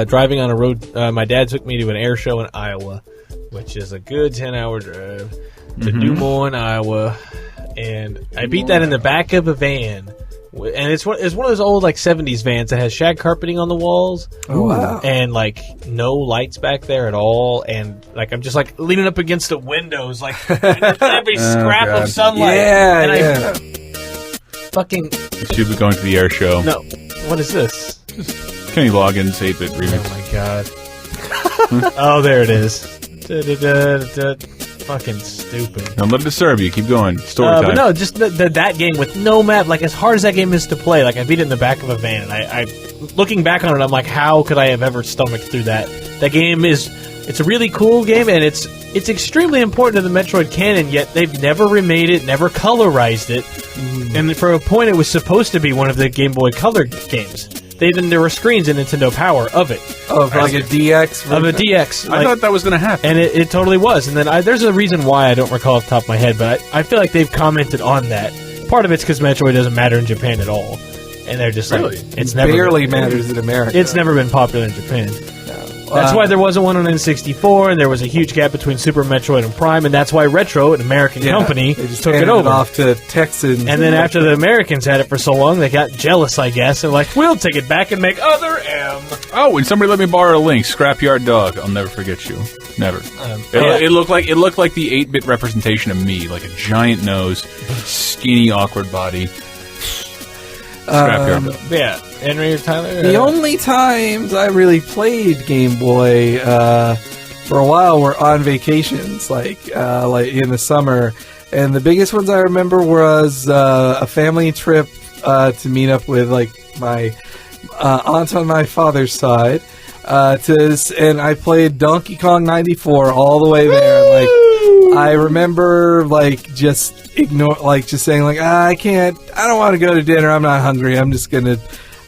driving on a road. My dad took me to an air show in Iowa, which is a good 10-hour drive to Des Moines, Iowa, and I beat that in the back of a van. And it's one of those old like 70s vans that has shag carpeting on the walls. Oh, wow. And like no lights back there at all. And like I'm just like leaning up against the windows, like every scrap of sunlight. Yeah, I fucking. You should be going to the air show. No, what is this? Kenny Loggins 8-bit remix. Oh my god. Oh, there it is. Fucking stupid. Don't let it disturb you. Keep going. Story time. But no, just that game with no map. Like as hard as that game is to play, like I beat it in the back of a van. And I looking back on it, I'm like, how could I have ever stomached through that? That game it's a really cool game, and it's extremely important to the Metroid canon. Yet they've never remade it, never colorized it, and for a point, it was supposed to be one of the Game Boy Color games. There were screens in Nintendo Power of it. Of like a DX? Of a DX. I thought that was going to happen. And it totally was. And then there's a reason why I don't recall off the top of my head, but I feel like they've commented on that. Part of it's because Metroid doesn't matter in Japan at all. And they're just really? Like, it's never barely matters in America. It's never been popular in Japan. That's why there wasn't one on N64, and there was a huge gap between Super Metroid and Prime, and that's why Retro, an American company, they just took handed it over. Off to Texans. And then after the Americans had it for so long, they got jealous, I guess, and like, we'll take it back and make other M. Oh, and somebody let me borrow a Link, Scrapyard Dog. I'll never forget you. Never. It looked like the 8-bit representation of me, like a giant nose, skinny, awkward body. Scrapyard Dog. Yeah. Henry or Tyler? The only times I really played Game Boy for a while were on vacations, like in the summer. And the biggest ones I remember was a family trip to meet up with like my aunt on my father's side. And I played Donkey Kong 94 all the way there. Like I remember just saying like I don't want to go to dinner. I'm not hungry.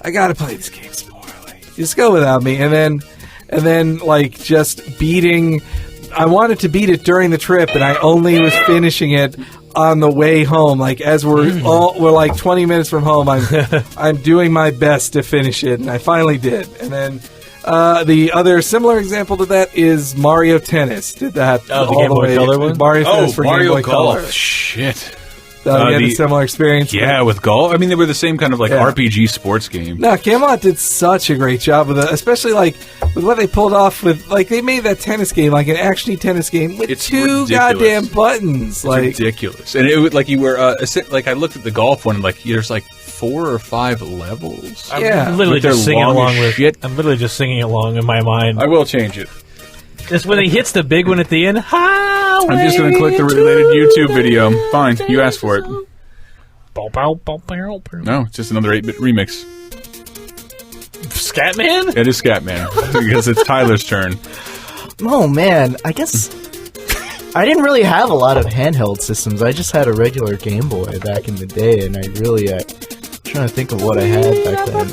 I gotta play this game some more. Like, just go without me. And then like just beating. I wanted to beat it during the trip, and I only was finishing it on the way home. Like as we're like 20 minutes from home, I'm doing my best to finish it, and I finally did. And then the other similar example to that is Mario Tennis. Did that? Oh, the Game Boy Color one. Mario Tennis for Mario Game Boy Golf. Color. Shit. You had a similar experience. Yeah, with golf. I mean, they were the same kind of like RPG sports game. No, Camelot did such a great job with it, especially like with what they pulled off with like they made that tennis game like an actiony tennis game with two goddamn buttons. It's ridiculous, and it was like you were like I looked at the golf one and like there's like 4 or 5 levels. I'm literally just singing along with it. I'm literally just singing along in my mind. I will change it. Just when he hits the big one at the end, I'm just going to click the related YouTube video. Fine, you asked for it. No, it's just another 8-bit remix. Scatman? It is Scatman, because it's Tyler's turn. Oh, man, I guess I didn't really have a lot of handheld systems. I just had a regular Game Boy back in the day, and I really, trying to think of what I had back then.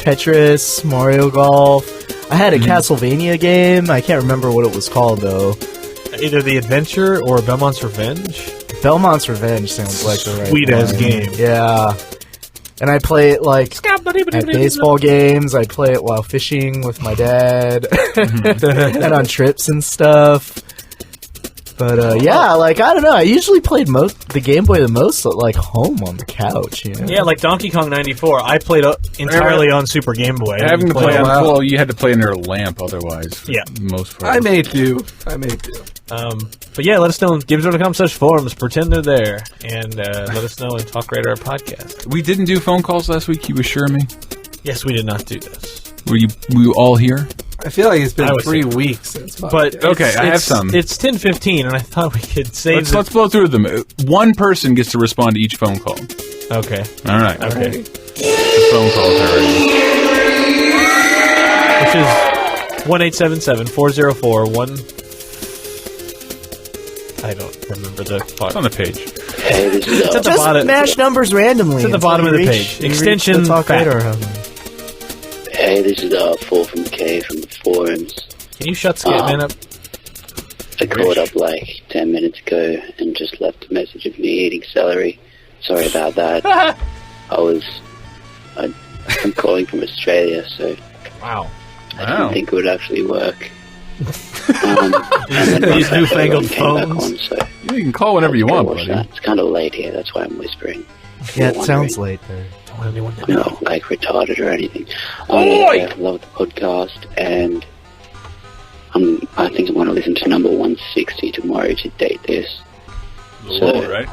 Tetris, Mario Golf. I had a Castlevania game. I can't remember what it was called, though. Either The Adventure or Belmont's Revenge? Belmont's Revenge sounds like the right sweet-ass one. game. Yeah. And I play it, like, at baseball games. I play it while fishing with my dad. And on trips and stuff. But yeah, like I don't know. I usually played the Game Boy the most like home on the couch. You know? Yeah, like Donkey Kong 94. I played entirely on Super Game Boy. Having to play well, you had to play under a lamp otherwise. Yeah, most part. I may do. But yeah, let us know. GameZone.com/forums. Pretend they're there, and let us know in TalkRadar podcast. We didn't do phone calls last week. You assure me? Yes, we did not do this. Were you all here? I feel like it's been 3 weeks since. But okay, I have some. It's 10:15, and I thought we could save. Let's blow through them. One person gets to respond to each phone call. Okay. All right. Okay. The phone calls are ready. Which is 1-877-404-1. I don't remember the font. It's on the page. Hey, it's at the just bottom. Smash numbers randomly. It's at the bottom of the page. Extension TalkRadar. Hey, this is 4 from K from the forums. Can you shut Scatman up? I called up like 10 minutes ago and just left a message of me eating celery. Sorry about that. I'm calling from Australia, so wow. I didn't think it would actually work. These newfangled phones. You can call whenever you want, buddy. It's kind of late here, that's why I'm whispering. Yeah, it sounds late there. Don't want anyone to know. I'm not like retarded or anything. I love the podcast, and I think I want to listen to number 160 tomorrow to date this. So right?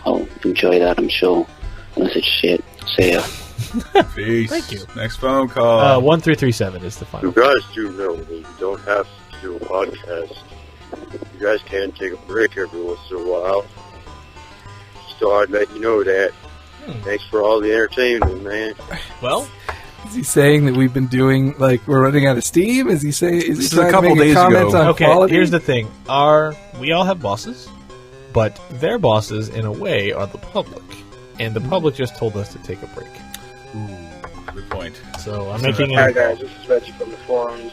I'll enjoy that, I'm sure. Unless it's shit. See ya. Peace. Thank you. Next phone call. 1337 is the final. You guys do know that you don't have to do a podcast. You guys can take a break every once in a while. So I'd let you know that. Thanks for all the entertainment, man. Well, is he saying that we've been doing like we're running out of steam? Is he saying? Is he This is a couple days comment ago. on Okay, quality? here's the thing. We all have bosses, but their bosses, in a way, are the public. And the public just told us to take a break. Ooh, good point. So I'm making Hi guys, this is Reggie from the forums.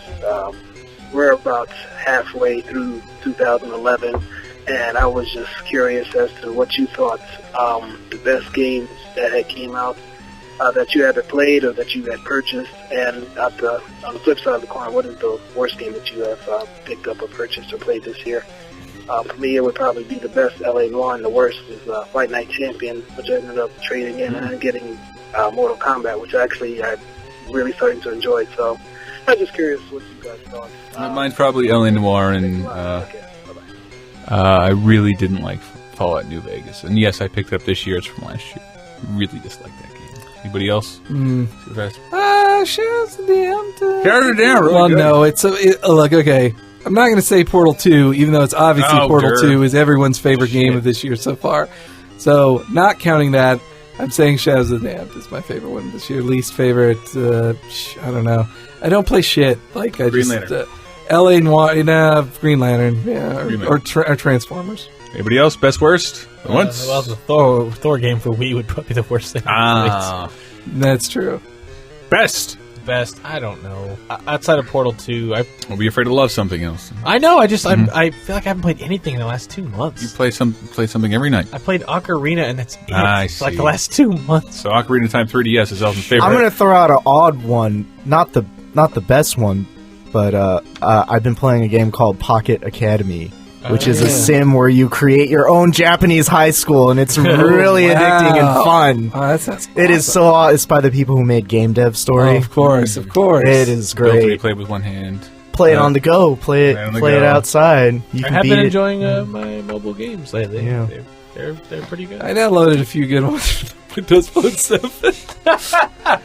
We're about halfway through 2011, and I was just curious as to what you thought the best games that had came out that you either played or that you had purchased, and on the flip side of the coin, what is the worst game that you have picked up or purchased or played this year? For me, it would probably be the best LA Noire, and the worst is Fight Night Champion, which I ended up trading in and getting Mortal Kombat, which actually I'm really starting to enjoy. So I'm just curious what you guys thought. Mine's probably LA Noire, and I really didn't like Fallout New Vegas. And yes, I picked it up this year. It's from last year. Really disliked that game. Anybody else? Shouts to the empty. Shouts to the empty. Well, no, look, okay. I'm not going to say Portal 2, even though it's obviously Portal 2 is everyone's favorite game of this year so far. So, not counting that, I'm saying Shadows of the Damned is my favorite one this year. Least favorite, I don't know. I don't play shit. Like, Green Lantern. LA Noire, Green Lantern, yeah, or Transformers. Anybody else? Best, worst? Once? Well, the Thor game for Wii would probably be the worst thing. That's true. Best, I don't know. Outside of Portal 2, Don't be afraid to love something else. I know. I feel like I haven't played anything in the last 2 months. You play something every night. I played Ocarina, and that's it. I For like see. the last 2 months. So Ocarina of Time 3DS is Elton's favorite. I'm going to throw out an odd one, not the best one, but I've been playing a game called Pocket Academy, which is a sim where you create your own Japanese high school, and it's really addicting and fun. Oh, that sounds awesome. It is so. It's by the people who made Game Dev Story. Oh, of course. It is Built to be great. played with one hand. Play it on the go. Play it outside. You I can have beat been it. enjoying my mobile games lately. Yeah. They're pretty good. I downloaded a few good ones. Windows Phone 7.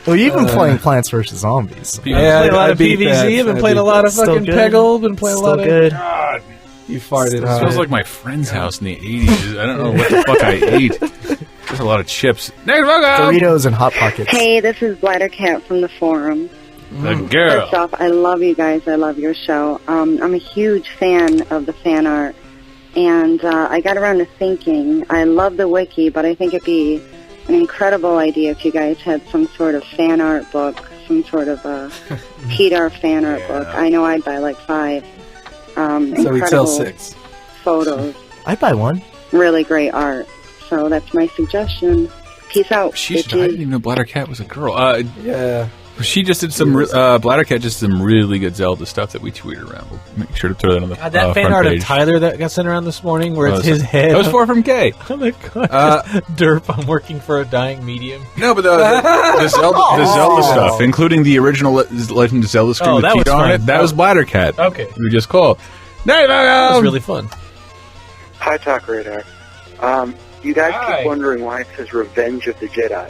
Well, you've been playing Plants vs. Zombies. I've been playing a lot of PvZ. I've been playing a lot of fucking Peggle. Been playing a lot of... good. God. You farted It hard. smells like my friend's house in the 80s. I don't know what the fuck I ate. There's a lot of chips. Next phone call. Doritos and Hot Pockets. Hey, this is Bladdercat from the forum. The girl. First off, I love you guys. I love your show. I'm a huge fan of the fan art. And I got around to thinking, I love the wiki, but I think it'd be an incredible idea if you guys had some sort of fan art book, some sort of a TDar fan art book. I know I'd buy like 5. So we sell incredible 6. photos. I'd buy one. Really great art. So that's my suggestion. Peace out, I didn't bitches. even know Bladdercat was a girl. Yeah. She just did some Bladdercat just did some really good Zelda stuff that we tweeted around. We'll make sure to throw that on the God, that fan front art page. of Tyler that got sent around this morning, where it's his head. That was 4 from K. Oh my god! Derp, I'm working for a dying medium. No, but the Zelda stuff, including the original Legend of Zelda screen with Pete on it, that was Bladdercat. Okay, we just called. That was really fun. Hi, TalkRadar. You guys keep wondering why it says Revenge of the Jedi.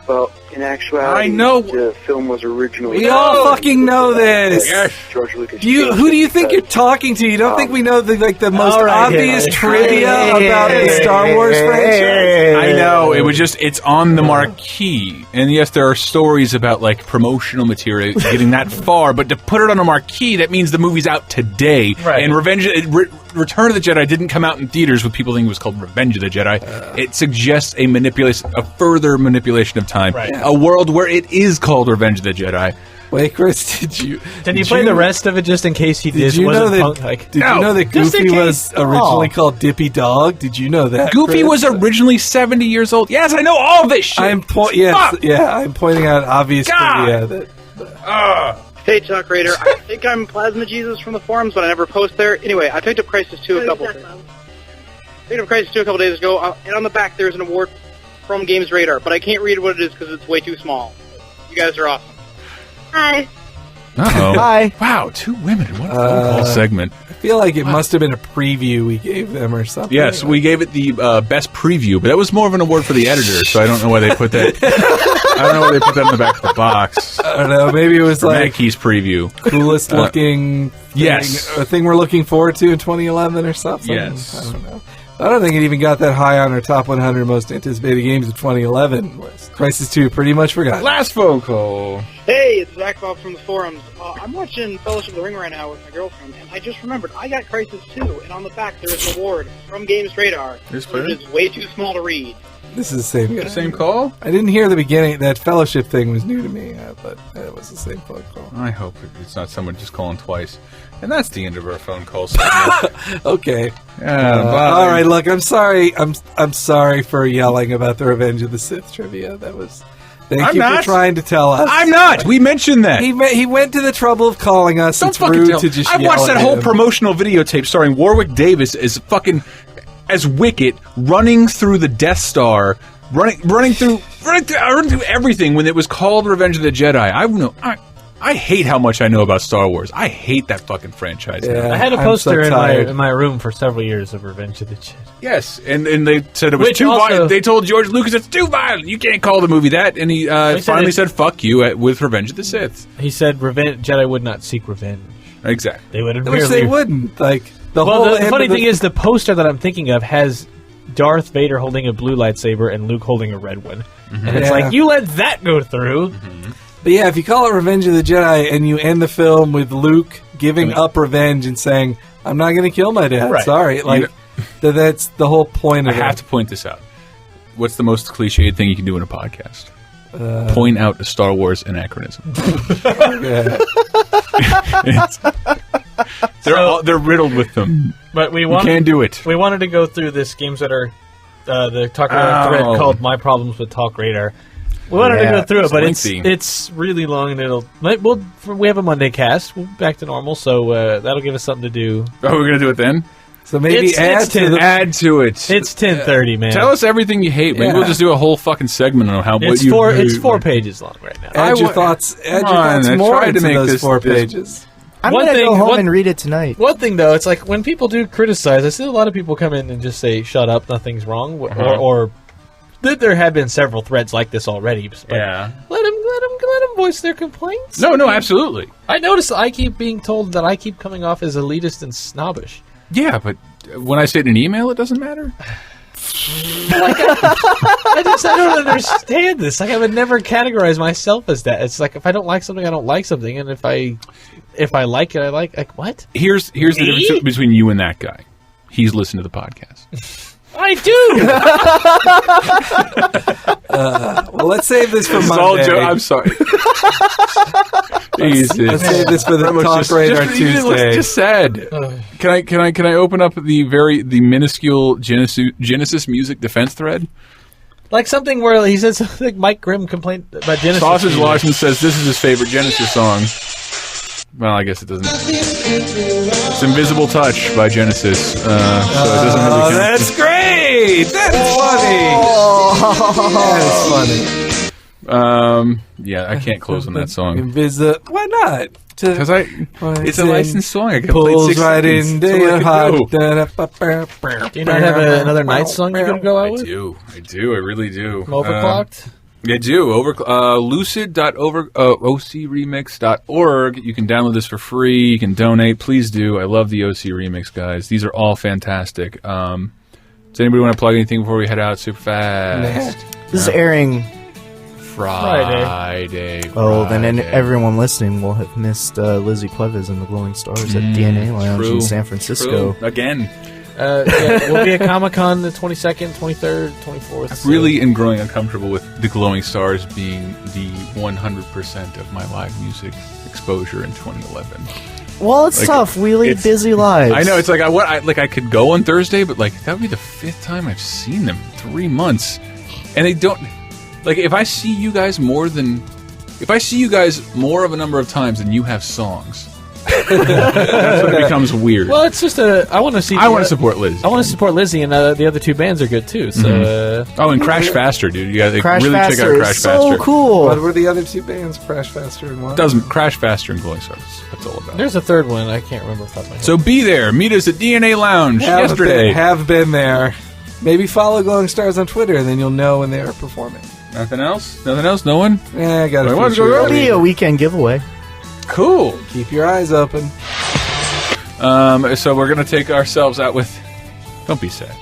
Well, in actuality, I know the film was originally... We all fucking know this. Yes. George Lucas. Who do you think you're talking to? You don't think we know the most obvious trivia about the Star Wars franchise? I know, it's on the marquee. And yes, there are stories about like promotional material getting that far, but to put it on a marquee, that means the movie's out today. Right. And Return of the Jedi didn't come out in theaters with people thinking it was called Revenge of the Jedi. It suggests a further manipulation of time. Right. A world where it is called Revenge of the Jedi. Wait, Chris, Can you play the rest of it just in case he did? You know that Goofy was originally called Dippy Dog? Did you know that? Goofy was originally 70 years old. Yes, I know all this shit. I'm pointing out obvious trivia that. Hey, TalkRadar. I think I'm Plasma Jesus from the forums, but I never post there. Anyway, I picked up Crisis 2 a couple days ago, and on the back there's an award from Games Radar, but I can't read what it is because it's way too small. You guys are awesome. Hi. Uh-oh. Hi. Wow, 2 women in one phone call segment. I feel like it must have been a preview we gave them or something. Yes, we gave it the best preview, but that was more of an award for the editor, so I don't know why they put that. I don't know why they put that in the back of the box. I don't know. Maybe it was for like Mackey's preview, coolest looking. Yes, a thing we're looking forward to in 2011 or something. Yes, I don't know. I don't think it even got that high on our top 100 most anticipated games of 2011 list. Crisis 2 pretty much forgot. Last phone call. Hey, it's Zach Bob from the forums. I'm watching Fellowship of the Ring right now with my girlfriend, and I just remembered I got Crisis 2, and on the back there's an award from Games Radar. It's way too small to read. This is the same guy. The same call? I didn't hear the beginning. That Fellowship thing was new to me, but it was the same phone call. I hope it's not someone just calling twice. And that's the end of our phone call segment. Okay. All right. Look, I'm sorry. I'm sorry for yelling about the Revenge of the Sith trivia. That was. Thank you for trying to tell us. I'm not. We mentioned that. He went to the trouble of calling us. Don't it's fucking rude tell. to just. I yell watched that at whole him. promotional videotape starring Warwick Davis as Wicket running through the Death Star, running through everything when it was called Revenge of the Jedi. I hate how much I know about Star Wars. I hate that fucking franchise. Yeah, I had a poster in my room for several years of Revenge of the Jedi. Yes, and they said it was too violent. They told George Lucas it's too violent. You can't call the movie that. And he finally said "fuck you" with Revenge of the Sith. He said Jedi would not seek revenge. Exactly. They would. Which they wouldn't. Like the funny thing is, the poster that I'm thinking of has Darth Vader holding a blue lightsaber and Luke holding a red one, and it's like you let that go through. But yeah, if you call it Revenge of the Jedi and you end the film with Luke giving up revenge and saying, "I'm not going to kill my dad," sorry, that's the whole point of it. I have to point this out. What's the most cliched thing you can do in a podcast? Point out a Star Wars anachronism. They're riddled with them. But we can't do it. We wanted to go through this games that are the TalkRadar thread called "My Problems with TalkRadar." We wanted to go through it, but it's really long, and we have a Monday cast. We'll be back to normal, so that'll give us something to do. Oh, we're gonna do it then. So maybe add to it. It's 10:30, man. Tell us everything you hate. Maybe we'll just do a whole fucking segment on It's 4 pages long right now. Add your thoughts more into those 4 pages. I'm going to go home and read it tonight. One thing, though, it's like when people do criticize, I see a lot of people come in and just say, "Shut up, nothing's wrong," or there have been several threads like this already. But let them voice their complaints. No, absolutely. I notice I keep being told that I keep coming off as elitist and snobbish. Yeah, but when I say it in an email, it doesn't matter. I don't understand this. Like, I would never categorize myself as that. It's like if I don't like something, I don't like something, and if I like it, I like what? Here's the difference between you and that guy. He's listened to the podcast. I do. Well, let's save this for Monday. I'm sorry. Let's save this for the TalkRadar Tuesday. Just sad. Can I open up the minuscule Genesis music defense thread? Like something where he says like Mike Grimm complained about Genesis. Sausage Washington says this is his favorite Genesis song. Well, I guess it doesn't. It's Invisible Touch by Genesis. So it doesn't really count. That's great! That's funny! That is funny. Yeah, I can't close on that song. Why not? Because it's a licensed song. I can play Pulls 6 right seconds. into That's all I your can heart. Do you not have another night song you could go out with? I do. I really do. Overclocked? I do. Lucid.ocremix.org. You can download this for free. You can donate. Please do. I love the OC Remix, guys. These are all fantastic. Does anybody want to plug anything before we head out super fast? This is airing Friday. Oh, then everyone listening will have missed Lizzie Cuevas and the Glowing Stars at DNA Lounge in San Francisco. True. Again. We'll be at Comic-Con the 22nd, 23rd, 24th. I really am growing uncomfortable with the Glowing Stars being the 100% of my live music exposure in 2011. Well, it's tough. We lead busy lives. I know. It's like I could go on Thursday, but like that would be the 5th time I've seen them in 3 months, and they don't. Like if I see you guys more of a number of times than you have songs. That's when it becomes weird. Well, it's just I want to see. I want to support Liz. I want to support Lizzie, and the other two bands are good too. So, and Crash Faster, dude. You gotta Crash really Faster check out Crash is so Faster. cool. What were the other two bands? Crash Faster and what? Doesn't Crash Faster and Glowing Stars. That's all about. There's a third one. I can't remember off the top of my head. So be there. Meet us at DNA Lounge yesterday. Have been there. Maybe follow Glowing Stars on Twitter, and then you'll know when they are performing. Nothing else? Nothing else? No one? Yeah, I got Wait, a feature. It'll be a weekend giveaway. Cool. Keep your eyes open. So we're going to take ourselves out with... Don't be sad.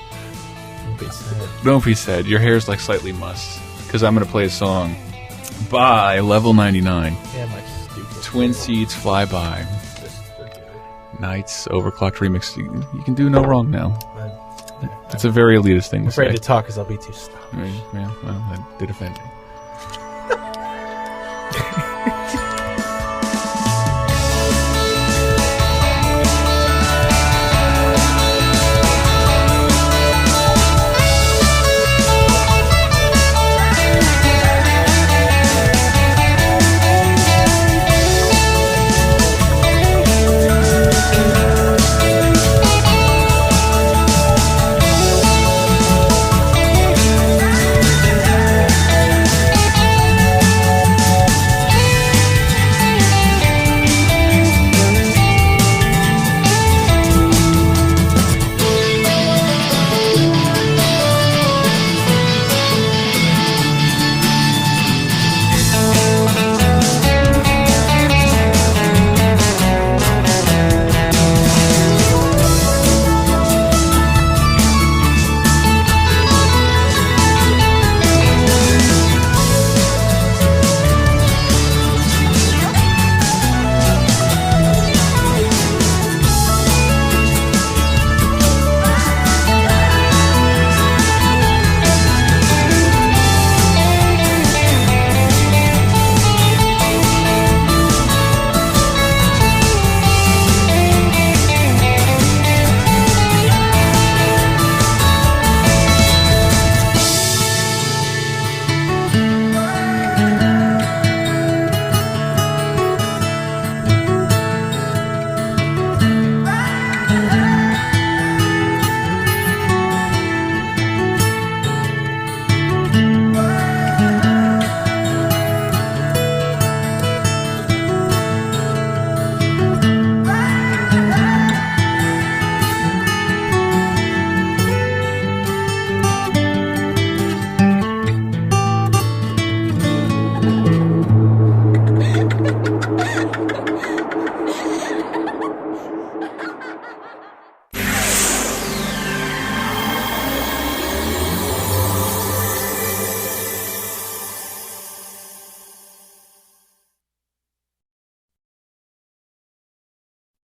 Don't be sad. Your hair's like slightly mussed. Because I'm going to play a song by Level 99. Yeah, my stupid. Twin Seeds Fly By. Nights Overclocked Remix. You can do no wrong now. It's a very elitist thing I'm to say. afraid to talk because I'll be too stuck. Yeah, well, that did offend me.